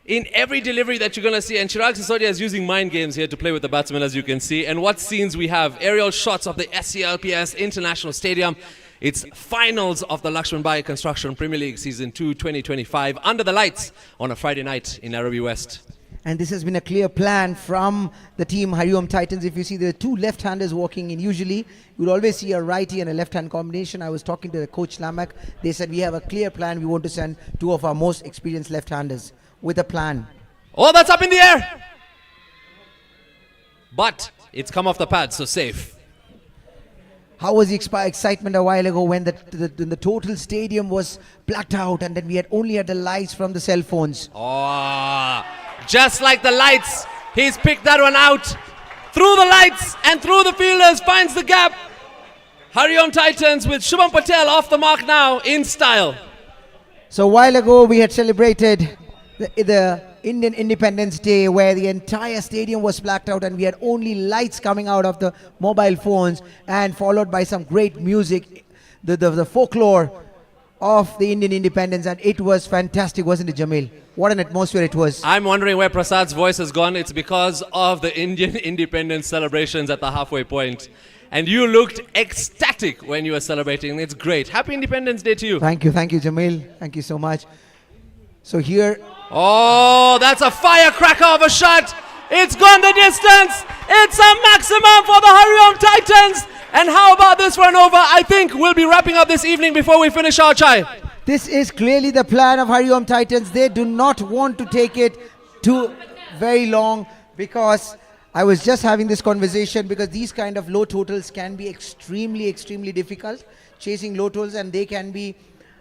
in every delivery that you're going to see. And Chirag Sisodia is using mind games here to play with the batsmen, as you can see. And what scenes we have. Aerial shots of the SCLPS International Stadium. It's finals of the Lakshman Bai Construction Premier League Season 2 2025 under the lights on a Friday night in Nairobi West. And this has been a clear plan from the team HARIOM Titans. If you see, there are two left-handers walking in. Usually, you would always see a righty and a left-hand combination. I was talking to the coach Lamak. They said, we have a clear plan. We want to send two of our most experienced left-handers with a plan. Oh, that's up in the air. But it's come off the pad, so safe. How was the excitement a while ago when the total stadium was blacked out and then we only had the lights from the cell phones? Oh, just like the lights, he's picked that one out. Through the lights and through the fielders, finds the gap. HARIOM Titans with Shubham Patel off the mark now in style. So a while ago we had celebrated the Indian Independence Day where the entire stadium was blacked out and we had only lights coming out of the mobile phones and followed by some great music, the folklore of the Indian independence, and it was fantastic, wasn't it, Jamil? What an atmosphere it was. I'm wondering where Prasad's voice has gone. It's because of the Indian independence celebrations at the halfway point. And you looked ecstatic when you were celebrating. It's great. Happy Independence Day to you. Thank you, Jamil. Thank you so much. So here... Oh, that's a firecracker of a shot. It's gone the distance. It's a maximum for the HARIOM Titans. And how about this for an over? I think we'll be wrapping up this evening before we finish our chai. This is clearly the plan of HARIOM Titans. They do not want to take it too very long because I was just having this conversation because these kind of low totals can be extremely difficult. Chasing low totals, and they can be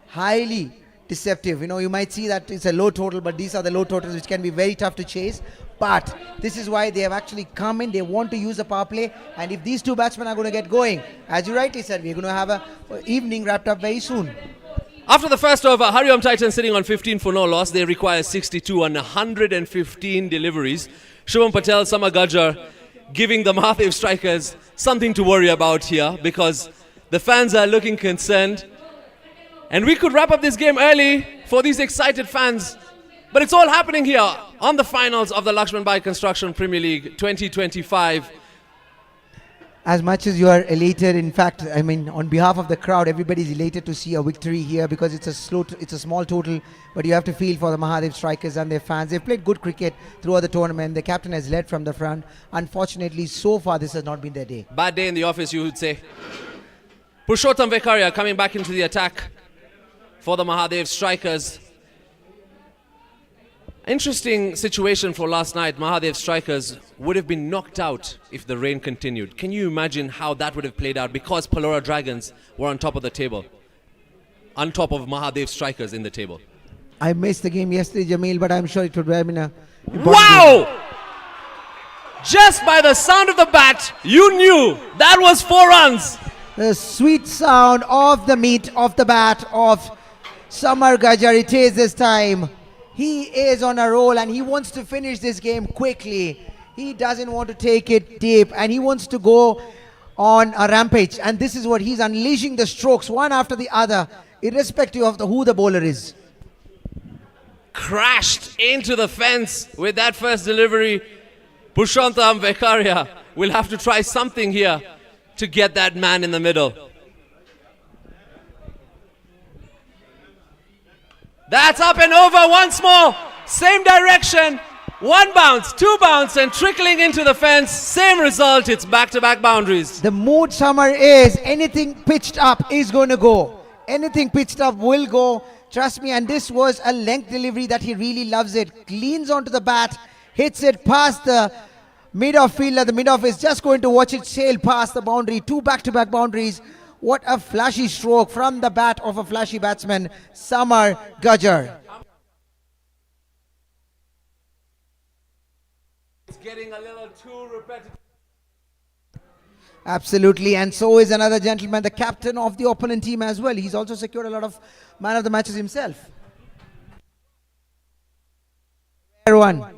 highly deceptive. You know, you might see that it's a low total, but these are the low totals which can be very tough to chase. But this is why they have actually come in. They want to use a power play. And if these two batsmen are going to get going, as you rightly said, we're going to have an evening wrapped up very soon. After the first over, HARIOM Titans sitting on 15 for no loss. They require 62 on 115 deliveries. Shubham Patel, Samar Gajar giving the MAHADEV strikers something to worry about here because the fans are looking concerned. And we could wrap up this game early for these excited fans. But it's all happening here on the finals of the Lakshman Bai Construction Premier League 2025. As much as you are elated, in fact, I mean, on behalf of the crowd, everybody's elated to see a victory here because it's a small total, but you have to feel for the MAHADEV strikers and their fans. They've played good cricket throughout the tournament. The captain has led from the front. Unfortunately, so far, this has not been their day. Bad day in the office, you would say. Purushottam Vekaria coming back into the attack for the MAHADEV strikers. Interesting situation for last night. MAHADEV strikers would have been knocked out if the rain continued. Can you imagine how that would have played out because Palora Dragons were on top of the table, on top of MAHADEV strikers in the table? I missed the game yesterday, Jamil, but I'm sure it would have been a... Wow! Game. Just by the sound of the bat, you knew that was 4 runs. The sweet sound of the meat of the bat of Samar Gajar. It is this time. He is on a roll and he wants to finish this game quickly. He doesn't want to take it deep and he wants to go on a rampage. And this is what he's unleashing, the strokes one after the other, irrespective of who the bowler is. Crashed into the fence with that first delivery. Purushottam Vekaria will have to try something here to get that man in the middle. That's up and over once more. Same direction. 1 bounce, 2 bounce, and trickling into the fence. Same result. It's back-to-back boundaries. The mood, Samar, is anything pitched up is going to go. Anything pitched up will go. Trust me, and this was a length delivery that he really loves it. Leans onto the bat, hits it past the mid-off fielder. The mid-off is just going to watch it sail past the boundary. 2 back-to-back boundaries. What a flashy stroke from the bat of a flashy batsman, Samar Gajjar. It's getting a little too repetitive. Absolutely, and so is another gentleman, the captain of the opponent team as well. He's also secured a lot of man of the matches himself. Everyone.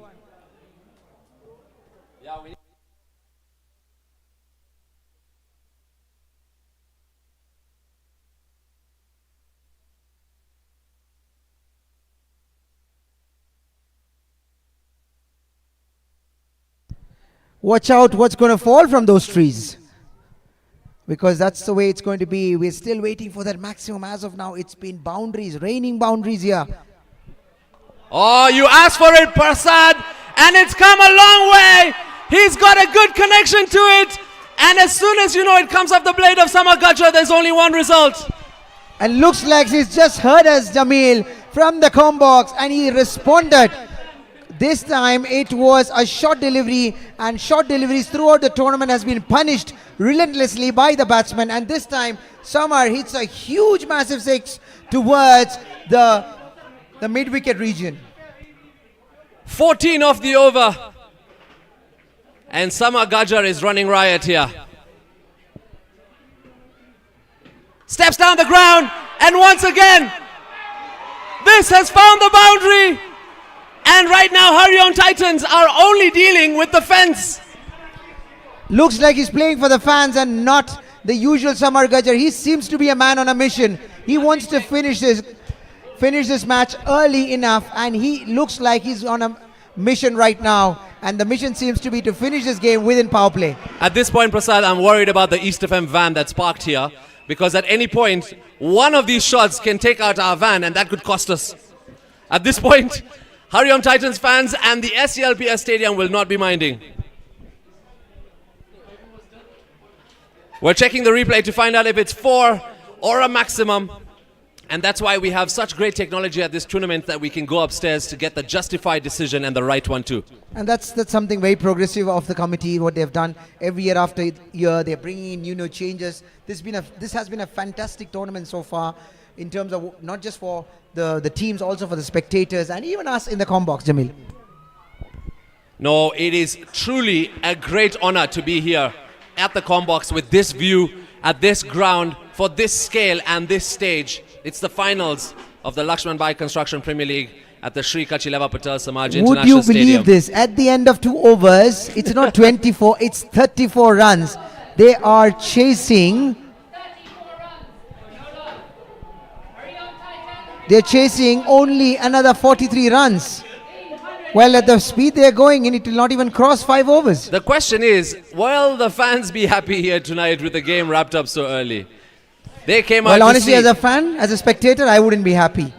Watch out what's going to fall from those trees, because that's the way it's going to be. We're still waiting for that maximum. As of now, it's been boundaries, raining boundaries here. Oh, you asked for it, Prasad, and it's come a long way. He's got a good connection to it, and as soon as you know it comes off the blade of Samar Gajjar, there's only one result. And looks like he's just heard us, Jamil, from the com box, and he responded. This time it was a short delivery, and short deliveries throughout the tournament has been punished relentlessly by the batsman, and this time Samar hits a huge massive 6 towards the mid-wicket region. 14 off the over, and Samar Gajjar is running riot here. Steps down the ground, and once again this has found the boundary. And right now, HARIOM Titans are only dealing with the fence. Looks like he's playing for the fans and not the usual Samar Gajjar. He seems to be a man on a mission. He wants to finish this match early enough, and he looks like he's on a mission right now. And the mission seems to be to finish this game within power play. At this point, Prasad, I'm worried about the East FM van that's parked here, because at any point, one of these shots can take out our van, and that could cost us. At this point, HARIOM Titans fans and the SCLPS stadium will not be minding. We're checking the replay to find out if it's 4 or a maximum. And that's why we have such great technology at this tournament, that we can go upstairs to get the justified decision and the right one too. And that's something very progressive of the committee, what they've done every year after year. They're bringing in changes. This has been a fantastic tournament so far, in terms of not just for the teams, also for the spectators and even us in the com box, Jamil. No, it is truly a great honor to be here at the com box with this view, at this ground, for this scale and this stage. It's the finals of the Lakshman Bai Construction Premier League at the Sri Kachileva Patel Samaj International Would you Stadium. believe this? At the end of 2 overs, it's not 24, it's 34 runs. They are chasing. They're chasing only another 43 runs. Well, at the speed they're going in, it will not even cross 5 overs. The question is, will the fans be happy here tonight with the game wrapped up so early? They came out Well, to honestly, see. as a fan, as a spectator, I wouldn't be happy,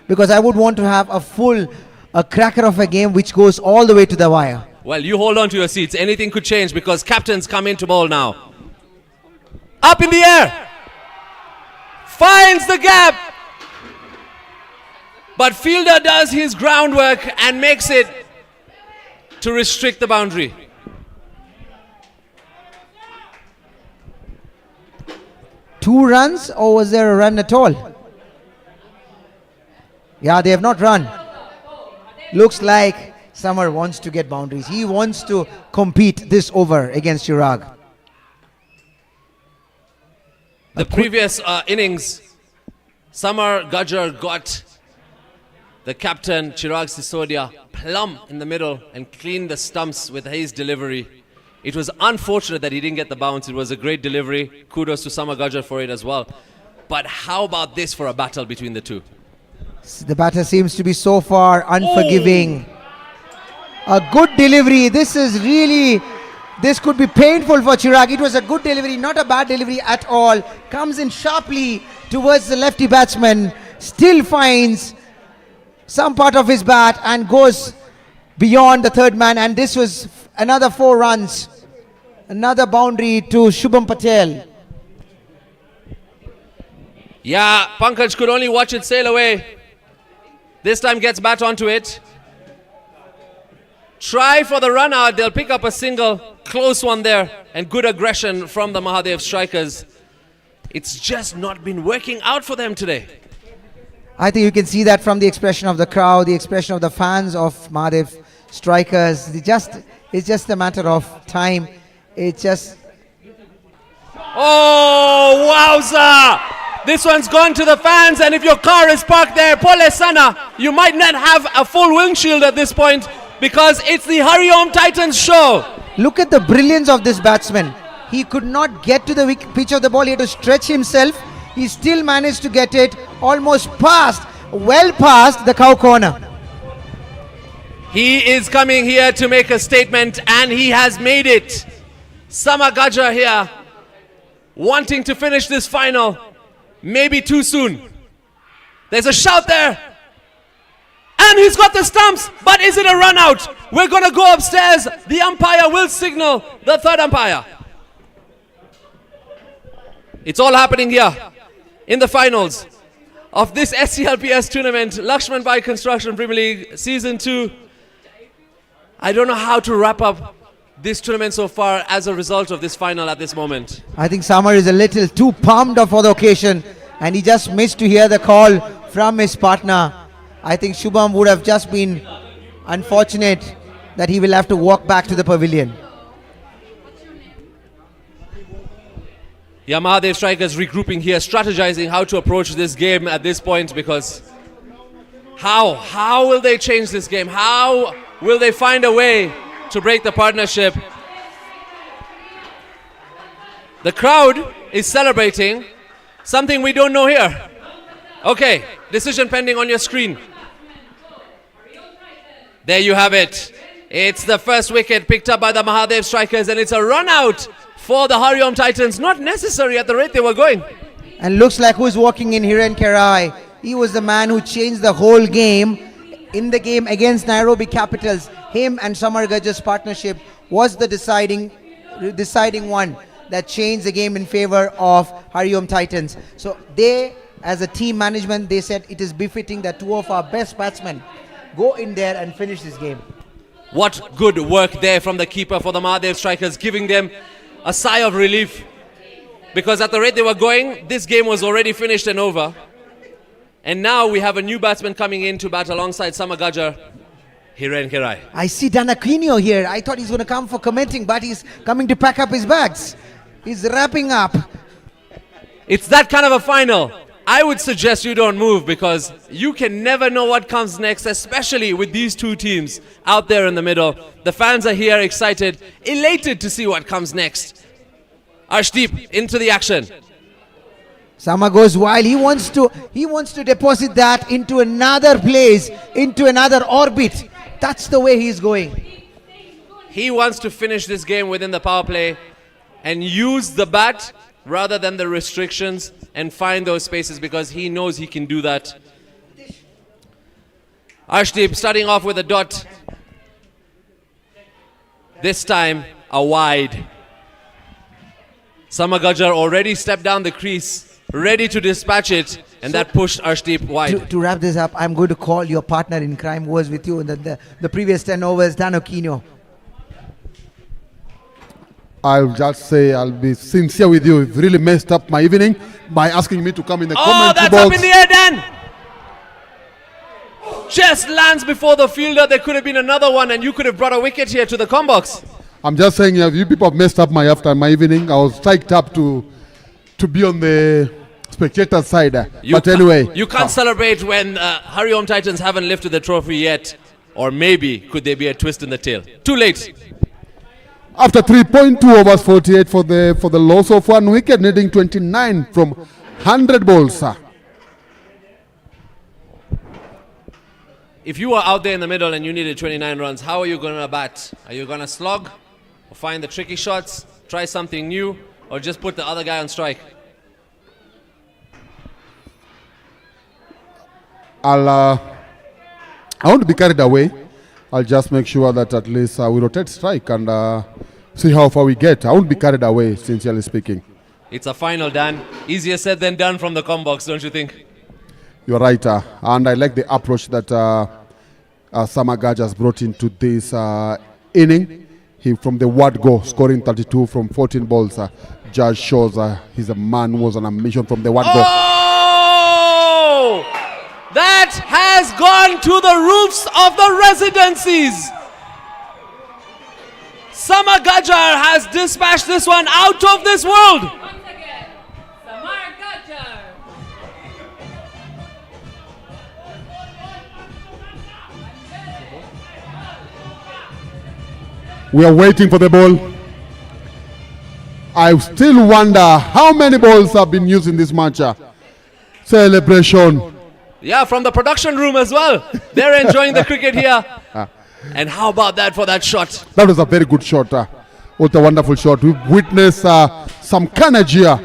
because I would want to have a cracker of a game which goes all the way to the wire. Well, you hold on to your seats. Anything could change, because captains come into bowl now. Up in the air. Finds the gap. But fielder does his groundwork and makes it to restrict the boundary. Two runs, or was there a run at all? Yeah, they have not run. Looks like Samar wants to get boundaries. He wants to compete this over against Chirag. The previous innings, Samar Gajjar got the captain, Chirag Sisodia, plumb in the middle and cleaned the stumps with his delivery. It was unfortunate that he didn't get the bounce. It was a great delivery. Kudos to Samar Gajjar for it as well. But how about this for a battle between the two? The batter seems to be so far unforgiving. A good delivery. This could be painful for Chirag. It was a good delivery, not a bad delivery at all. Comes in sharply towards the lefty batsman. Still finds some part of his bat and goes beyond the third man. And this was another 4 runs. Another boundary to Shubham Patel. Yeah, Pankaj could only watch it sail away. This time gets bat onto it. Try for the run out. They'll pick up a single. Close one there. And good aggression from the MAHADEV strikers. It's just not been working out for them today. I think you can see that from the expression of the crowd, the expression of the fans of MAHADEV strikers. It's just a matter of time. It's just... Oh, wowza! This one's gone to the fans, and if your car is parked there, Pole Sana, you might not have a full windshield at this point because it's the HARIOM Titans show. Look at the brilliance of this batsman. He could not get to the pitch of the ball. He had to stretch himself. He still managed to get it almost well past the cow corner. He is coming here to make a statement, and he has made it. Samagaja here, wanting to finish this final. Maybe too soon. There's a shout there. And he's got the stumps, but is it a run out? We're going to go upstairs. The umpire will signal the third umpire. It's all happening here in the finals of this SCLPS tournament, Lakshman Bai Construction Premier League Season 2. I don't know how to wrap up this tournament so far as a result of this final at this moment. I think Samar is a little too pumped up for the occasion, and he just missed to hear the call from his partner. I think Shubham would have just been unfortunate that he will have to walk back to the pavilion. Yeah, MAHADEV strikers regrouping here, strategizing how to approach this game at this point, because how will they change this game? How will they find a way to break the partnership? The crowd is celebrating something we don't know here. Okay, decision pending on your screen. There you have it. It's the first wicket picked up by the MAHADEV strikers, and it's a run out for the HARIOM Titans. Not necessary at the rate they were going. And looks like who's walking in, Hiren Kerai. He was the man who changed the whole game. In the game against Nairobi Capitals, him and Samar Gajja's partnership was the deciding one that changed the game in favor of HARIOM Titans. So they, as a team management, they said it is befitting that two of our best batsmen go in there and finish this game. What good work there from the keeper for the MAHADEV strikers, giving them a sigh of relief, because at the rate they were going, this game was already finished and over. And now we have a new batsman coming in to bat alongside Samagaja, Hiren Kerai. I see Danaquino here. I thought he's going to come for commenting, but he's coming to pack up his bags. He's wrapping up. It's that kind of a final. I would suggest you don't move, because you can never know what comes next, especially with these two teams out there in the middle. The fans are here excited, elated to see what comes next. Arshdeep into the action. Sama goes wild. He wants to deposit that into another place, into another orbit. That's the way he's going. He wants to finish this game within the power play and use the bat rather than the restrictions and find those spaces, because he knows he can do that. Arshdeep starting off with a dot. This time a wide. Samagajar already stepped down the crease, ready to dispatch it, and that pushed Arshdeep wide. To wrap this up, I'm going to call your partner in crime who was with you in the previous 10 overs, Danaquino. I'll just say I'll be sincere with you. You've really messed up my evening by asking me to come in the commentary box. That's up in the air, Dan! Just lands before the fielder. There could have been another one, and you could have brought a wicket here to the combox. I'm just saying, you people have messed up my evening. I was psyched up to be on the spectator side. But anyway. You can't celebrate when HARIOM Titans haven't lifted the trophy yet. Or maybe could there be a twist in the tail? Too late. After 3.2 overs, 48 for the loss of one wicket, needing 29 from 100 balls. If you are out there in the middle and you needed 29 runs, how are you going to bat? Are you going to slog? Or find the tricky shots? Try something new? Or just put the other guy on strike? I want to be carried away. I'll just make sure that at least we rotate strike and see how far we get. I won't be carried away, sincerely speaking. It's a final, Dan. Easier said than done from the combox, don't you think? You're right, and I like the approach that Samagaja has brought into this inning. He, from the word go, scoring 32 from 14 balls, just shows he's a man who was on a mission from the word go. Oh! That has gone to the roofs of the residencies. Samagajar has dispatched this one out of this world. Once again, Samagajar. We are waiting for the ball. I still wonder how many balls have been used in this match. Celebration. Yeah, from the production room as well. They're enjoying the cricket here. And how about that for that shot? That was a very good shot. What a wonderful shot. We've witnessed some carnage here,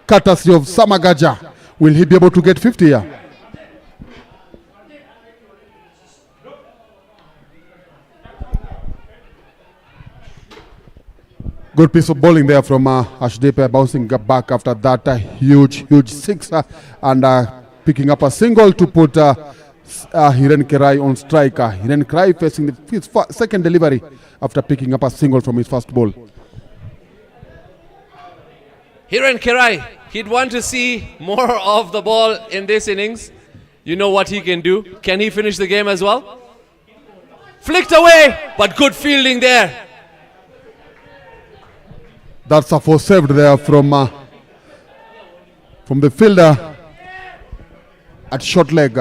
courtesy of Samagaja. Will he be able to get 50 here? Good piece of bowling there from Ashdeep, bouncing back after that huge six and picking up a single to put Hiren Kerai on strike. Hiren Kerai facing his second delivery after picking up a single from his first ball. Hiren Kerai, he'd want to see more of the ball in this innings. You know what he can do. Can he finish the game as well? Flicked away, but good fielding there. That's a four saved there from the fielder at short leg.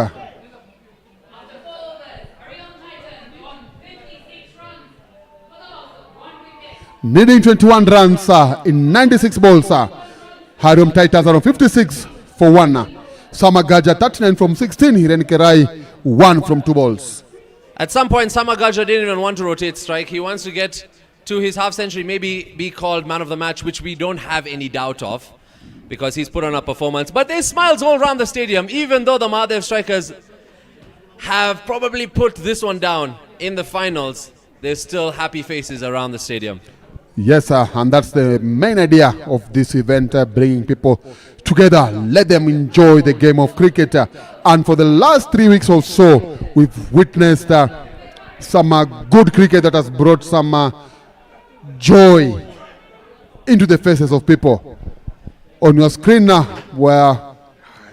Needing 21 runs in 96 balls. HARIOM Titans are on 56 for 1. Samagaja 39 from 16. Hiren Kerai 1 from 2 balls. At some point, Samagaja didn't even want to rotate strike. He wants to get to his half century, maybe be called man of the match, which we don't have any doubt of because he's put on a performance. But there's smiles all around the stadium, even though the MAHADEV strikers have probably put this one down in the finals. There's still happy faces around the stadium. Yes, and that's the main idea of this event, bringing people together, let them enjoy the game of cricket. And for the last 3 weeks or so, we've witnessed some good cricket that has brought some joy into the faces of people. On your screen where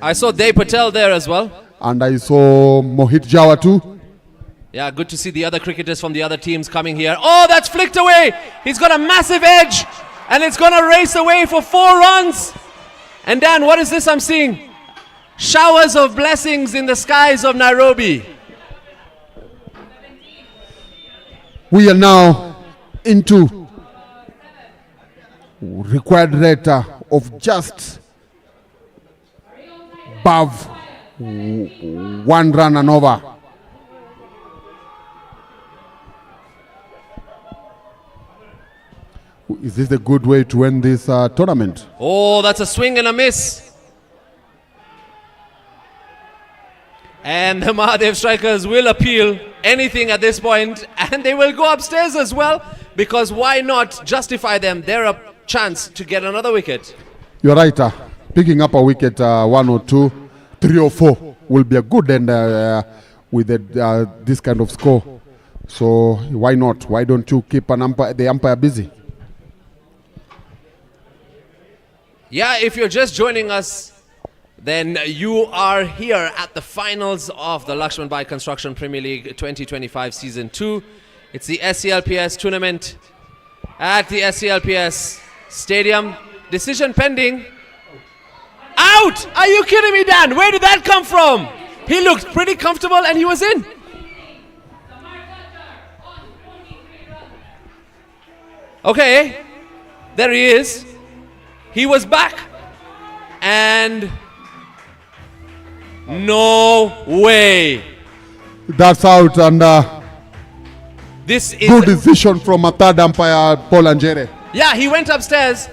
I saw Patel there as well. And I saw Mohit Jawa too. Yeah, good to see the other cricketers from the other teams coming here. Oh, that's flicked away. He's got a massive edge. And it's going to race away for 4 runs. And Dan, what is this I'm seeing? Showers of blessings in the skies of Nairobi. We are now into required rate of just above 1 run and over. Is this a good way to end this tournament? Oh, that's a swing and a miss. And the MAHADEV strikers will appeal anything at this point, and they will go upstairs as well, because why not justify them? They're a chance to get another wicket. You're right. Picking up a wicket, 1 or 2, 3 or 4 will be a good end with this kind of score. So why not? Why don't you keep the umpire busy? Yeah, if you're just joining us, then you are here at the finals of the Lakshman Bai Construction Premier League 2025 Season 2. It's the SCLPS tournament at the SCLPS Stadium. Decision pending. Out! Are you kidding me, Dan? Where did that come from? He looked pretty comfortable and he was in. Okay, there he is. He was back, and no way. That's out, and this is good decision from a third umpire, Paul Anjere. Yeah, he went upstairs.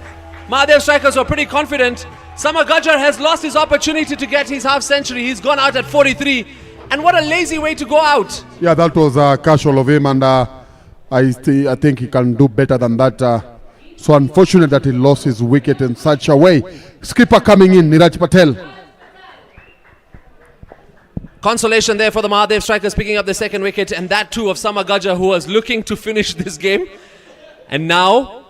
MAHADEV strikers were pretty confident. Samagajar has lost his opportunity to get his half century. He's gone out at 43, and what a lazy way to go out. Yeah, that was casual of him, and I think he can do better than that. So unfortunate that he lost his wicket in such a way. Skipper coming in, Niraj Patel. Consolation there for the Mahadev strikers, picking up the second wicket, and that too of Samagaja, who was looking to finish this game. And now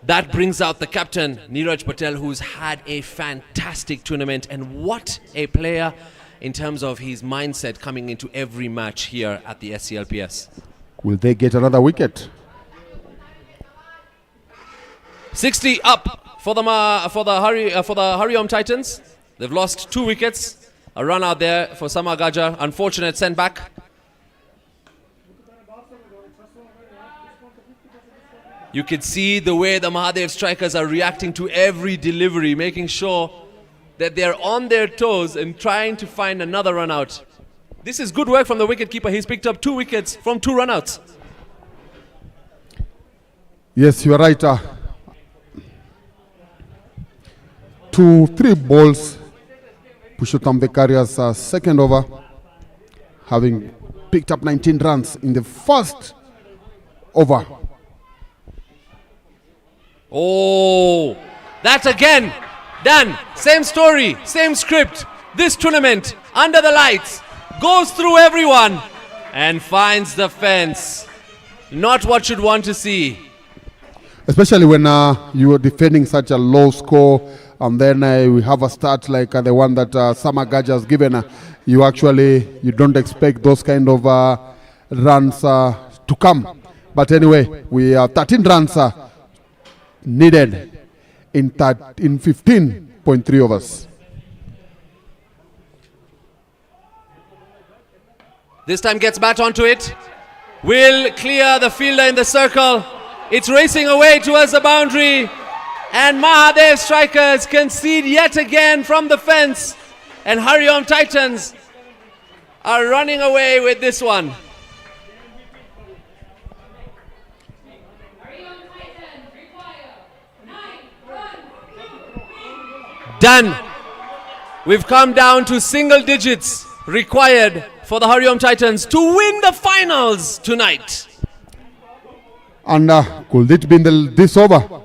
that brings out the captain, Niraj Patel, who's had a fantastic tournament, and what a player in terms of his mindset coming into every match here at the SCLPS. Will they get another wicket? 60 up for the Hariom Titans. They've lost 2 wickets. A run out there for Samagaja. Unfortunate sent back. You can see the way the Mahadev strikers are reacting to every delivery, making sure that they're on their toes and trying to find another run out. This is good work from the wicketkeeper. He's picked up 2 wickets from 2 run outs. Yes, you are right. 2-3 balls. Pushottam Becaria's second over, having picked up 19 runs in the first over. Oh, that again. Done. Same story, same script. This tournament, under the lights, goes through everyone and finds the fence. Not what you'd want to see. Especially when you are defending such a low score, and then we have a start like the one that Samagaja has given. You don't expect those kind of runs to come. But anyway, we have 13 runs needed in 15.3 overs. This time gets bat onto it. Will clear the fielder in the circle. It's racing away towards the boundary. And Mahadev strikers concede yet again from the fence. And Hariom Titans are running away with this one. Done. We've come down to single digits required for the Hariom Titans to win the finals tonight. And could it be in this over?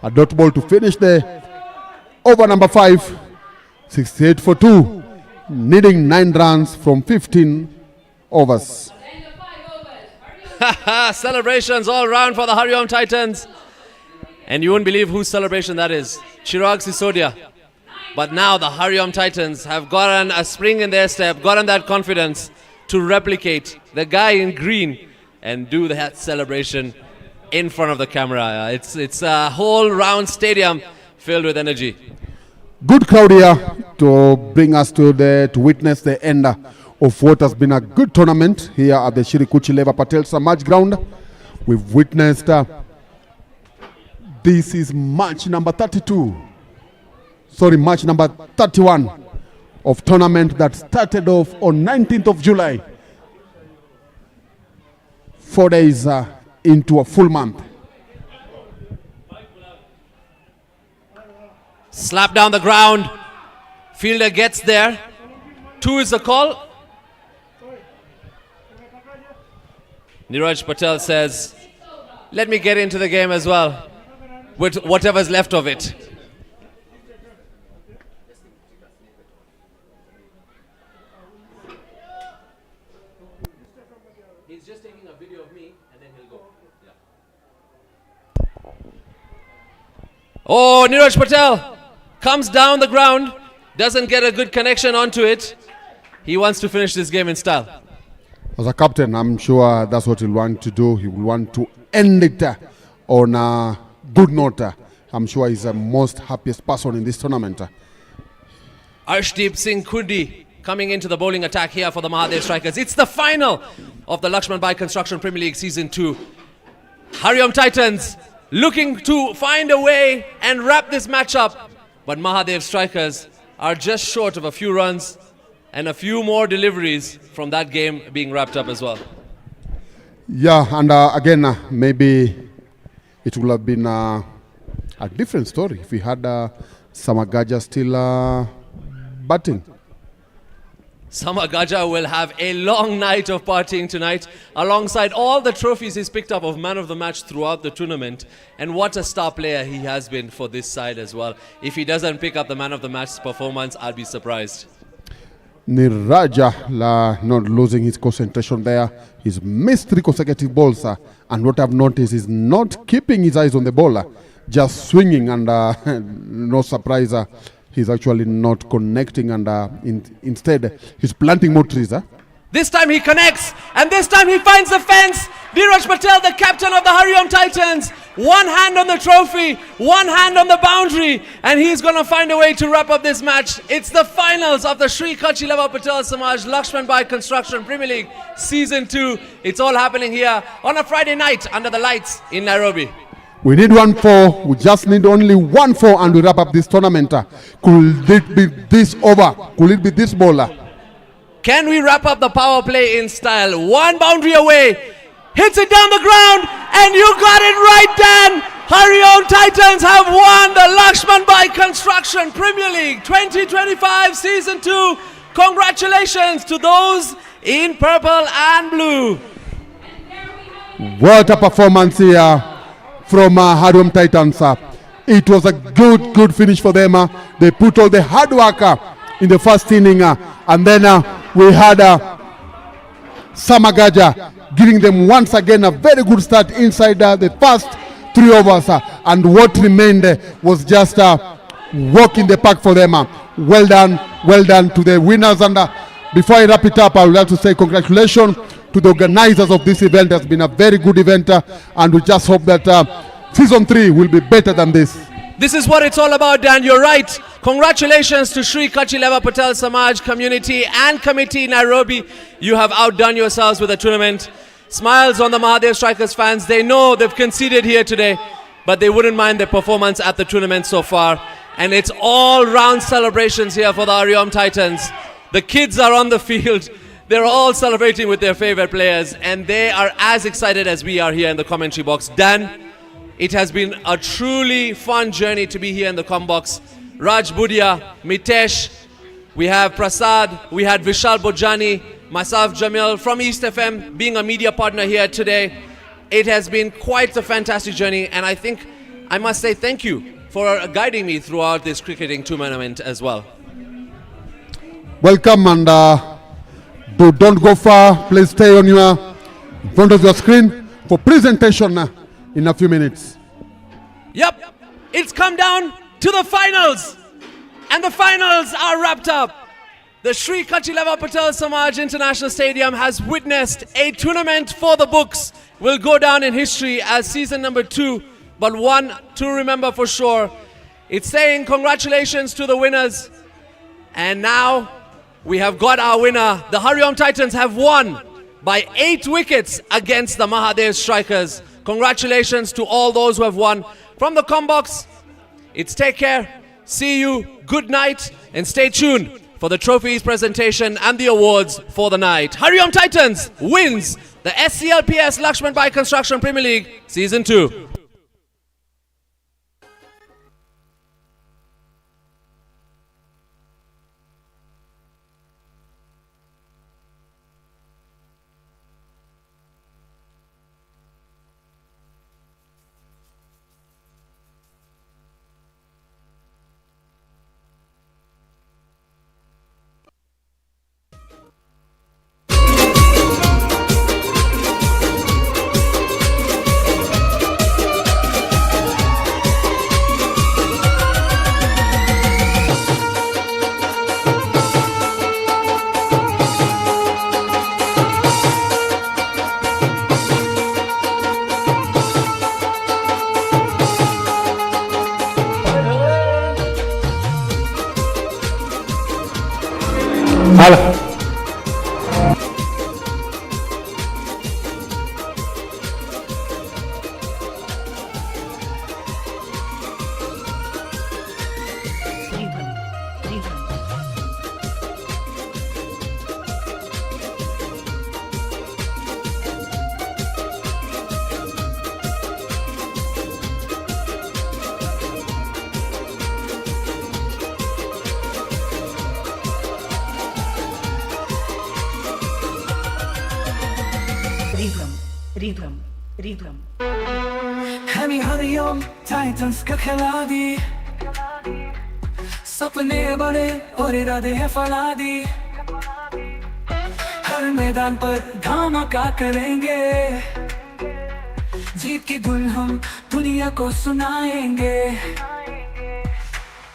A dot ball to finish the over number 5. 68 for 2. Needing 9 runs from 15 overs. Celebrations all round for the Hariom Titans. And you won't believe whose celebration that is. Chirag Sisodia. But now the Hariom Titans have gotten a spring in their step, gotten that confidence to replicate the guy in green and do that celebration in front of the camera. It's a whole round stadium filled with energy. Good crowd here to bring us to witness the end of what has been a good tournament here at the Shri Kuchileva Patel Samaj ground. We've witnessed this is match number 31 of tournament that started off on 19th of July. 4 days into a full month. Slap down the ground. Fielder gets there. 2 is the call. Niraj Patel says, let me get into the game as well, with whatever's left of it. He's just taking a video of me and then he'll go. Yeah. Oh, Niraj Patel comes down the ground, doesn't get a good connection onto it. He wants to finish this game in style. As a captain, I'm sure that's what he'll want to do. He will want to end it on a good note. I'm sure he's the most happiest person in this tournament. Arshdeep Singh Kundi coming into the bowling attack here for the Mahadev strikers. It's the final of the Lakshman Bai Construction Premier League Season 2. Hariom Titans looking to find a way and wrap this match up. But Mahadev strikers are just short of a few runs and a few more deliveries from that game being wrapped up as well. Yeah, and again, maybe it would have been a different story if we had Samagaja still batting. Samagaja will have a long night of partying tonight alongside all the trophies he's picked up of man of the match throughout the tournament. And what a star player he has been for this side as well. If he doesn't pick up the man of the match performance, I'll be surprised. Niraja not losing his concentration there. He's missed 3 consecutive balls. And what I've noticed is not keeping his eyes on the ball. Just swinging and no surprise. He's actually not connecting and instead he's planting more trees. This time he connects and this time he finds the fence. Dheeraj Patel, the captain of the HARIOM Titans. One hand on the trophy, one hand on the boundary, and he's going to find a way to wrap up this match. It's the finals of the Sri Kachilava Patel Samaj Lakshman Bai Construction Premier League Season 2. It's all happening here on a Friday night under the lights in Nairobi. We need 1-4. We just need only 1-4 and we wrap up this tournament. Could it be this over? Could it be this bowler? Can we wrap up the power play in style? One boundary away. Hits it down the ground and you got it right, Dan. HARIOM Titans have won the Lakshman Bai Construction Premier League 2025 Season 2. Congratulations to those in purple and blue. What a performance here from HARIOM Titans. It was a good finish for them. They put all the hard work in the first inning and then we had Samagaja giving them once again a very good start inside the first 3 overs and what remained was just walk in the park for them. Well done to the winners. And before I wrap it up, I would like to say congratulations to the organizers of this event. It has been a very good event and we just hope that Season 3 will be better than this. This is what it's all about, Dan. You're right. Congratulations to Sri Kachilava Patel Samaj community and committee Nairobi. You have outdone yourselves with the tournament. Smiles on the Mahadev Strikers fans. They know they've conceded here today, but they wouldn't mind their performance at the tournament so far. And it's all round celebrations here for the HARIOM Titans. The kids are on the field. They're all celebrating with their favorite players, and they are as excited as we are here in the commentary box. Dan, it has been a truly fun journey to be here in the comm box. Raj Budia, Mitesh, we have Prasad, we had Vishal Bojani, myself Jamil from East FM being a media partner here today. It has been quite a fantastic journey, and I think I must say thank you for guiding me throughout this cricketing tournament as well. Welcome and don't go far. Please stay on in front of your screen for presentation in a few minutes. Yep, it's come down to the finals, and the finals are wrapped up. The Sri Kachilava Patel Samaj International Stadium has witnessed a tournament for the books. Will go down in history as season number 2, but one to remember for sure. It's saying congratulations to the winners, and now we have got our winner. The HARIOM Titans have won by 8 wickets against the Mahadev Strikers. Congratulations to all those who have won. From the Combox, it's take care, see you, good night, and stay tuned for the trophies presentation and the awards for the night. HARIOM Titans wins the SCLPS Lakshman Bai Construction Premier League Season 2. Rhythm. Hariom Titans का खिलाड़ी, सपने बड़े और इरादे हैं फलादी। हर मैदान पर धमाका करेंगे, जीत की धुन हम दुनिया को सुनाएंगे।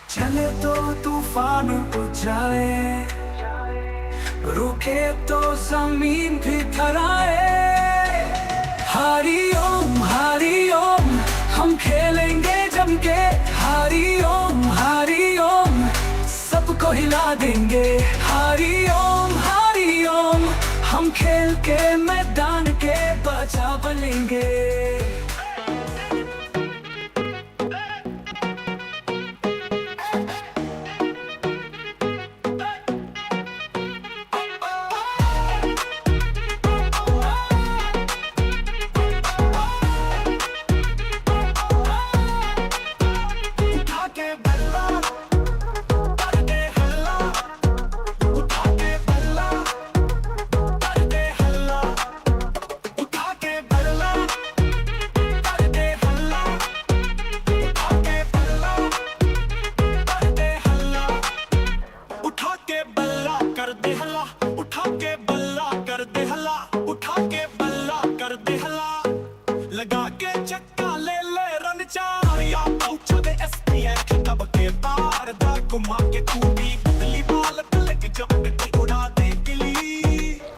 चले तो तूफान उठ जाए, रुके तो जमीन भी थराए। हरिओम हरिओम हम खेलेंगे जम के। हरिओम हरिओम सबको हिला देंगे। हरिओम हरिओम हम खेल के मैदान के बादशाह बनेंगे।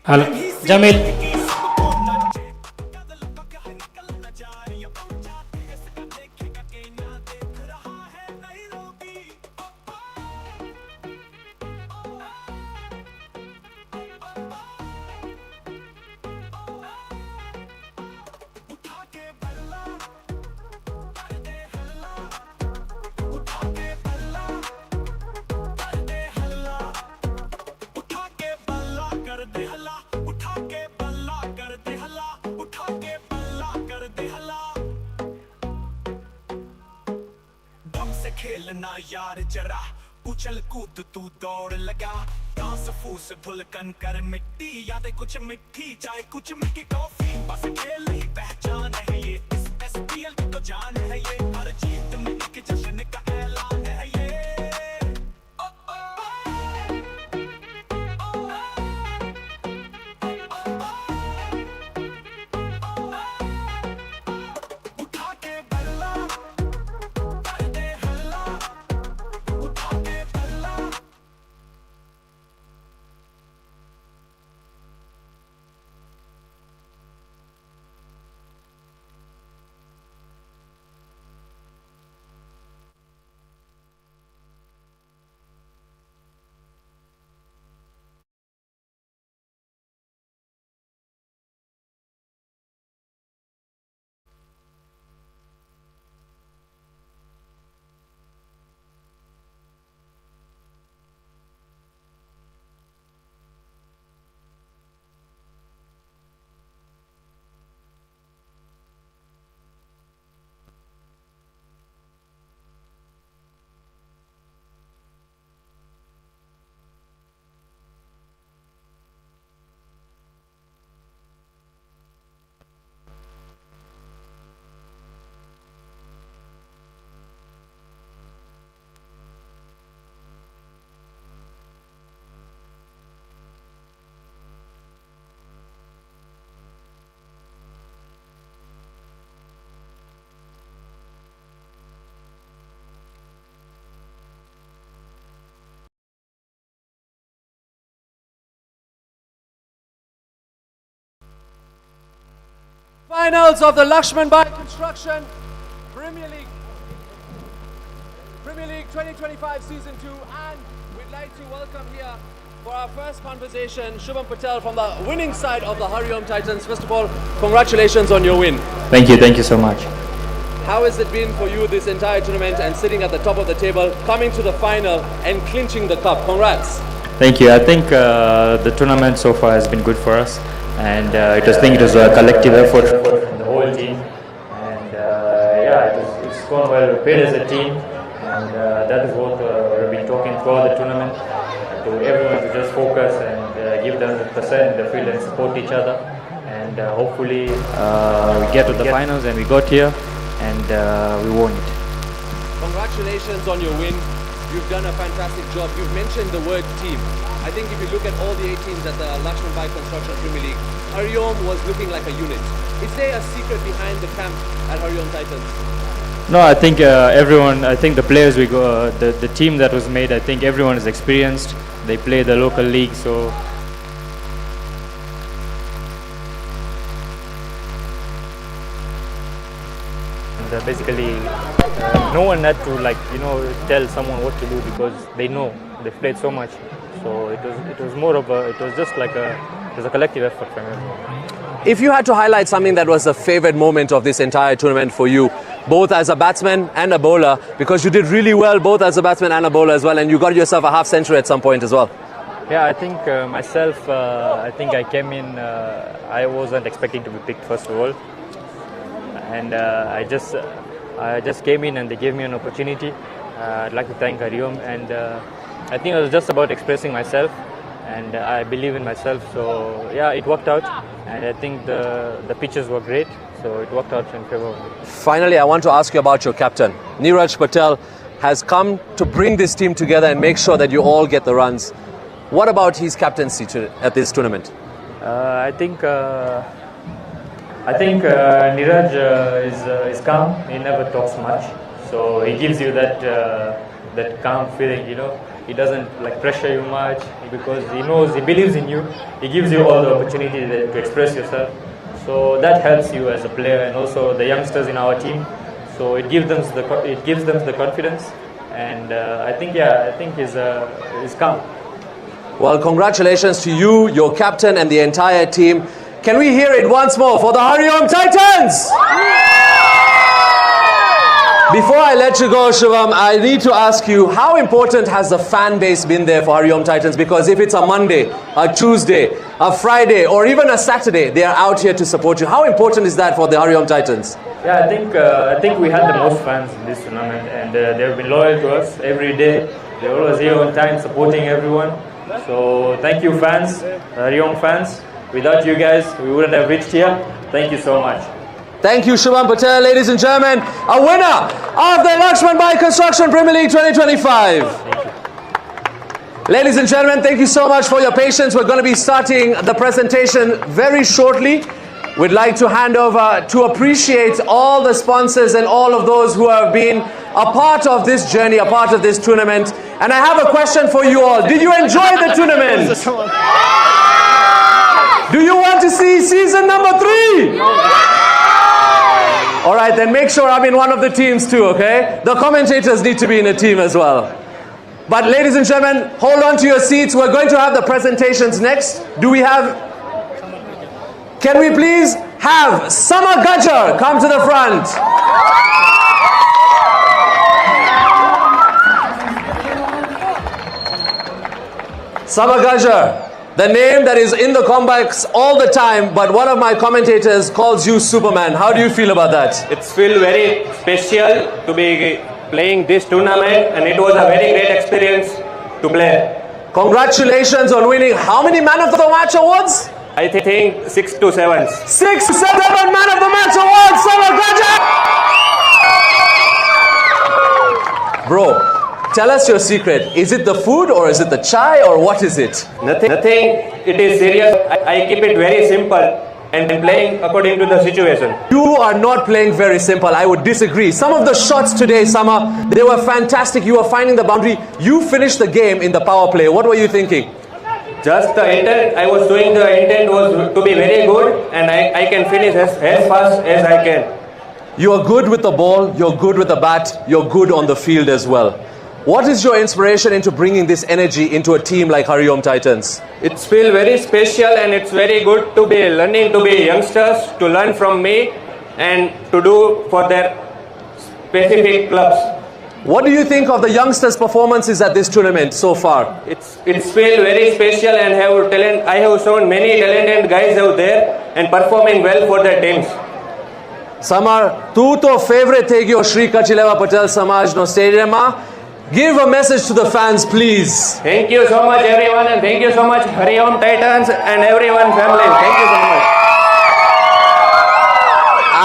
Hello, Jamil. खेलना यार जरा, उछल कूद तू दौड़ लगा। डांस फूस भुलकन कर मिट्टी, यादें कुछ मिठी चाहे कुछ मिठी टॉफी। बस खेल ही पहचान है ये, इस SPL की तो जान है ये। हर जीत में एक जश्न का ऐलान है ये। Finals of the Lakshman Bai Construction Premier League 2025 Season 2, and we'd like to welcome here for our first conversation Shubham Patel from the winning side of the Hariom Titans. First of all, congratulations on your win. Thank you so much. How has it been for you this entire tournament and sitting at the top of the table, coming to the final and clinching the cup? Congrats. Thank you. I think the tournament so far has been good for us, and I think it was a collective effort from the whole team, and it's gone well. We played as a team, and that is what we've been talking throughout the tournament, to everyone to just focus and give them the % in the field and support each other. And and hopefully we get to the finals, and we got here and we won it. Congratulations on your win. You've done a fantastic job. You've mentioned the word team. I think if you look at all the 8 teams at the Lakshman Bai Construction Premier League, HARIOM was looking like a unit. Is there a secret behind the camp at HARIOM Titans? No, I think everyone, I think the players we go, the team that was made, I think everyone is experienced. They play the local league, so and, basically no one had to tell someone what to do, because they know they've played so much. So it was more of a, it was just like a collective effort from everyone. If you had to highlight something that was the favorite moment of this entire tournament for you, both as a batsman and a bowler, because you did really well both as a batsman and a bowler as well, and you got yourself a half century at some point as well. Yeah, I think myself, I think I came in, I wasn't expecting to be picked first of all, and I just came in and they gave me an opportunity. I'd like to thank HARIOM, and I think it was just about expressing myself, and I believe in myself, so yeah, it worked out, and I think the pitches were great, so it worked out in favor of me. Finally, I want to ask you about your captain. Patel has come to bring this team together and make sure that you all get the runs. What about his captaincy at this tournament? I think Neeraj is calm. He never talks much, so he gives you that calm feeling. You know, he doesn't pressure you much, because he knows, he believes in you. He gives you all the opportunity to express yourself. So that helps you as a player, and also the youngsters in our team. So it gives them the confidence, and I think he's calm. Well, congratulations to you, your captain, and the entire team. Can we hear it once more for the HARIOM Titans? Before I let you go, Shivam, I need to ask you, how important has the fan base been there for HARIOM Titans? Because if it's a Monday, a Tuesday, a Friday, or even a Saturday, they are out here to support you. How important is that for the HARIOM Titans? Yeah, I think we had the most fans in this tournament, and they've been loyal to us every day. They're always here on time, supporting everyone. So thank you, fans, HARIOM fans. Without you guys, we wouldn't have reached here. Thank you so much. Thank you, Shivam Patel. Ladies and gentlemen, a winner of the Lakshman Bai Construction Premier League 2025. Ladies and gentlemen, thank you so much for your patience. We're going to be starting the presentation very shortly. We'd like to hand over to appreciate all the sponsors and all of those who have been a part of this journey, a part of this tournament. And I have a question for you all. Did you enjoy the tournament? Do you want to see season number 3? All right, then make sure I'm in one of the teams too, okay? The commentators need to be in a team as well. But ladies and gentlemen, hold on to your seats. We're going to have the presentations next. Can we please have Sama Gajar come to the front? Sama Gajar. The name that is in the comebacks all the time, but one of my commentators calls you Superman. How do you feel about that? It's feel very special to be playing this tournament, and it was a very great experience to play. Congratulations on winning. How many Man of the Match awards? I think 6 to 7. 6 to 7 Man of the Match awards, Sama Gajar! Bro, tell us your secret. Is it the food, or is it the chai, or what is it? Nothing. It is serious. I keep it very simple and playing according to the situation. You are not playing very simple. I would disagree. Some of the shots today, Sama, they were fantastic. You were finding the boundary. You finished the game in the power play. What were you thinking? Just the intent. I was doing the intent was to be very good, and I can finish as fast as I can. You are good with the ball. You're good with the bat. You're good on the field as well. What is your inspiration into bringing this energy into a team like HARIOM Titans? It feels very special, and it's very good to be learning to be youngsters, to learn from me and to do for their specific clubs. What do you think of the youngsters' performances at this tournament so far? It's feel very special, and have talent. I have shown many talented guys out there and performing well for their teams. Samar, tu to favorite thegi o Shri Kachileva Patel Samaj no stadium ma. Give a message to the fans, please. Thank you so much, everyone, and thank you so much, HARIOM Titans and everyone family. Thank you so much.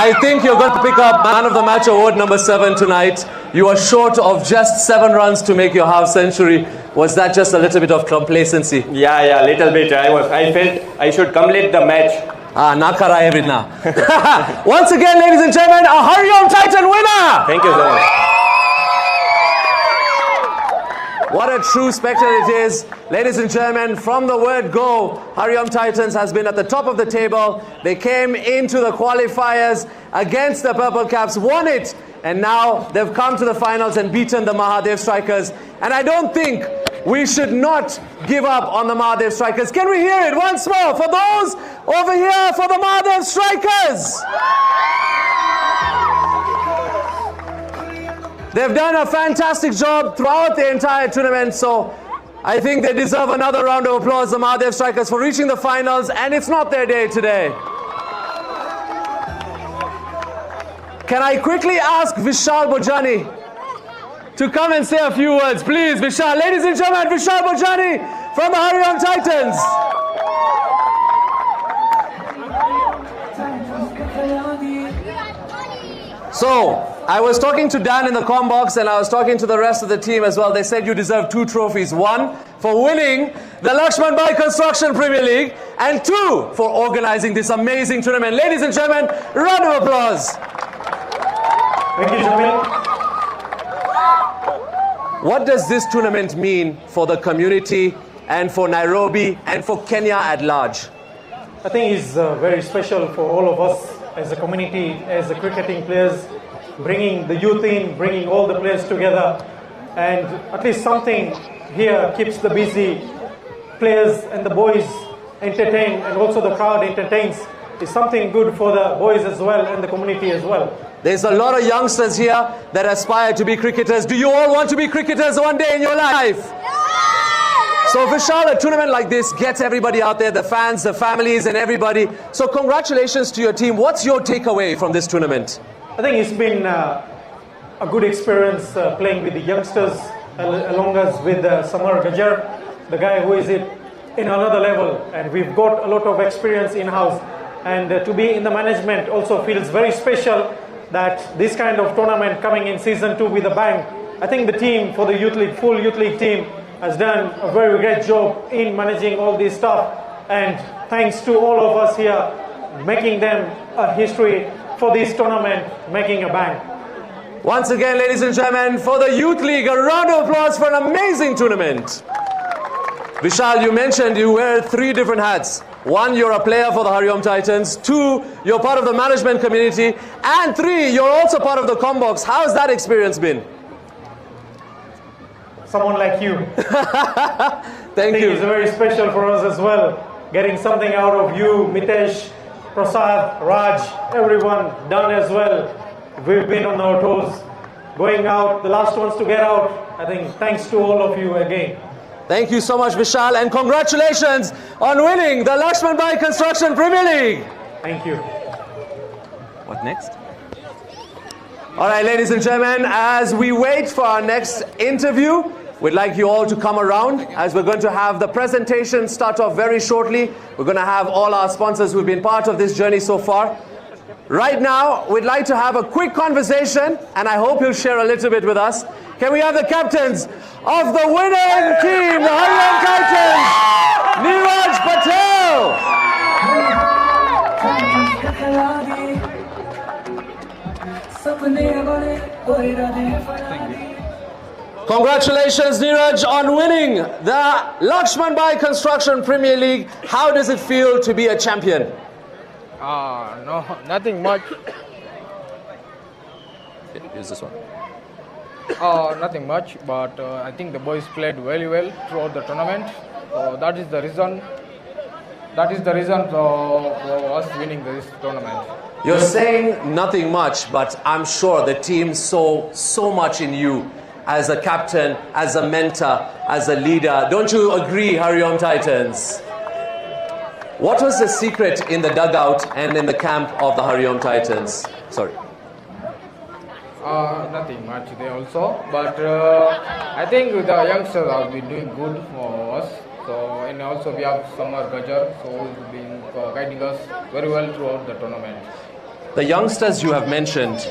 I think you're going to pick up Man of the Match award number 7 tonight. You are short of just 7 runs to make your half century. Was that just a little bit of complacency? Yeah, little bit. I felt I should complete the match. Nakara Evidna. Once again, ladies and gentlemen, a HARIOM Titan winner! Thank you so much. What a true spectacle it is. Ladies and gentlemen, from the word go, HARIOM Titans has been at the top of the table. They came into the qualifiers against the Purple Caps, won it, and now they've come to the finals and beaten the MAHADEV Strikers. And I don't think we should not give up on the MAHADEV Strikers. Can we hear it once more for those over here for the MAHADEV Strikers? They've done a fantastic job throughout the entire tournament, so I think they deserve another round of applause, the MAHADEV Strikers, for reaching the finals, and it's not their day today. Can I quickly ask Vishal Bojani to come and say a few words, please? Vishal, ladies and gentlemen, Vishal Bojani from the HARIOM Titans. So, I was talking to Dan in the comm box and I was talking to the rest of the team as well. They said you deserve 2 trophies. 1 for winning the Lakshman Bai Construction Premier League and 2 for organizing this amazing tournament. Ladies and gentlemen, round of applause. Thank you, Jamil. What does this tournament mean for the community and for Nairobi and for Kenya at large? I think it's very special for all of us as a community, as the cricketing players, bringing the youth in, bringing all the players together, and at least something here keeps the busy players and the boys entertained, and also the crowd entertains. It's something good for the boys as well and the community as well. There's a lot of youngsters here that aspire to be cricketers. Do you all want to be cricketers one day in your life? So Vishal, a tournament like this gets everybody out there, the fans, the families and everybody. So congratulations to your team. What's your takeaway from this tournament? I think it's been a good experience playing with the youngsters, along with Samar Gajar, the guy who is in another level. And we've got a lot of experience in-house. And to be in the management also feels very special that this kind of tournament coming in season 2 with a bang. I think the team for the youth league, full youth league team, has done a very great job in managing all this stuff, and thanks to all of us here making them a history for this tournament, making a bang. Once again, ladies and gentlemen, for the Youth League, a round of applause for an amazing tournament. Vishal, you mentioned you wear 3 different hats. 1, you're a player for the HARIOM Titans. 2, you're part of the management community. And 3, you're also part of the Combox. How has that experience been? Someone like you. Thank you. It's very special for us as well. Getting something out of you, Mitesh, Prasad, Raj, everyone done as well. We've been on our toes, going out, the last ones to get out. I think thanks to all of you again. Thank you so much, Vishal, and congratulations on winning the Lakshman Bai Construction Premier League. Thank you. What next? All right, ladies and gentlemen, as we wait for our next interview, we'd like you all to come around as we're going to have the presentation start off very shortly. We're going to have all our sponsors who've been part of this journey so far. Right now, we'd like to have a quick conversation, and I hope you'll share a little bit with us. Can we have the captains of the winning team, the HARIOM Titans, Neeraj Patel. Congratulations, Neeraj, on winning the Lakshman Bai Construction Premier League. How does it feel to be a champion? No, nothing much. Use this one. Nothing much, but I think the boys played very well throughout the tournament. That is the reason. That is the reason for us winning this tournament. You're saying nothing much, but I'm sure the team saw so much in you as a captain, as a mentor, as a leader. Don't you agree, HARIOM Titans? What was the secret in the dugout and in the camp of the HARIOM Titans? Sorry. Nothing much there also, but I think the youngsters have been doing good for us. So, and also we have Samar Gajar, so he's been guiding us very well throughout the tournament. the youngsters you have mentioned,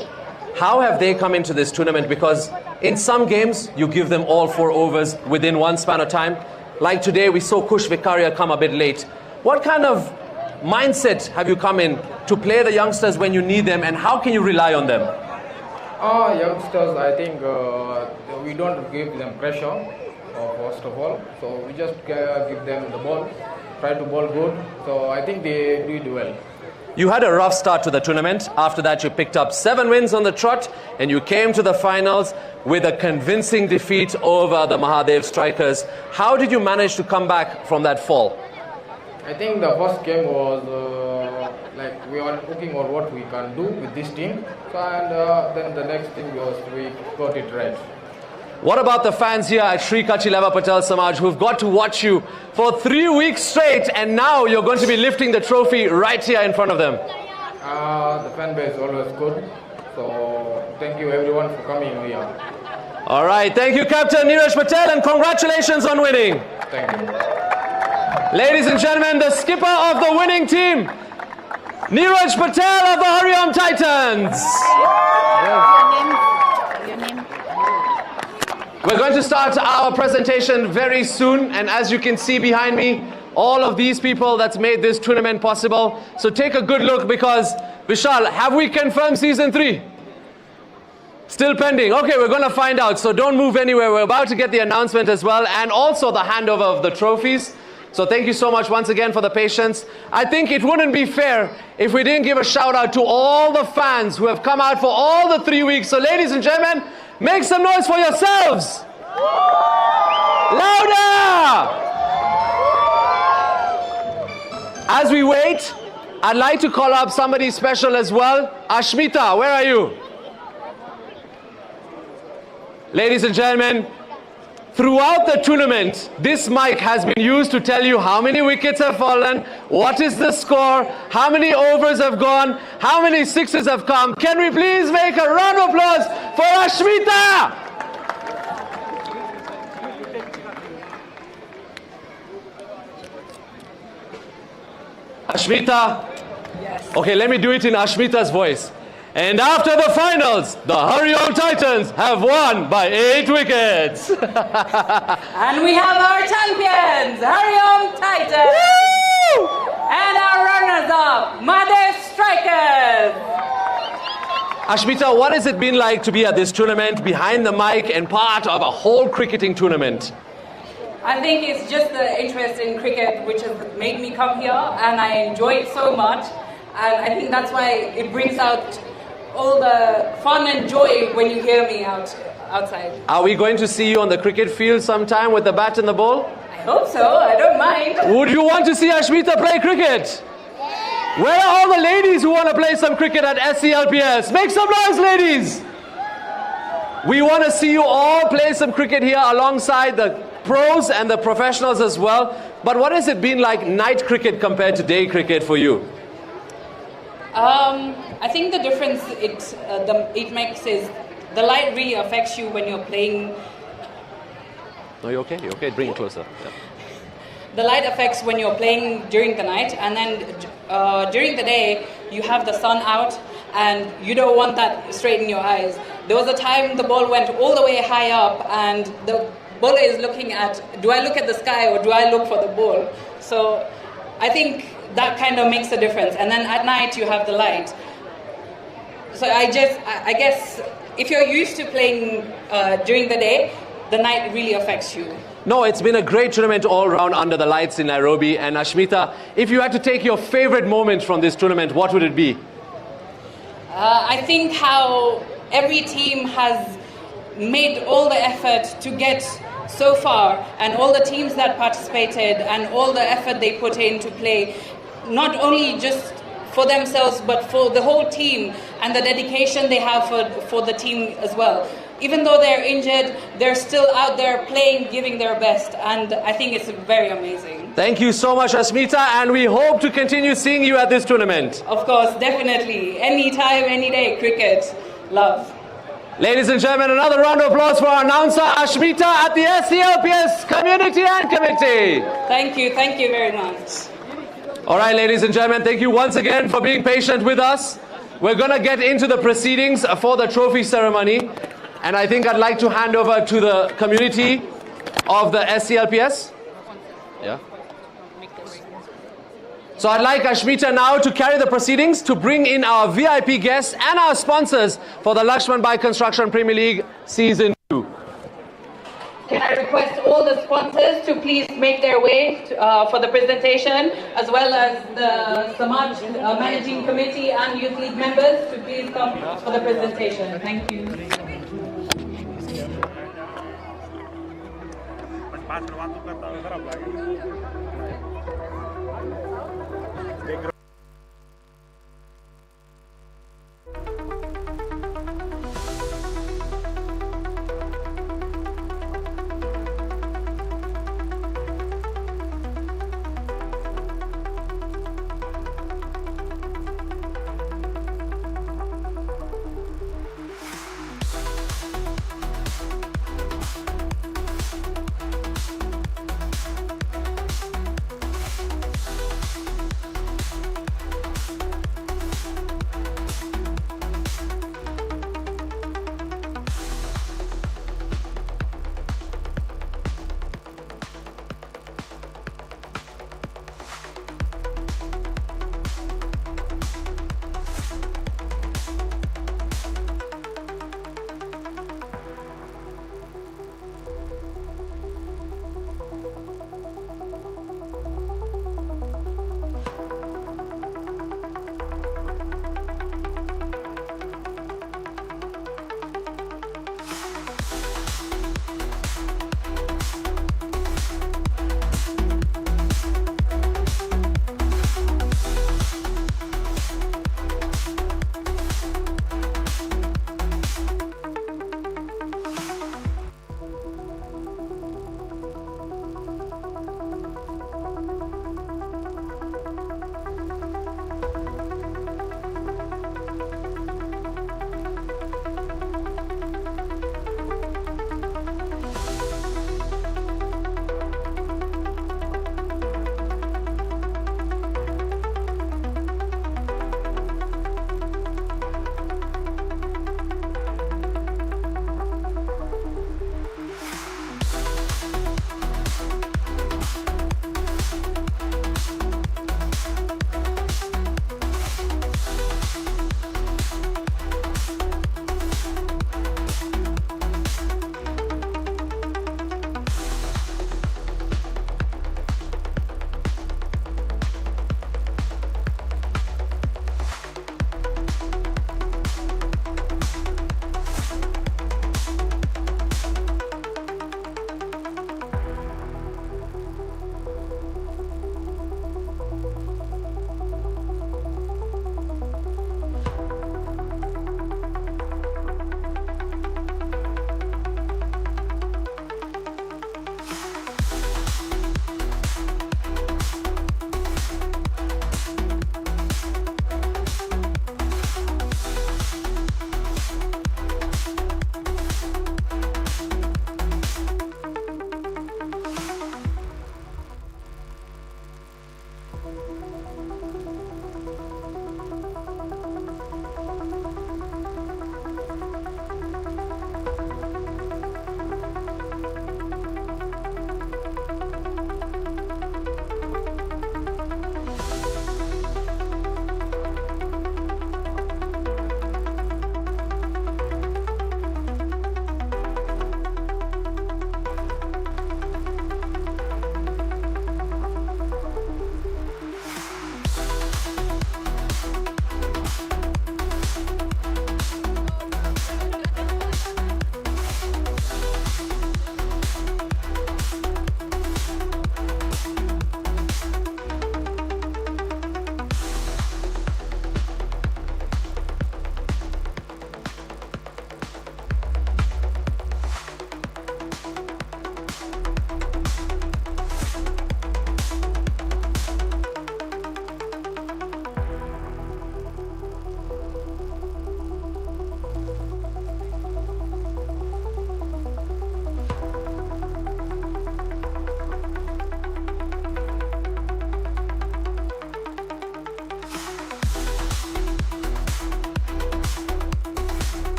how have they come into this tournament? Because in some games, you give them all 4 overs within one span of time. Like today, we saw Kush Vicaria come a bit late. What kind of mindset have you come in to play the youngsters when you need them, and how can you rely on them? Youngsters, I think we don't give them pressure, first of all. So we just give them the ball, try to bowl good. So I think they did well. You had a rough start to the tournament. After that, you picked up 7 wins on the trot, and you came to the finals with a convincing defeat over the MAHADEV strikers. How did you manage to come back from that fall? I think the first game was like we are looking on what we can do with this team. So, and then the next thing was we got it right. What about the fans here at Sri Kachilava Patel Samaj who've got to watch you for 3 weeks straight, and now you're going to be lifting the trophy right here in front of them? The fan base is always good. So thank you everyone for coming here. All right, thank you Captain Neeraj Patel, and congratulations on winning. Thank you. Ladies and gentlemen, the skipper of the winning team, Neeraj Patel of the HARIOM TITANS. Your name? We're going to start our presentation very soon, and as you can see behind me, all of these people that's made this tournament possible. So take a good look, because Vishal, have we confirmed season 3? Still pending. Okay, we're going to find out, so don't move anywhere. We're about to get the announcement as well, and also the handover of the trophies. So thank you so much once again for the patience. I think it wouldn't be fair if we didn't give a shout out to all the fans who have come out for all the 3 weeks. So ladies and gentlemen, make some noise for yourselves. Louder! As we wait, I'd like to call up somebody special as well. Ashmita, where are you? Ladies and gentlemen, throughout the tournament, this mic has been used to tell you how many wickets have fallen, what is the score, how many overs have gone, how many sixes have come. Can we please make a round of applause for Ashmita? Ashmita? Yes. Okay, let me do it in Ashmita's voice. And after the finals, the HARIOM Titans have won by 8 wickets. And we have our champions, HARIOM Titans. Woo! And our runners-up, MAHADEV Strikers. Ashmita, what has it been like to be at this tournament, behind the mic and part of a whole cricketing tournament? I think it's just the interest in cricket which has made me come here, and I enjoy it so much. And I think that's why it brings out all the fun and joy when you hear me outside. Are we going to see you on the cricket field sometime with the bat and the ball? I hope so, I don't mind. Would you want to see Ashmita play cricket? Yeah. Where are all the ladies who want to play some cricket at SCLPS? Make some noise, ladies! We want to see you all play some cricket here alongside the pros and the professionals as well. But what has it been like night cricket compared to day cricket for you? I think the difference it makes is the light really affects you when you're playing. No, you're okay. You're okay. Bring it closer. Yeah. The light affects when you're playing during the night, and then during the day you have the sun out, and you don't want that straight in your eyes. There was a time the ball went all the way high up, and the bowler is looking at, do I look at the sky or do I look for the ball? So I think that kind of makes a difference. And then at night you have the light. So I guess if you're used to playing during the day, the night really affects you. No, it's been a great tournament all round under the lights in Nairobi. And Ashmita, if you had to take your favorite moment from this tournament, what would it be? I think how every team has made all the effort to get so far, and all the teams that participated and all the effort they put in to play, not only just for themselves but for the whole team, and the dedication they have for the team as well. Even though they're injured, they're still out there playing, giving their best, and I think it's very amazing. Thank you so much, Ashmita, and we hope to continue seeing you at this tournament. Of course, definitely. Anytime, any day, cricket. Love. Ladies and gentlemen, another round of applause for our announcer, Ashmita, at the SCLPS Community and Committee. Thank you very much. All right, ladies and gentlemen, thank you once again for being patient with us. we're going to get into the proceedings for the trophy ceremony. And I think I'd like to hand over to the community of the SCLPS. Yeah. So I'd like Ashmita now to carry the proceedings to bring in our VIP guests and our sponsors for the Lakshman Bai Construction Premier League Season 2. Can I request all the sponsors to please make their way for the presentation, as well as the Samaj Managing Committee and Youth League members to please come for the presentation. Thank you.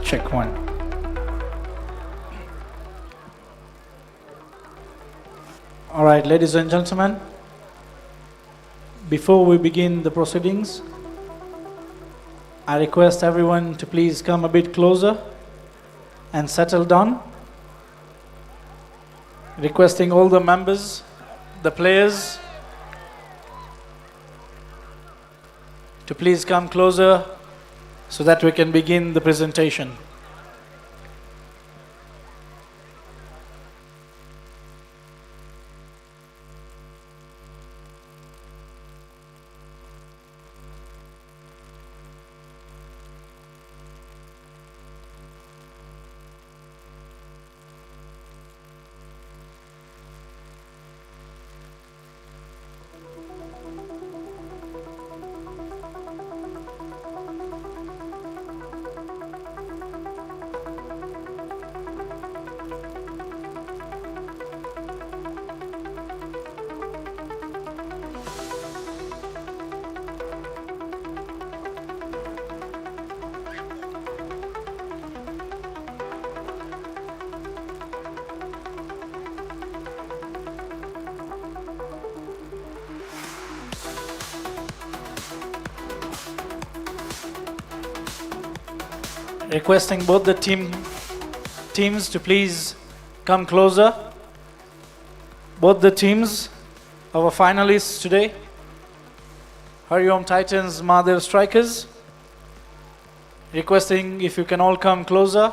Check one. All right, ladies and gentlemen, before we begin the proceedings, I request everyone to please come a bit closer and settle down. Requesting all the members, the players, to please come closer so that we can begin the presentation. Requesting both the teams to please come closer. Both the teams, our finalists today, HARIOM Titans, MAHADEV Strikers. Requesting if you can all come closer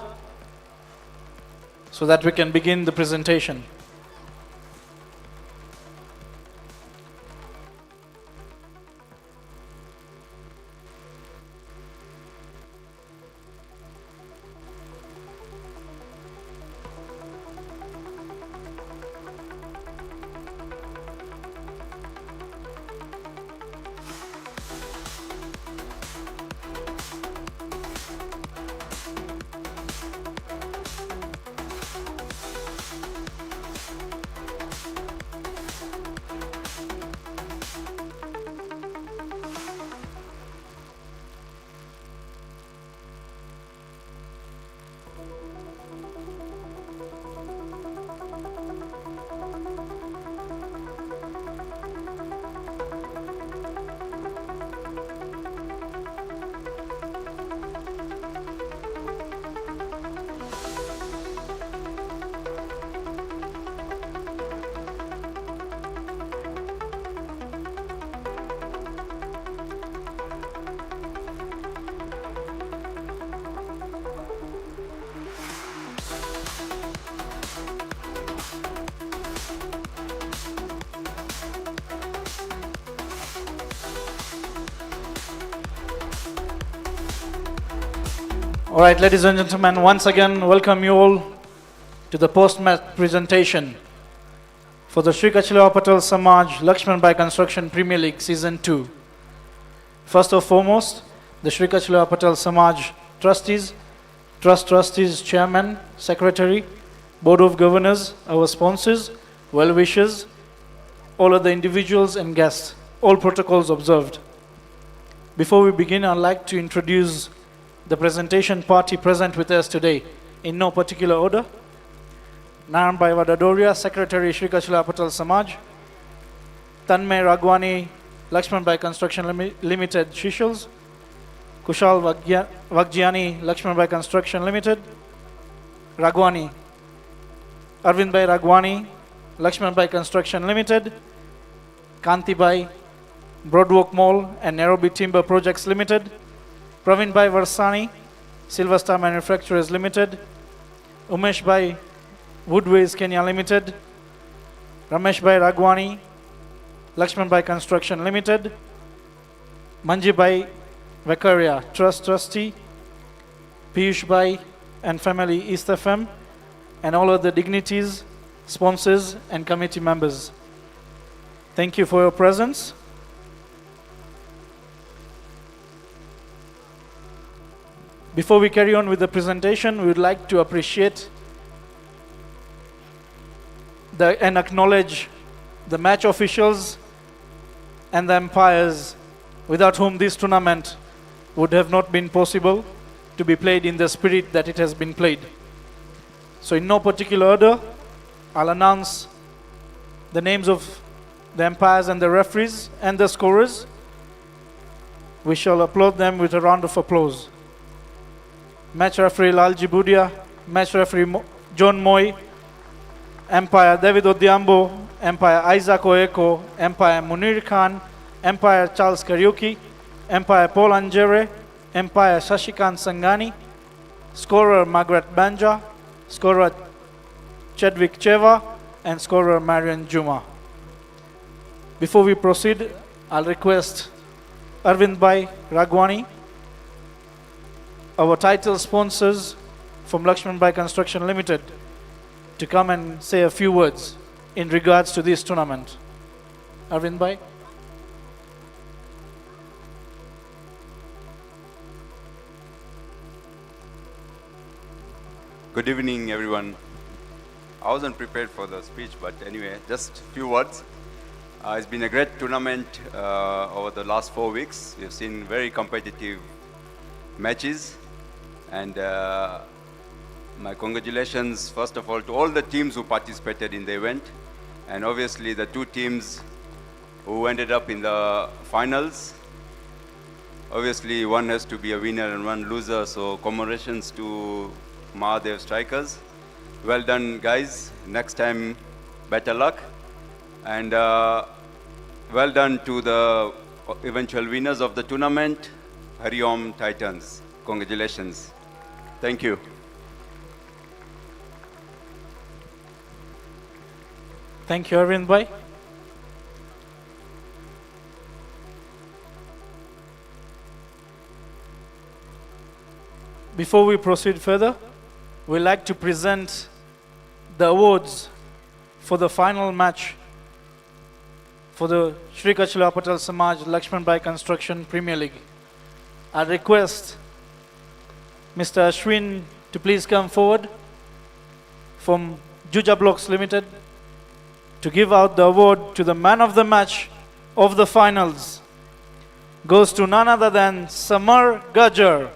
so that we can begin the presentation. All right, ladies and gentlemen, once again, welcome you all to the post-match presentation for the Sri Kachila Patel Samaj Lakshmanbai Construction Premier League Season 2. First and foremost, the Sri Kachila Patel Samaj trustees, trustees, chairman, secretary, board of governors, our sponsors, well-wishers, all other individuals and guests, all protocols observed. Before we begin, I'd like to introduce the presentation party present with us today, in no particular order. Narambai Vadadoria, Secretary Sri Kachila Patel Samaj, Tanmay Ragwani, Lakshmanbai Construction Limited, Shishals, Kushal Vagjiani, Lakshmanbai Construction Limited, Ragwani, Arvindbai Ragwani, Lakshmanbai Construction Limited, Kantibai, Broadwalk Mall and NAIROBI Timber Projects Limited, Praveen Bhai Varsani, Silver Star Manufacturers Limited, Umesh Bhai Woodways Kenya Limited, Ramesh Bhai Ragwani, Lakshman Bhai Construction Limited, Manji Bhai Vekaria Trustee, Piyush Bhai and family East FM, and all other dignities, sponsors and committee members. Thank you for your presence. Before we carry on with the presentation, we would like to appreciate and acknowledge the match officials and the umpires without whom this tournament would have not been possible. to be played in the spirit that it has been played. So in no particular order, I'll announce the names of the umpires and the referees and the scorers. We shall applaud them with a round of applause. Match referee Lalji Budia, match referee John Moy, umpire David Odiambo, umpire Isaac Oeko, umpire Munir Khan, umpire Charles Kariuki, umpire Paul Anjere, umpire Shashikant Sangani, scorer Margaret Banja, scorer Chadwick Cheva, and scorer Marian Juma. Before we proceed, I'll request Arvind Bhai Ragwani, our title sponsors from Lakshman Bhai Construction Limited, to come and say a few words in regards to this tournament. Arvind Bhai. Good evening, everyone. I wasn't prepared for the speech, but anyway, just a few words. It's been a great tournament over the last 4 weeks. We've seen very competitive matches, and my congratulations, first of all, to all the teams who participated in the event, and obviously the 2 teams who ended up in the finals. Obviously, one has to be a winner and one loser, so congratulations to MAHADEV strikers. Well done, guys. Next time, better luck. And well done to the eventual winners of the tournament, HARIOM Titans. Congratulations. Thank you. Thank you, Arvind Bhai. Before we proceed further, we'd like to present the awards for the final match for the Shri Kachla Patel Samaj Lakshman Bhai Construction Premier League. I request Mr. Ashwin to please come forward from Juja Blocks Limited to give out the award to the man of the match of the finals. Goes to none other than Samar Gajar.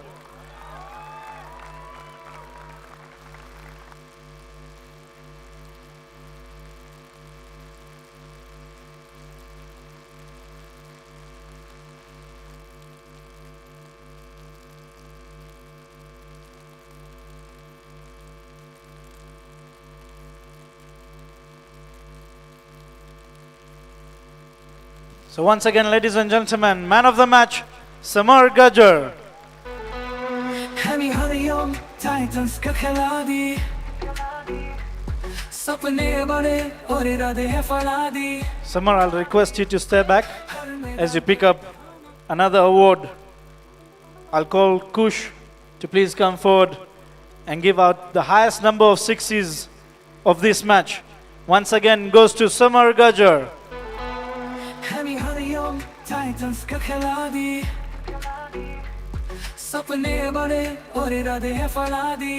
So once again, ladies and gentlemen, man of the match, Samar Gajar. Hariom Titans का खिलाड़ी सपने बड़े और इरादे हैं फलादी. Samar, I'll request you to stay back as you pick up another award. I'll call Kush to please come forward and give out the highest number of sixes of this match. Once again goes to Samar Gajar. Hariom Titans का खिलाड़ी सपने बड़े और इरादे हैं फलादी.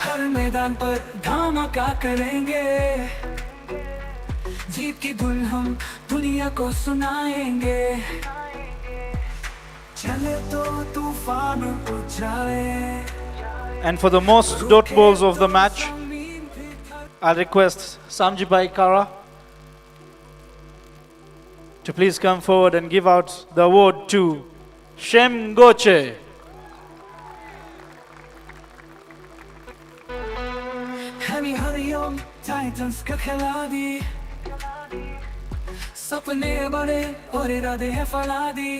हर मैदान पर धमाका करेंगे, जीत की धुन हम दुनिया को सुनाएंगे. चले तो तूफान उछाले. And for the most dot balls of the match, I'll request Samji Bhai Kara to please come forward and give out the award to Shem Goche. Hariom Titans का खिलाड़ी सपने बड़े और इरादे हैं फलादी.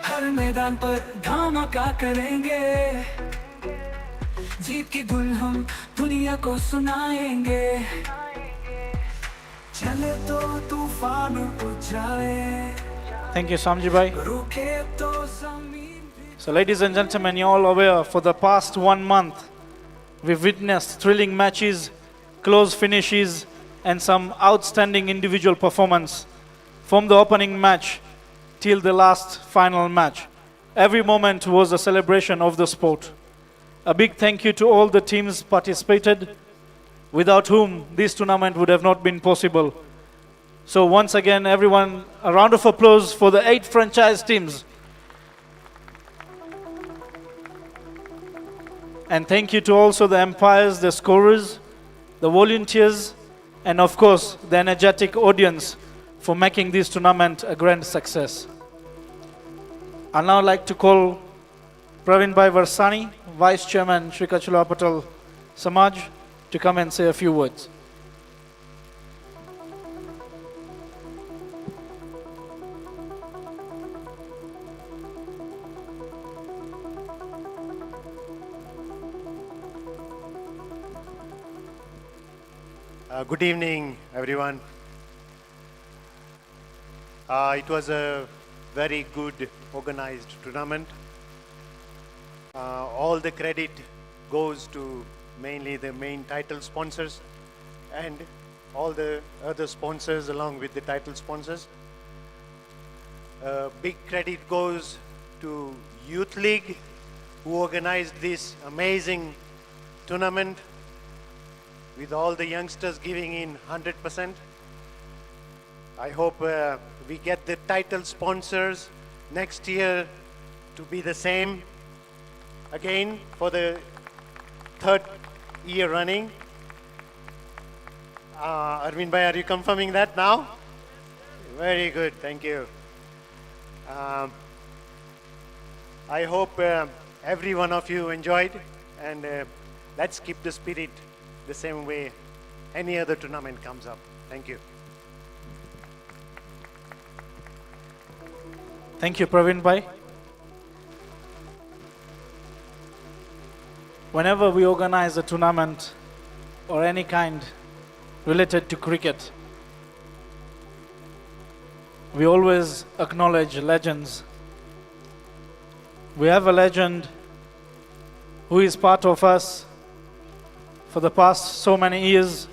हर मैदान पर धमाका करेंगे, जीत की धुन हम दुनिया को सुनाएंगे. चले तो तूफान उछाले. Thank you, Samji Bhai. So ladies and gentlemen, you're all aware, for the past 1 month, we've witnessed thrilling matches, close finishes, and some outstanding individual performance from the opening match till the last final match. Every moment was a celebration of the sport. A big thank you to all the teams participated, without whom this tournament would have not been possible. So once again, everyone, a round of applause for the 8 franchise teams And thank you to also the umpires, the scorers, the volunteers, and of course, the energetic audience for making this tournament a grand success. I'd now like to call Praveen Bhai Varsani, Vice Chairman, Sri Kachula Patel Samaj, to come and say a few words. Good evening, everyone. It was a very good organized tournament. All the credit goes to mainly the main title sponsors and all the other sponsors along with the title sponsors. Big credit goes to Youth League who organized this amazing tournament with all the youngsters giving in 100%. I hope we get the title sponsors next year to be the same again for the third year running. Arvind Bhai, are you confirming that now? Very good, thank you. I hope every one of you enjoyed, and let's keep the spirit the same way any other tournament comes up. Thank you. Thank you, Praveen Bhai. Whenever we organize a tournament or any kind related to cricket, we always acknowledge legends. We have a legend who is part of us for the past so many years,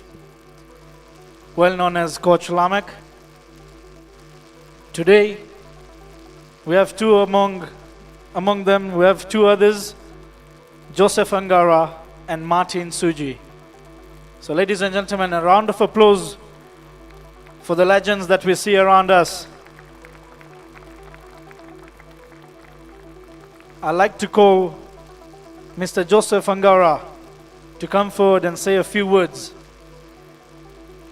well known as Coach Lamek. Today, we have two among them, we have two others, Joseph Angara and Martin Suji. So ladies and gentlemen, a round of applause for the legends that we see around us. I'd like to call Mr. Joseph Angara to come forward and say a few words.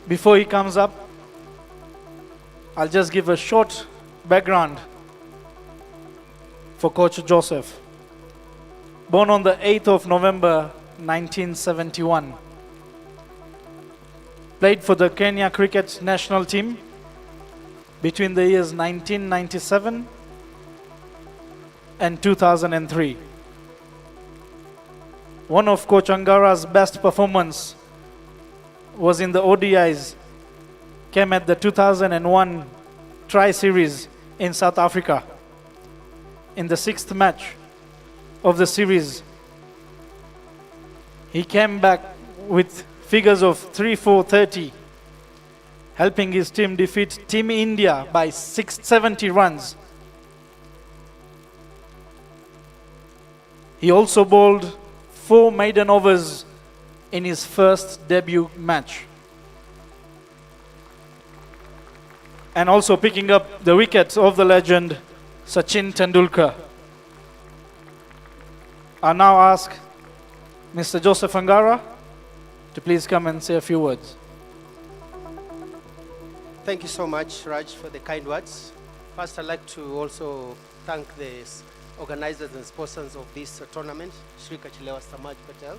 Before he comes up, I'll just give a short background for Coach Joseph. Born on the 8th of November 1971. Played for the Kenya cricket national team between the years 1997 and 2003. One of Coach Angara's best performance was in the ODIs, came at the 2001 Tri-Series in South Africa. In the 6th match of the series, he came back with figures of 3-4-30, helping his team defeat Team India by 670 runs. He also bowled 4 maiden overs in his first debut match. And also picking up the wicket of the legend Sachin Tendulkar. I now ask Mr. Joseph Angara to please come and say a few words. Thank you so much, Raj, for the kind words. First, I'd like to also thank the organizers and sponsors of this tournament, Sri Kachula Samaj Patel.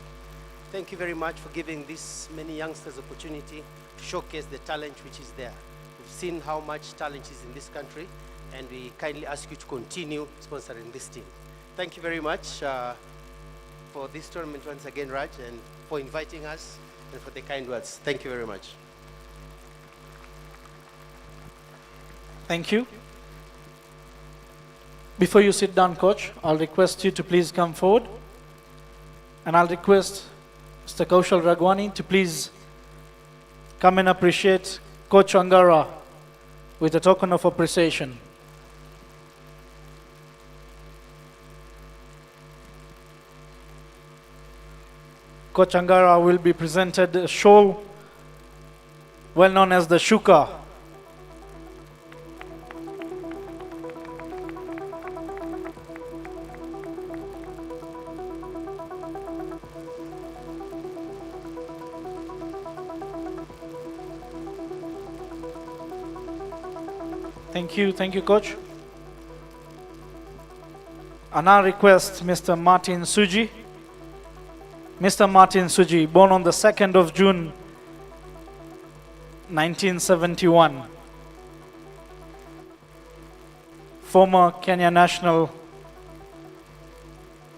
Thank you very much for giving these many youngsters opportunity to showcase the talent which is there. We've seen how much talent is in this country, and we kindly ask you to continue sponsoring this team. Thank you very much for this tournament once again, Raj, and for inviting us and for the kind words. Thank you very much. Thank you. Before you sit down, Coach, I'll request you to please come forward. And I'll request Mr. Kaushal Ragwani to please come and appreciate Coach Angara with a token of appreciation. Coach Angara will be presented a shawl well known as the Shuka. Thank you, coach. I now request Mr. Martin Suji. Mr. Martin Suji, born on the 2nd of June, 1971. Former Kenya national,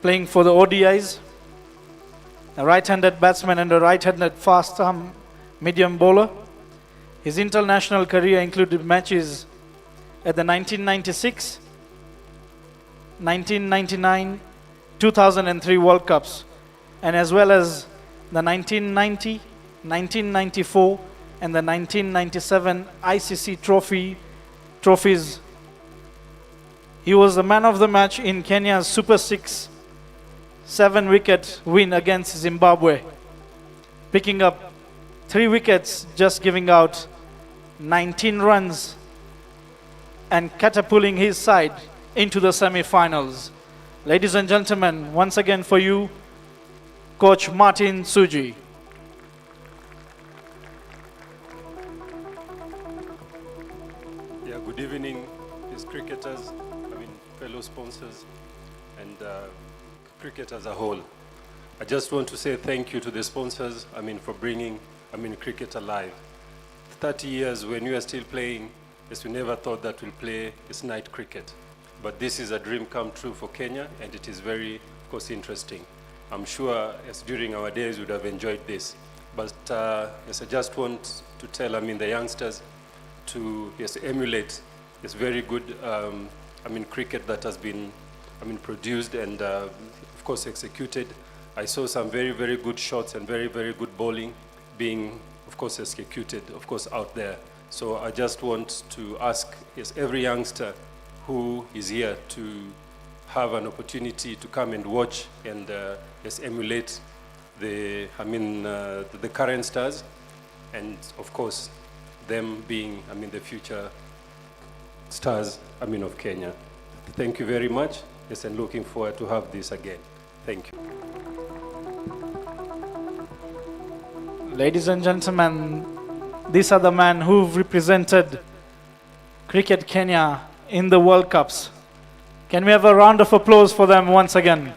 playing for the ODIs, a right-handed batsman and a right-handed fast-arm medium bowler. His international career included matches at the 1996, 1999, 2003 World Cups, and as well as the 1990, 1994, and the 1997 ICC trophies. He was the man of the match in Kenya's Super 6 7-wicket win against Zimbabwe, picking up 3 wickets, just giving out 19 runs and catapulting his side into the semi-finals. Ladies and gentlemen, once again for you, Coach Martin Suji. Yeah, good evening, these cricketers, fellow sponsors, and cricket as a whole. I just want to say thank you to the sponsors, for bringing, cricket alive. 30 years when we were still playing, yes, we never thought that we'll play this night cricket. But this is a dream come true for Kenya, and it is very, of course, interesting. I'm sure, yes, during our days, we would have enjoyed this. But, yes, I just want to tell, the youngsters to, yes, emulate this very good, cricket that has been, produced and, of course, executed. I saw some very, very good shots and very, very good bowling being, of course, executed, of course, out there. So I just want to ask, yes, every youngster who is here to have an opportunity to come and watch and, yes, emulate the, the current stars, and, of course, them being, the future stars, of Kenya. Thank you very much. Yes, and looking forward to have this again. Thank you. Ladies and gentlemen, these are the men who've represented Cricket Kenya in the World Cups. Can we have a round of applause for them once again?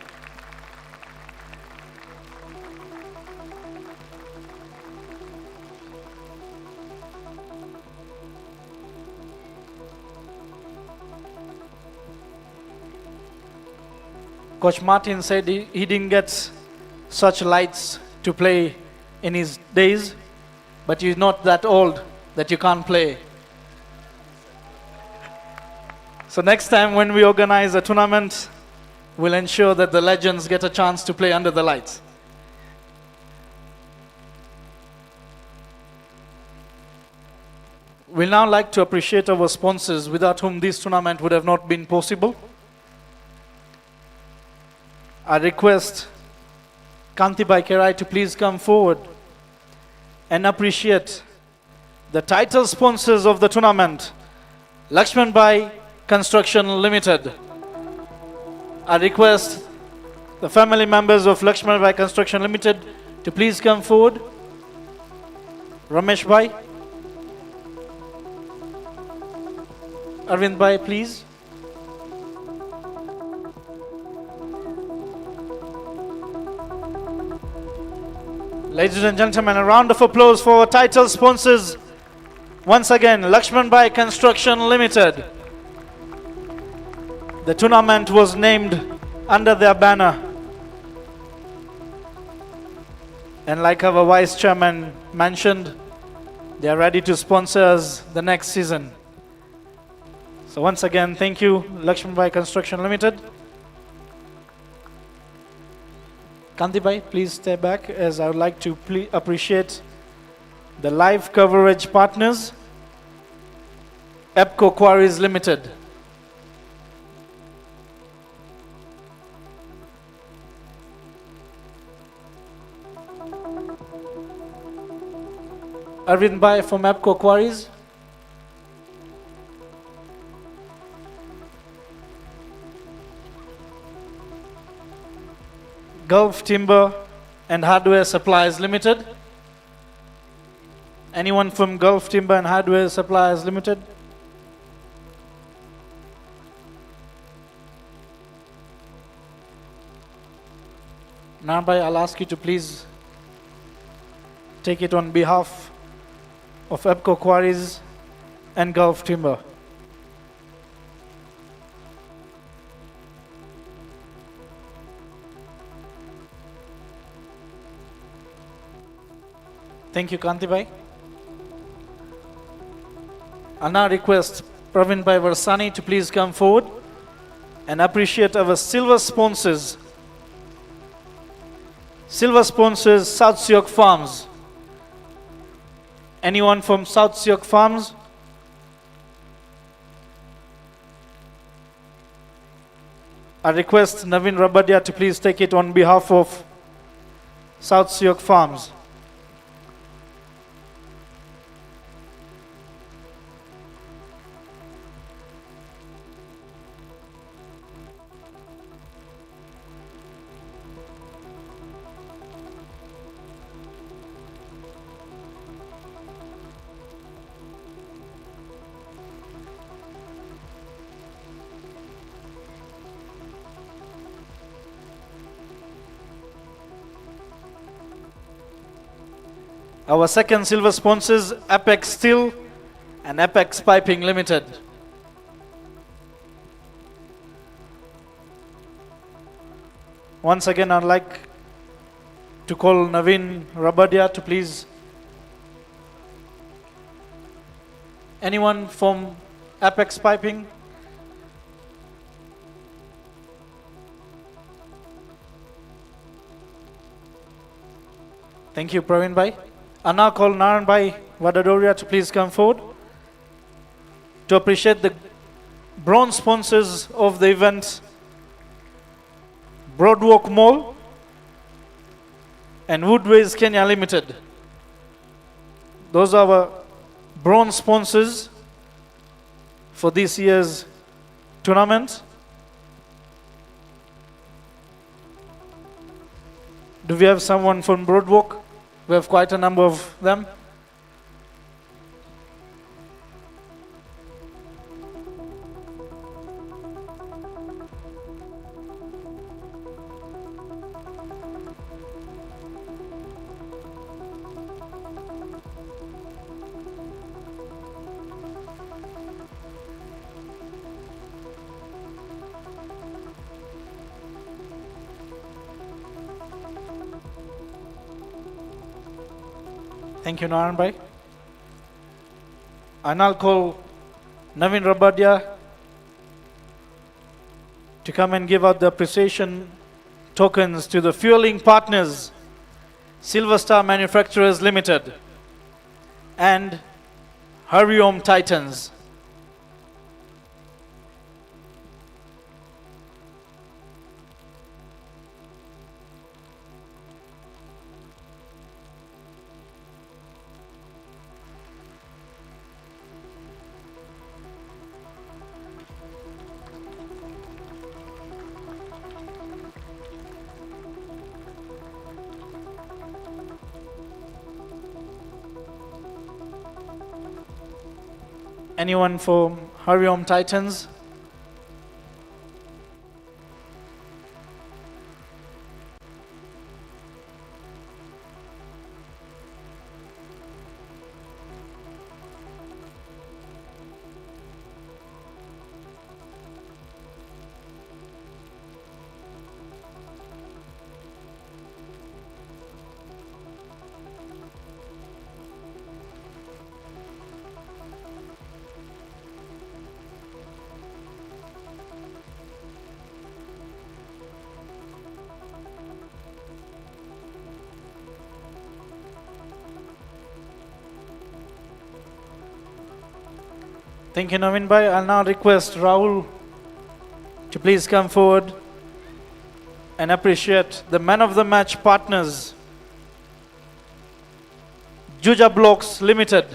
Coach Martin said he didn't get such lights to play in his days, but you're not that old that you can't play. So next time when we organize a tournament, we'll ensure that the legends get a chance to play under the lights. We'd now like to appreciate our sponsors, without whom this tournament would have not been possible. I request Kantibai Kerai to please come forward and appreciate the title sponsors of the tournament, Lakshman Bhai Construction Limited. I request the family members of Lakshman Bhai Construction Limited to please come forward. Ramesh Bhai, Arvind Bhai, please. Ladies and gentlemen, a round of applause for our title sponsors. Once again, Lakshman Bhai Construction Limited. The tournament was named under their banner. And like our Vice Chairman mentioned, they are ready to sponsor us the next season. So once again, thank you, Lakshman Bhai Construction Limited. Kantibai, please stay back, as I would like to appreciate the live coverage partners, EPCO Quarries Limited. Arvind Bhai from EPCO Quarries. Gulf Timber and Hardware Supplies Limited. Anyone from Gulf Timber and Hardware Supplies Limited? Narbai, I'll ask you to please take it on behalf of EPCO Quarries and Gulf Timber. Thank you, Kantibai. I now request Praveen Bhai Varsani to please come forward and appreciate our silver sponsors. Silver sponsors, South Siok Farms. Anyone from South Siok Farms? I request Naveen Rabadia to please take it on behalf of South Siok Farms. Our second silver sponsors, Apex Steel and Apex Piping Limited. Once again, I'd like to call Naveen Rabadia to please. Anyone from Apex Piping? Thank you, Praveen Bhai. I now call Naran Bhai Vadadoria to please come forward to appreciate the bronze sponsors of the event, Broadwalk Mall and Woodways Kenya Limited. Those are our bronze sponsors for this year's tournament. Do we have someone from Broadwalk? We have quite a number of them. Thank you, Naran Bhai. I now call Naveen Rabadia to come and give out the appreciation tokens to the fueling partners, Silver Star Manufacturers Limited and HARIOM Titans. Anyone from HARIOM Titans? Thank you, Naveen Bhai. I'll now request Rahul to please come forward and appreciate the man of the match partners, Juja Blocks Limited.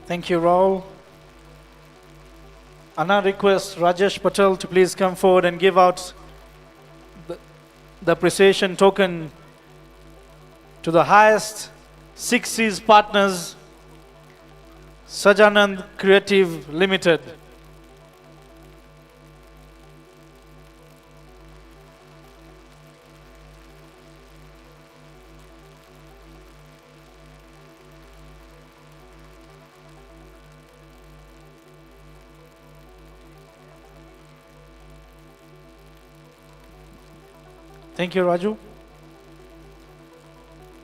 Thank you, Rahul. I now request Rajesh Patel to please come forward and give out the appreciation token to the highest 6 C's partners, Sajanand Creative Limited. Thank you, Raju.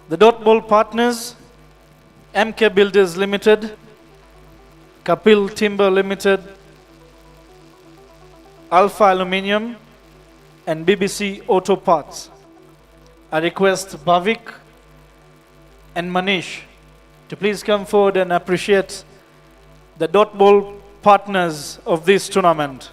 The dot ball partners, MK Builders Limited, Kapil Timber Limited, Alpha Aluminium, and BBC Auto Parts. I request Bhavik and Manish to please come forward and appreciate the dot ball partners of this tournament.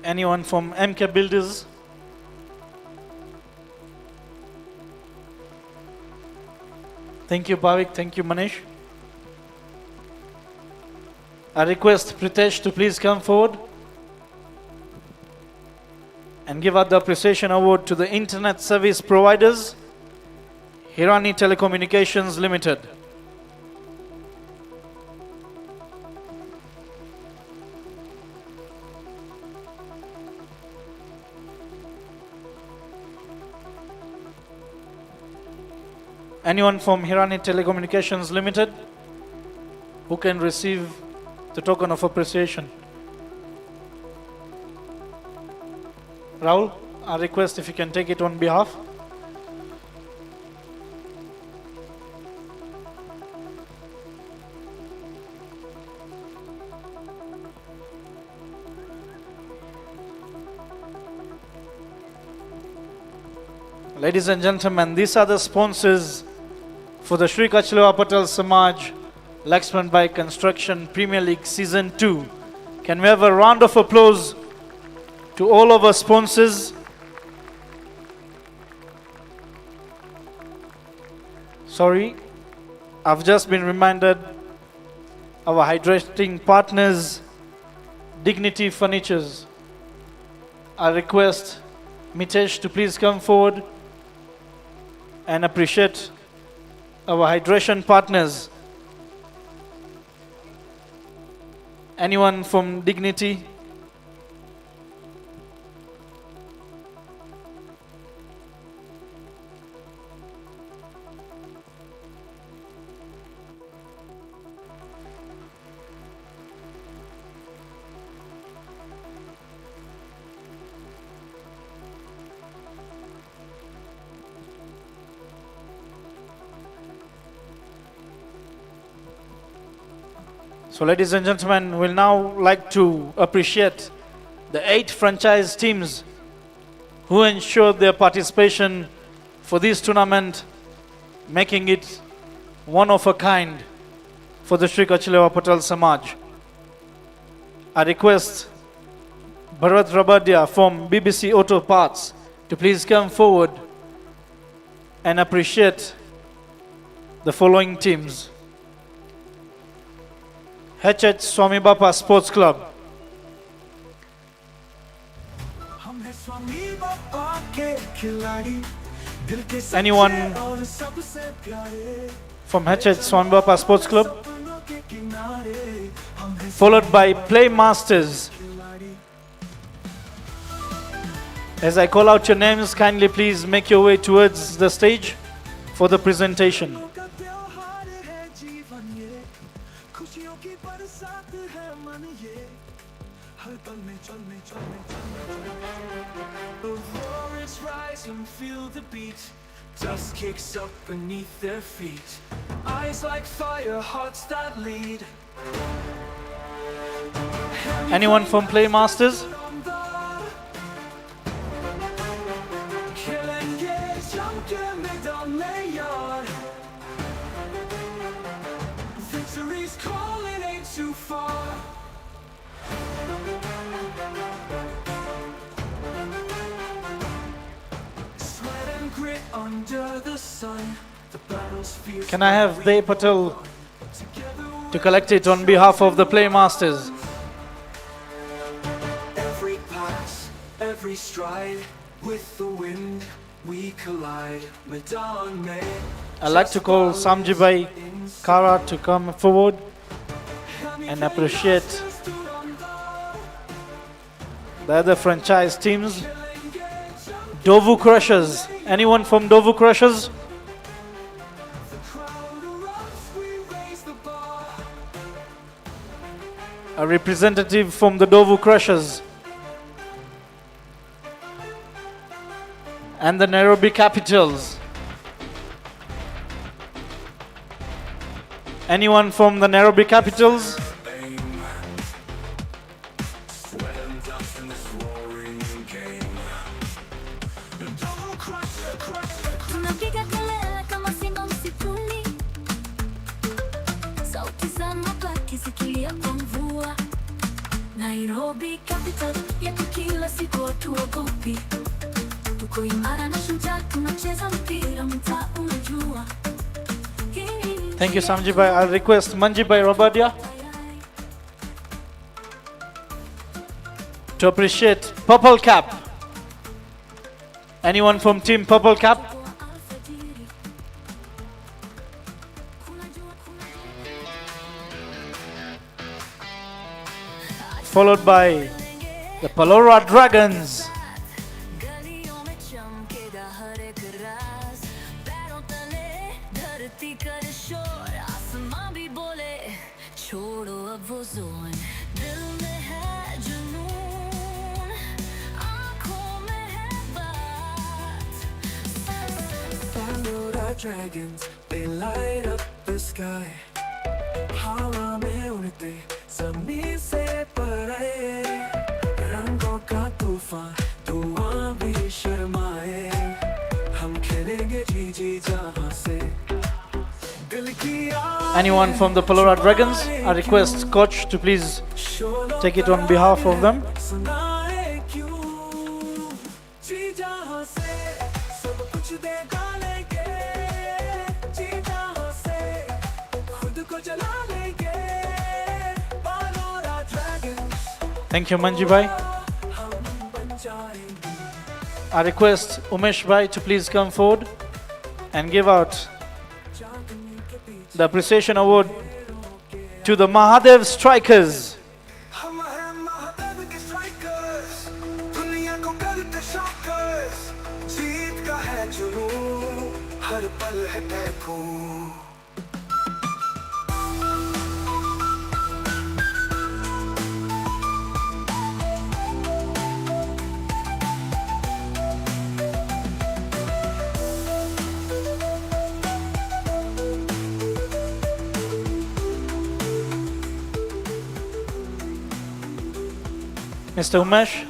Anyone from MK Builders? Thank you, Bhavik. Thank you, Manish. I request Pritesh to please come forward and give out the appreciation award to the Internet Service Providers, Hirani Telecommunications Limited. Anyone from Hirani Telecommunications Limited who can receive the token of appreciation? Rahul, I request if you can take it on behalf. Ladies and gentlemen, these are the sponsors for the Sri Kachlewa Patel Samaj Laxman Bai Construction Premier League Season 2. Can we have a round of applause to all of our sponsors? Sorry, I've just been reminded our hydrating partners, Dignity Furnitures. I request Mitesh to please come forward and appreciate our hydration partners. Anyone from Dignity? So ladies and gentlemen, we'll now like to appreciate the 8 franchise teams who ensured their participation for this tournament, making it one of a kind for the Sri Kachlewa Patel Samaj. I request Bharat Rabadia from BBC Auto Parts to please come forward and appreciate the following teams. HH Swami Bapa Sports Club, हम हैं स्वामी बापा के खिलाड़ी, Anyone from HH Swanbapa Sports Club? Followed by Play Masters. As I call out your names, kindly please make your way towards the stage for the presentation. Feel the beat, dust kicks up beneath their feet, eyes like fire, hearts that lead. Anyone from Play Masters? Victory's calling, ain't too far. Under the sun, the battle's fierce. Can I have Patel to collect it on behalf of the Play Masters? Every pass, every stride, with the wind we collide. I'd like to call Samjibai Kara to come forward and appreciate the other franchise teams. Dovu Crushers. Anyone from Dovu Crushers? A representative from the Dovu Crushers. And the Nairobi Capitals. Anyone from the Nairobi Capitals? Nairobi capital yetu kila siku hatuogopi, tuko imara na shujaa, tunacheza mpira mtaa unajua. Thank you, Samjibai. I'll request Manjibai Robadia to appreciate Purple Cap. Anyone from Team Purple Cap? Followed by the Palora Dragons. Dragons, they light up the sky. हवा में उड़ते ज़मीन से पर आए, रंगों का तूफान धुआं भी शर्माए, हम खेलेंगे जी जहां से दिल की आवाज़. Anyone from the Palora Dragons? I request coach to please take it on behalf of them. सुनाए क्यों जी जहां से सब कुछ देगा लेंगे, जी जहां से खुद को जला लेंगे. Palora Dragons, Thank you, Manjibai. हम बन जाएंगे. I request Umesh Bhai to please come forward and give out the appreciation award to the MAHADEV strikers. हम हैं महादेव के strikers, दुनिया को करते shockers. जीत का है जुनून, हर पल है तैकून. Mr. Umesh,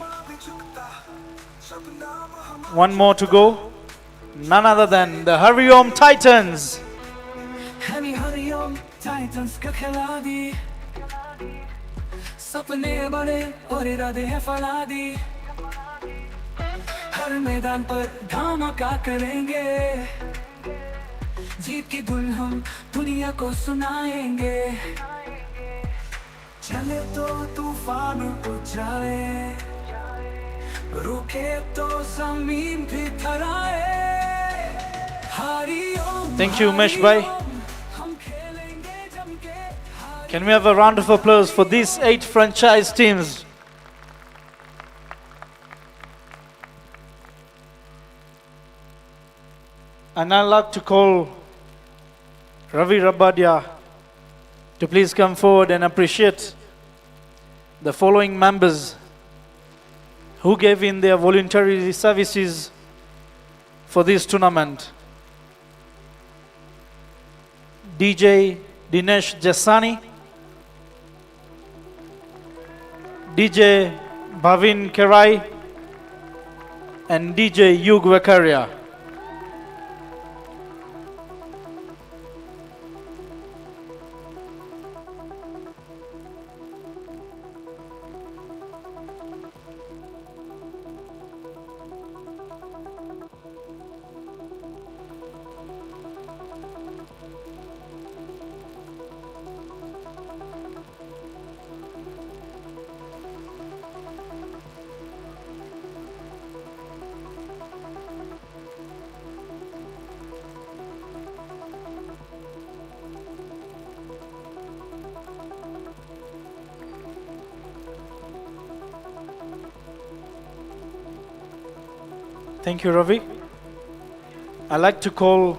one more to go. None other than the HARIOM Titans. HARIOM Titans का खिलाड़ी, सपने बड़े और इरादे हैं फलादी. हर मैदान पर धमाका करेंगे, जीत की धुन हम दुनिया को सुनाएंगे. चले तो तूफान उठ जाए, रुके तो जमीन भी थराए. Thank you, Umesh Bhai. Can we have a round of applause for these 8 franchise teams? And I'd like to call Ravi Rabadia to please come forward and appreciate the following members who gave in their voluntary services for this tournament. DJ Dinesh Jasani, DJ Bhavin Kerai, and DJ Yug Vekaria. Thank you, Ravi. I'd like to call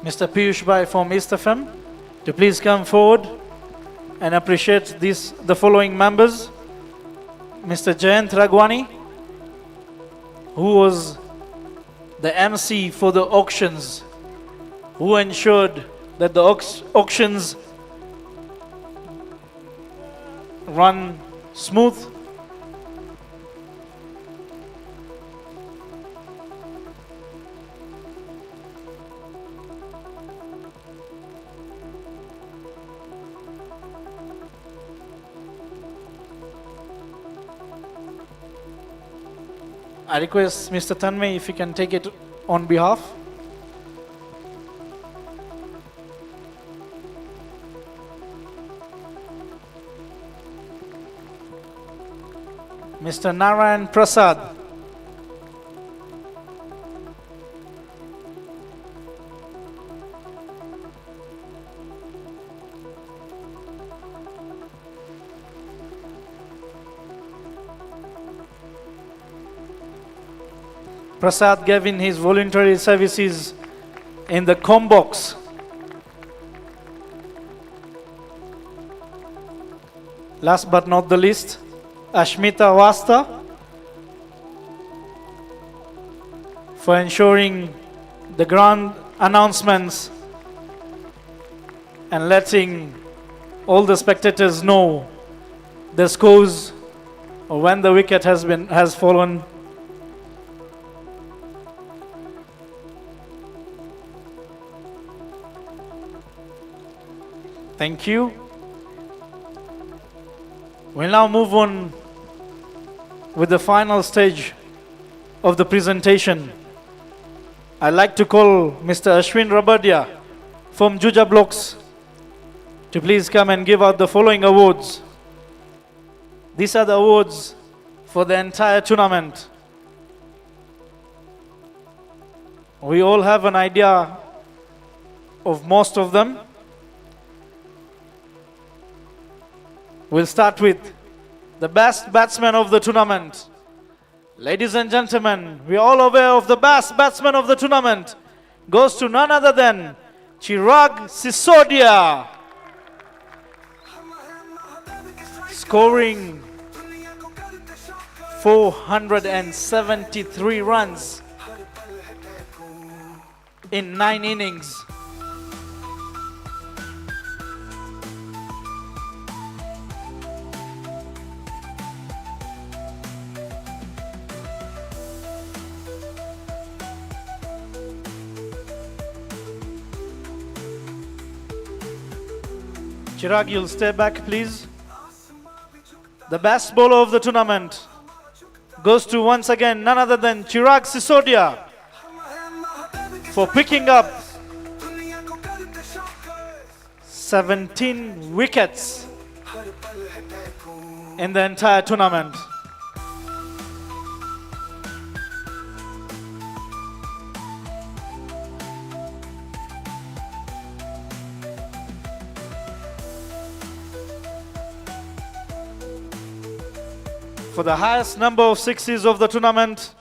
Mr. Piyush Bhai from East FM to please come forward and appreciate the following members. Mr. Jayant Ragwani, who was the MC for the auctions, who ensured that the auctions run smooth. I request Mr. Tanmay if he can take it on behalf. Mr. Narayan Prasad. Prasad gave in his voluntary services in the Combox. Last but not the least, Ashmita Vasta for ensuring the grand announcements and letting all the spectators know the scores or when the wicket has fallen. Thank you. We'll now move on with the final stage of the presentation. I'd like to call Mr. Ashwin Rabadia from Juja Blocks to please come and give out the following awards. These are the awards for the entire tournament. We all have an idea of most of them. We'll start with the best batsman of the tournament. Ladies and gentlemen, we're all aware of the best batsman of the tournament. Goes to none other than Chirag Sisodia. Scoring 473 runs in 9 innings. Chirag, you'll stay back, please. The best bowler of the tournament goes to once again none other than Chirag Sisodia for picking up 17 wickets in the entire tournament. for the highest number of sixes of the tournament.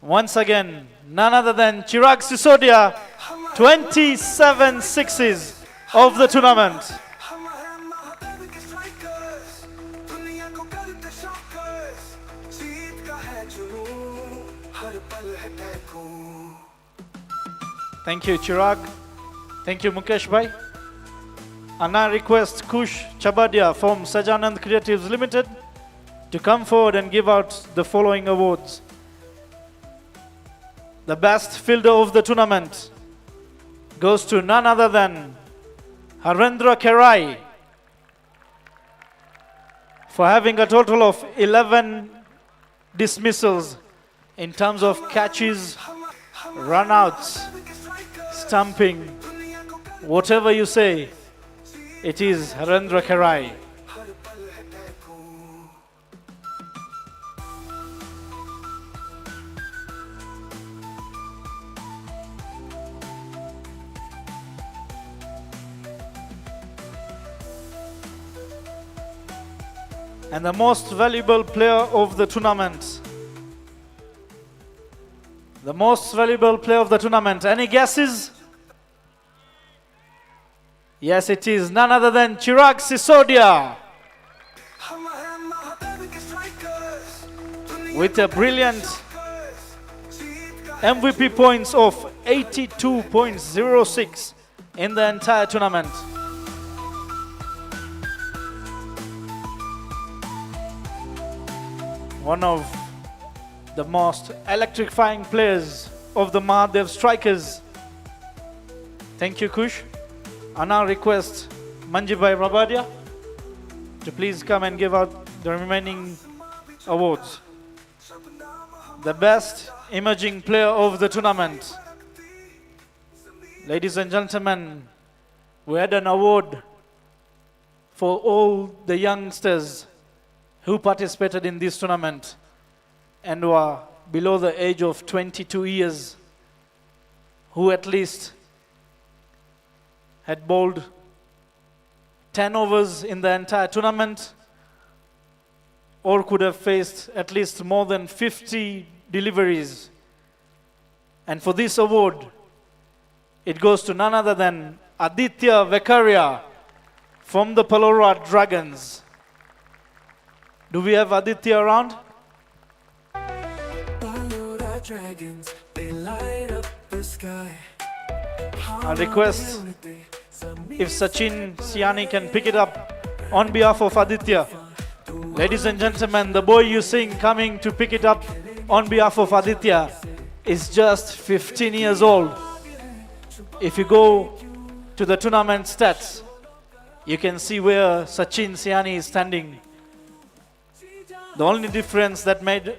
Once again, none other than Chirag Sisodia, 27 sixes of the tournament. Thank you, Chirag. Thank you, Mukesh Bhai. And I request Kush Chabadia from Sajanand Creatives Limited to come forward and give out the following awards. The best fielder of the tournament goes to none other than Harendra Kerai for having a total of 11 dismissals in terms of catches, run-outs, stumping, whatever you say, it is Harendra Kerai. And the most valuable player of the tournament. The most valuable player of the tournament. Any guesses? Yes, it is none other than Chirag Sisodia. With a brilliant MVP points of 82.06 in the entire tournament. One of the most electrifying players of the MAHADEV strikers. Thank you, Kush. I now request Manji Bhai Rabadia to please come and give out the remaining awards. The best emerging player of the tournament. Ladies and gentlemen, we had an award for all the youngsters who participated in this tournament and were below the age of 22 years, who at least had bowled 10 overs in the entire tournament, or could have faced at least more than 50 deliveries. And for this award, it goes to none other than Aditya Vekaria from the Palora Dragons. Do we have Aditya around? Dragons, they light up the sky. I request if Sachin Siani can pick it up on behalf of Aditya. Ladies and gentlemen, the boy you sing coming to pick it up on behalf of Aditya is just 15 years old. If you go to the tournament stats, you can see where Sachin Siani is standing. The only difference that made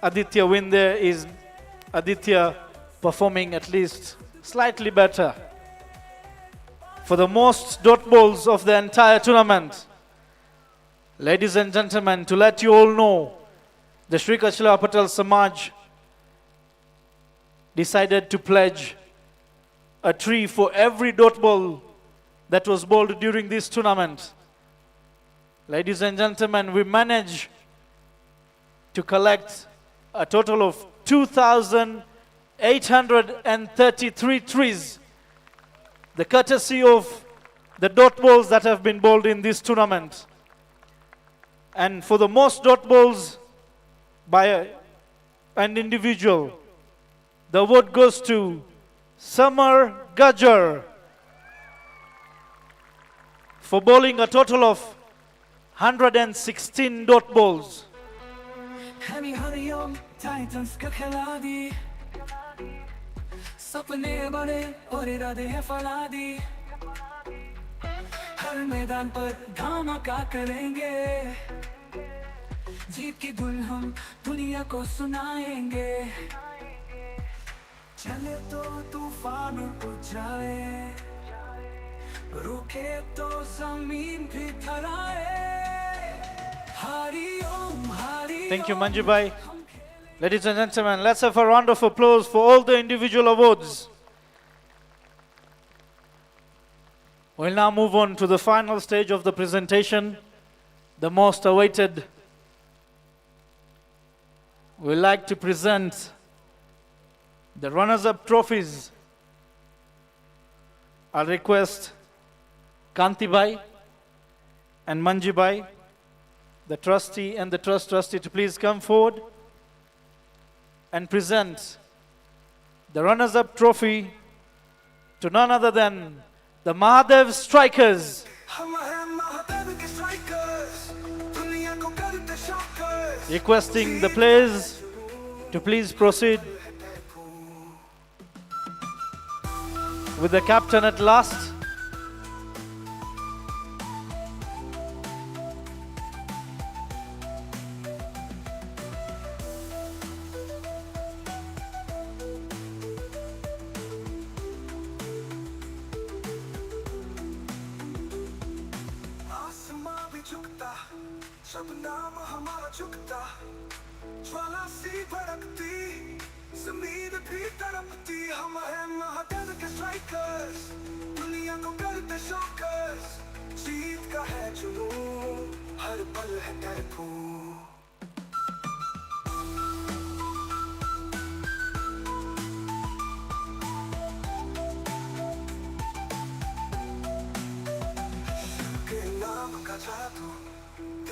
Aditya win there is Aditya performing at least slightly better. For the most dot balls of the entire tournament, ladies and gentlemen, to let you all know, the Sri Kachila Patel Samaj decided to pledge a tree for every dot ball that was bowled during this tournament. Ladies and gentlemen, we managed to collect a total of 2,833 trees, the courtesy of the dot balls that have been bowled in this tournament. And for the most dot balls by an individual, the award goes to Samar Gajjar for bowling a total of 116 dot balls. HARIOM, TITANS का खिलाड़ी, सपने बड़े और इरादे हैं फलादी, हर मैदान पर धमाका करेंगे, जीत की धुन हम दुनिया को सुनाएंगे, चले तो तूफान उठ जाए, रुके तो जमीन भी थराए. Thank you, Manji Bhai. Ladies and gentlemen, let's have a round of applause for all the individual awards. We'll now move on to the final stage of the presentation, the most awaited. We like to present the runners-up trophies. I'll request Kantibai and Manjibai, the trustee and the trustee, to please come forward and present the runners-up trophy to none other than the MAHADEV strikers. Requesting the players to please proceed with the captain at last. ज्वाला सी भड़कती ज़मीन भी तड़पती हम हैं महादेव के strikers दुनिया को करते shockers जीत का है जुनून हर पल है टाइफून के नाम का जादू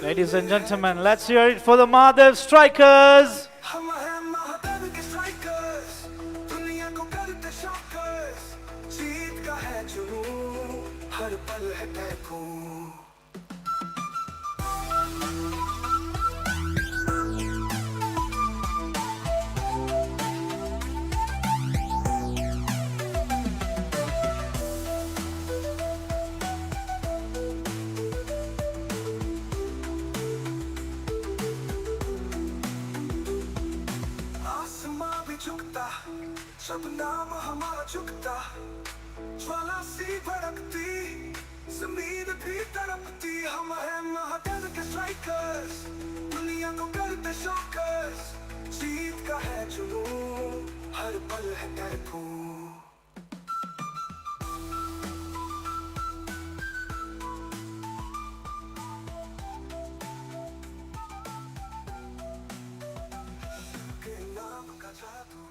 Ladies and gentlemen, let's hear it for the MAHADEV strikers. हम हैं महादेव के स्ट्राइकर्स दुनिया को करते शॉकर्स जीत का है जुनून हर पल है टाइफून सब नाम हमारा झुकता ज्वाला सी भड़कती ज़मीन भी तड़पती हम हैं महादेव के स्ट्राइकर्स दुनिया को करते शॉकर्स जीत का है जुनून हर पल है टाइफून के नाम का जादू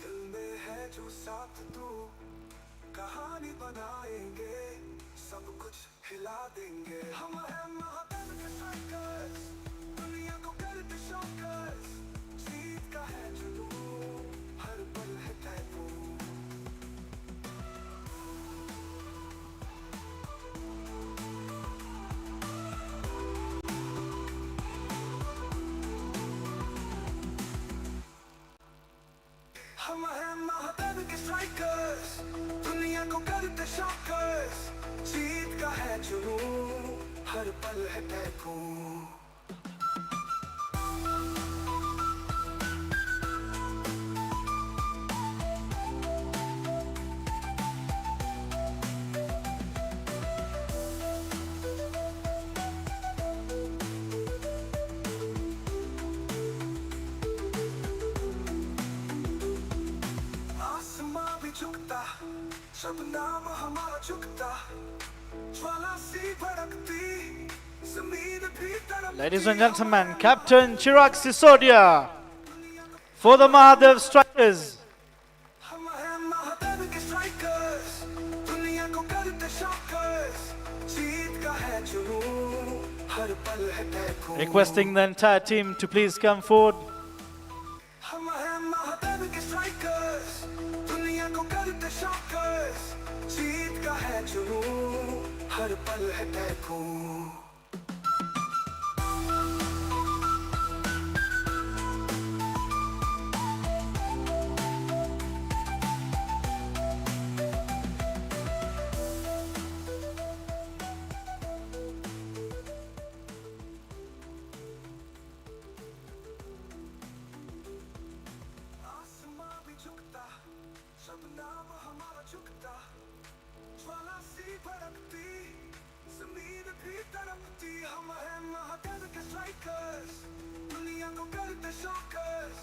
दिल में है जो साथ तू कहानी बनाएंगे सब कुछ हिला देंगे हम हैं महादेव के स्ट्राइकर्स दुनिया को करते शॉकर्स जीत का है जुनून हर पल है टाइफून हम हैं महादेव के स्ट्राइकर्स दुनिया को करते शॉकर्स जीत का है जुनून हर पल है टाइफून झुकता सब नाम हमारा झुकता ज्वाला सी भड़कती ज़मीन भी तड़पती Ladies and gentlemen, Captain Chirag Sisodia for the MAHADEV strikers. हम हैं महादेव के स्ट्राइकर्स दुनिया को करते शॉकर्स जीत का है जुनून हर पल है typhoon Requesting the entire team to please come forward. हम हैं महादेव के स्ट्राइकर्स दुनिया को करते शॉकर्स जीत का है जुनून हर पल है टाइफून सब नाम हमारा झुकता ज्वाला सी भड़कती ज़मीन भी तड़पती हम हैं महादेव के स्ट्राइकर्स दुनिया को करते शॉकर्स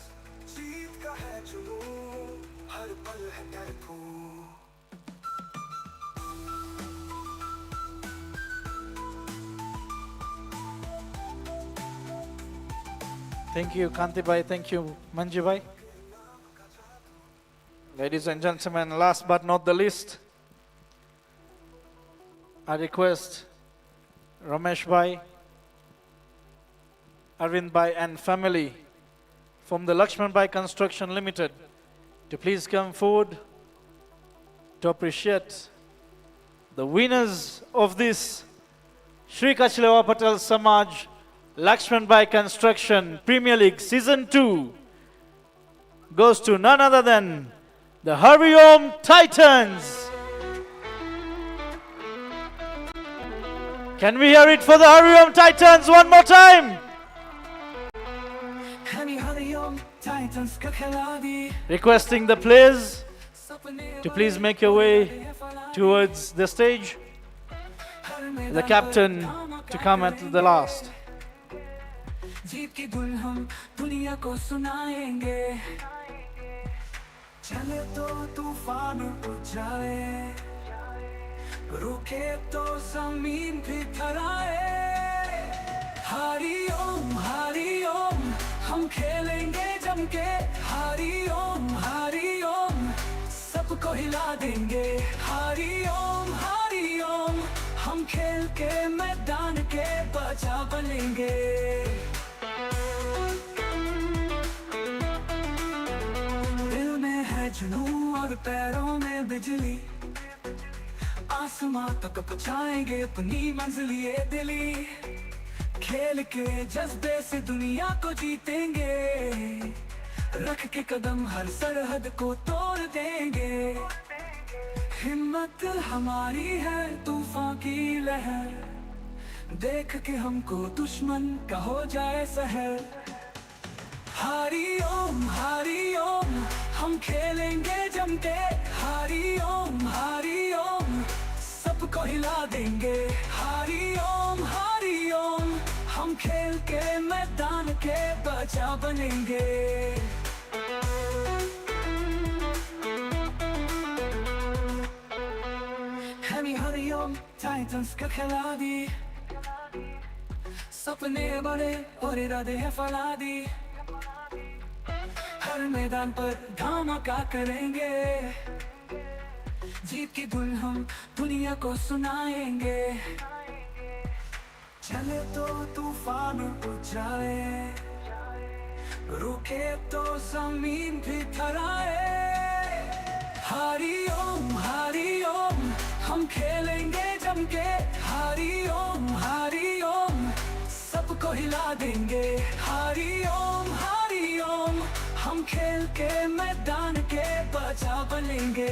जीत का है जुनून हर पल है typhoon Thank you, Kanti bhai. Thank you, Manji bhai. Ladies and gentlemen, last but not the least, I request Ramesh bhai, Arvind bhai and family from the Lakshman Bhai Construction Limited to please come forward to appreciate the winners of this Shri Kachlewa Patel Samaj Lakshman Bhai Construction Premier League Season 2 goes to none other than the HARIOM Titans. Can we hear it for the HARIOM Titans one more time? Requesting the players to please make your way towards the stage. The captain to come at the last. जीत की धुन हम दुनिया को सुनाएंगे चले तो तूफान उठ जाए रुके तो जमीन भी थराए हरिओम हरिओम हम खेलेंगे जम के हरिओम हरिओम सबको हिला देंगे हरिओम हरिओम हम खेल के मैदान के बादशाह बनेंगे जुनून और पैरों में बिजली आसमां तक पहुंचाएंगे अपनी मंजिल ये दिली खेल के जज्बे से दुनिया को जीतेंगे रख के कदम हर सरहद को तोड़ देंगे हिम्मत हमारी है तूफान की लहर देख के हमको दुश्मन का हो जाए सहर हरिओम हरिओम हम खेलेंगे जम के हरिओम हरिओम सबको हिला देंगे हरिओम हरिओम हम खेल के मैदान के बादशाह बनेंगे हरिओम टाइटंस का खिलाड़ी सपने बड़े और इरादे हैं फलादी हर मैदान पर धमाका करेंगे जीत की धुन हम दुनिया को सुनाएंगे चले तो तूफान उठ जाए रुके तो जमीन भी थराए हरिओम हरिओम हम खेलेंगे जम के हरिओम हरिओम सबको हिला देंगे हरिओम हरिओम हम खेल के मैदान के बादशाह बनेंगे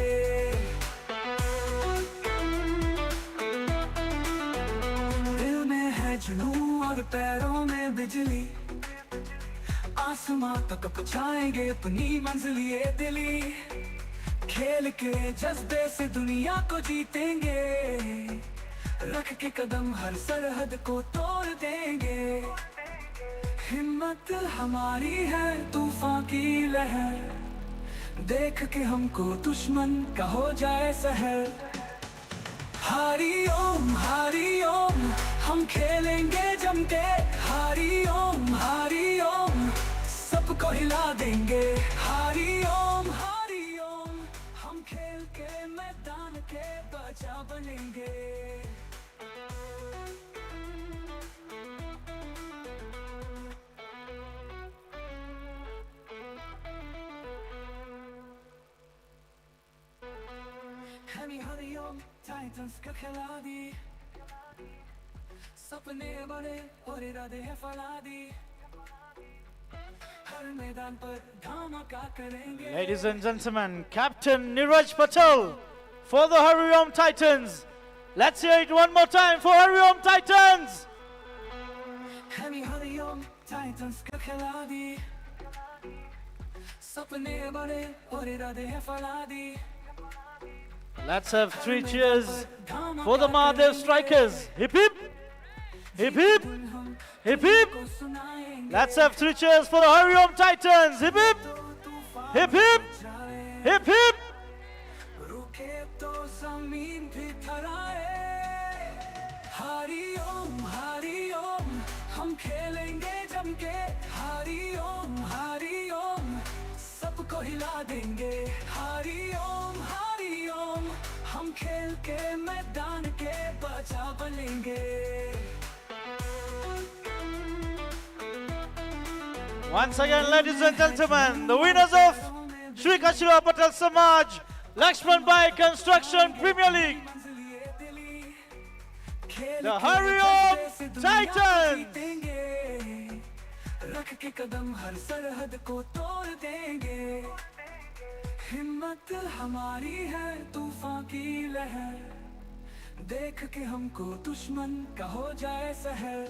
दिल में है जुनून और पैरों में बिजली आसमां तक पहुंचाएंगे अपनी मंजिल ये दिली खेल के जज्बे से दुनिया को जीतेंगे रख के कदम हर सरहद को तोड़ देंगे हिम्मत हमारी है तूफान की लहर देख के हमको दुश्मन का हो जाए सहर हरिओम हरिओम हम खेलेंगे जम के हरिओम हरिओम सबको हिला देंगे हरिओम हरिओम हम खेल के मैदान के बादशाह बनेंगे हरिओम टाइटंस का खिलाड़ी सपने बड़े और इरादे हैं फलादी हर मैदान पर धमाका करेंगे Ladies and gentlemen, Captain Neeraj Patel for the HARIOM Titans. Let's hear it one more time for HARIOM Titans. Hariom Titans का खिलाड़ी सपने बड़े और इरादे हैं फलादी Let's have 3 cheers for the MAHADEV strikers. Hip hip, hip hip, hip hip. Let's have 3 cheers for the HARIOM Titans. Hip hip, hip hip, hip hip. रुके तो जमीन भी थराए हरिओम हरिओम हम खेलेंगे जम के हरिओम हिला देंगे हरिओम हरिओम हम खेल के मैदान के बादशाह बनेंगे Once again, ladies and gentlemen, the winners of Shri Kachila Patel Samaj Lakshman Bai Construction Premier League, the HARIOM TITANS. रख के कदम हर सरहद को तोड़ देंगे हिम्मत हमारी है तूफान की लहर देख के हमको दुश्मन का हो जाए सहर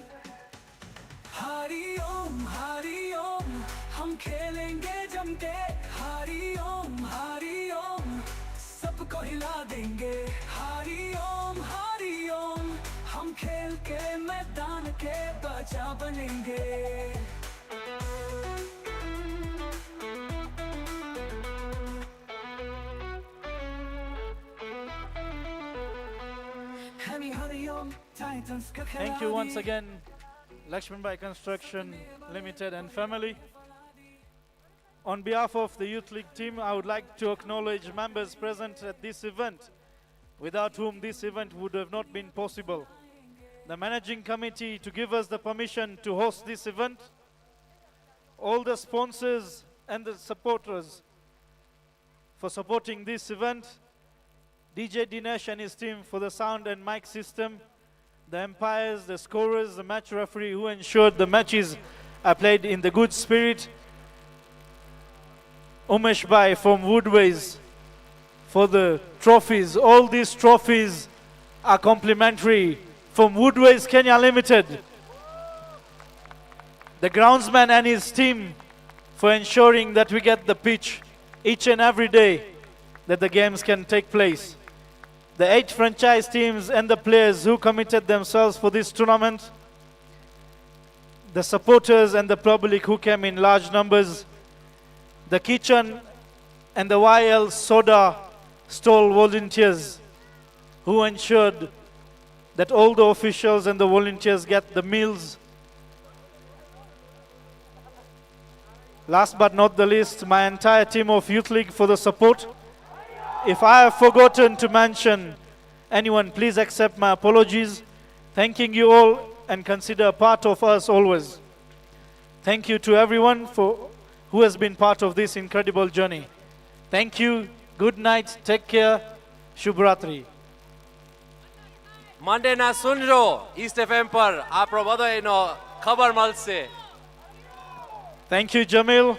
हरिओम हरिओम हम खेलेंगे जम के हरिओम हरिओम सबको हिला देंगे हरिओम हरिओम हम खेल के मैदान के बादशाह बनेंगे Thank you once again, Lakshman Bai Construction Limited and family. On behalf of the Youth League team, I would like to acknowledge members present at this event, without whom this event would have not been possible. The managing committee to give us the permission to host this event, all the sponsors and the supporters for supporting this event, DJ Dinesh and his team for the sound and mic system, the umpires, the scorers, the match referee who ensured the matches are played in the good spirit, Umesh Bhai from Woodways for the trophies. All these trophies are complimentary from Woodways Kenya Limited. The groundsman and his team for ensuring that we get the pitch each and every day that the games can take place. The 8 franchise teams and the players who committed themselves for this tournament, the supporters and the public who came in large numbers, the kitchen and the YL soda stall volunteers who ensured that all the officials and the volunteers get the meals. Last but not the least, my entire team of Youth League for the support. If I have forgotten to mention anyone, please accept my apologies. Thanking you all and consider a part of us always. Thank you to everyone who has been part of this incredible journey. Thank you. Good night. Take care. Shubhratri. Monday na sunjo East FM par apro bado eno khabar malse. Thank you, Jamil.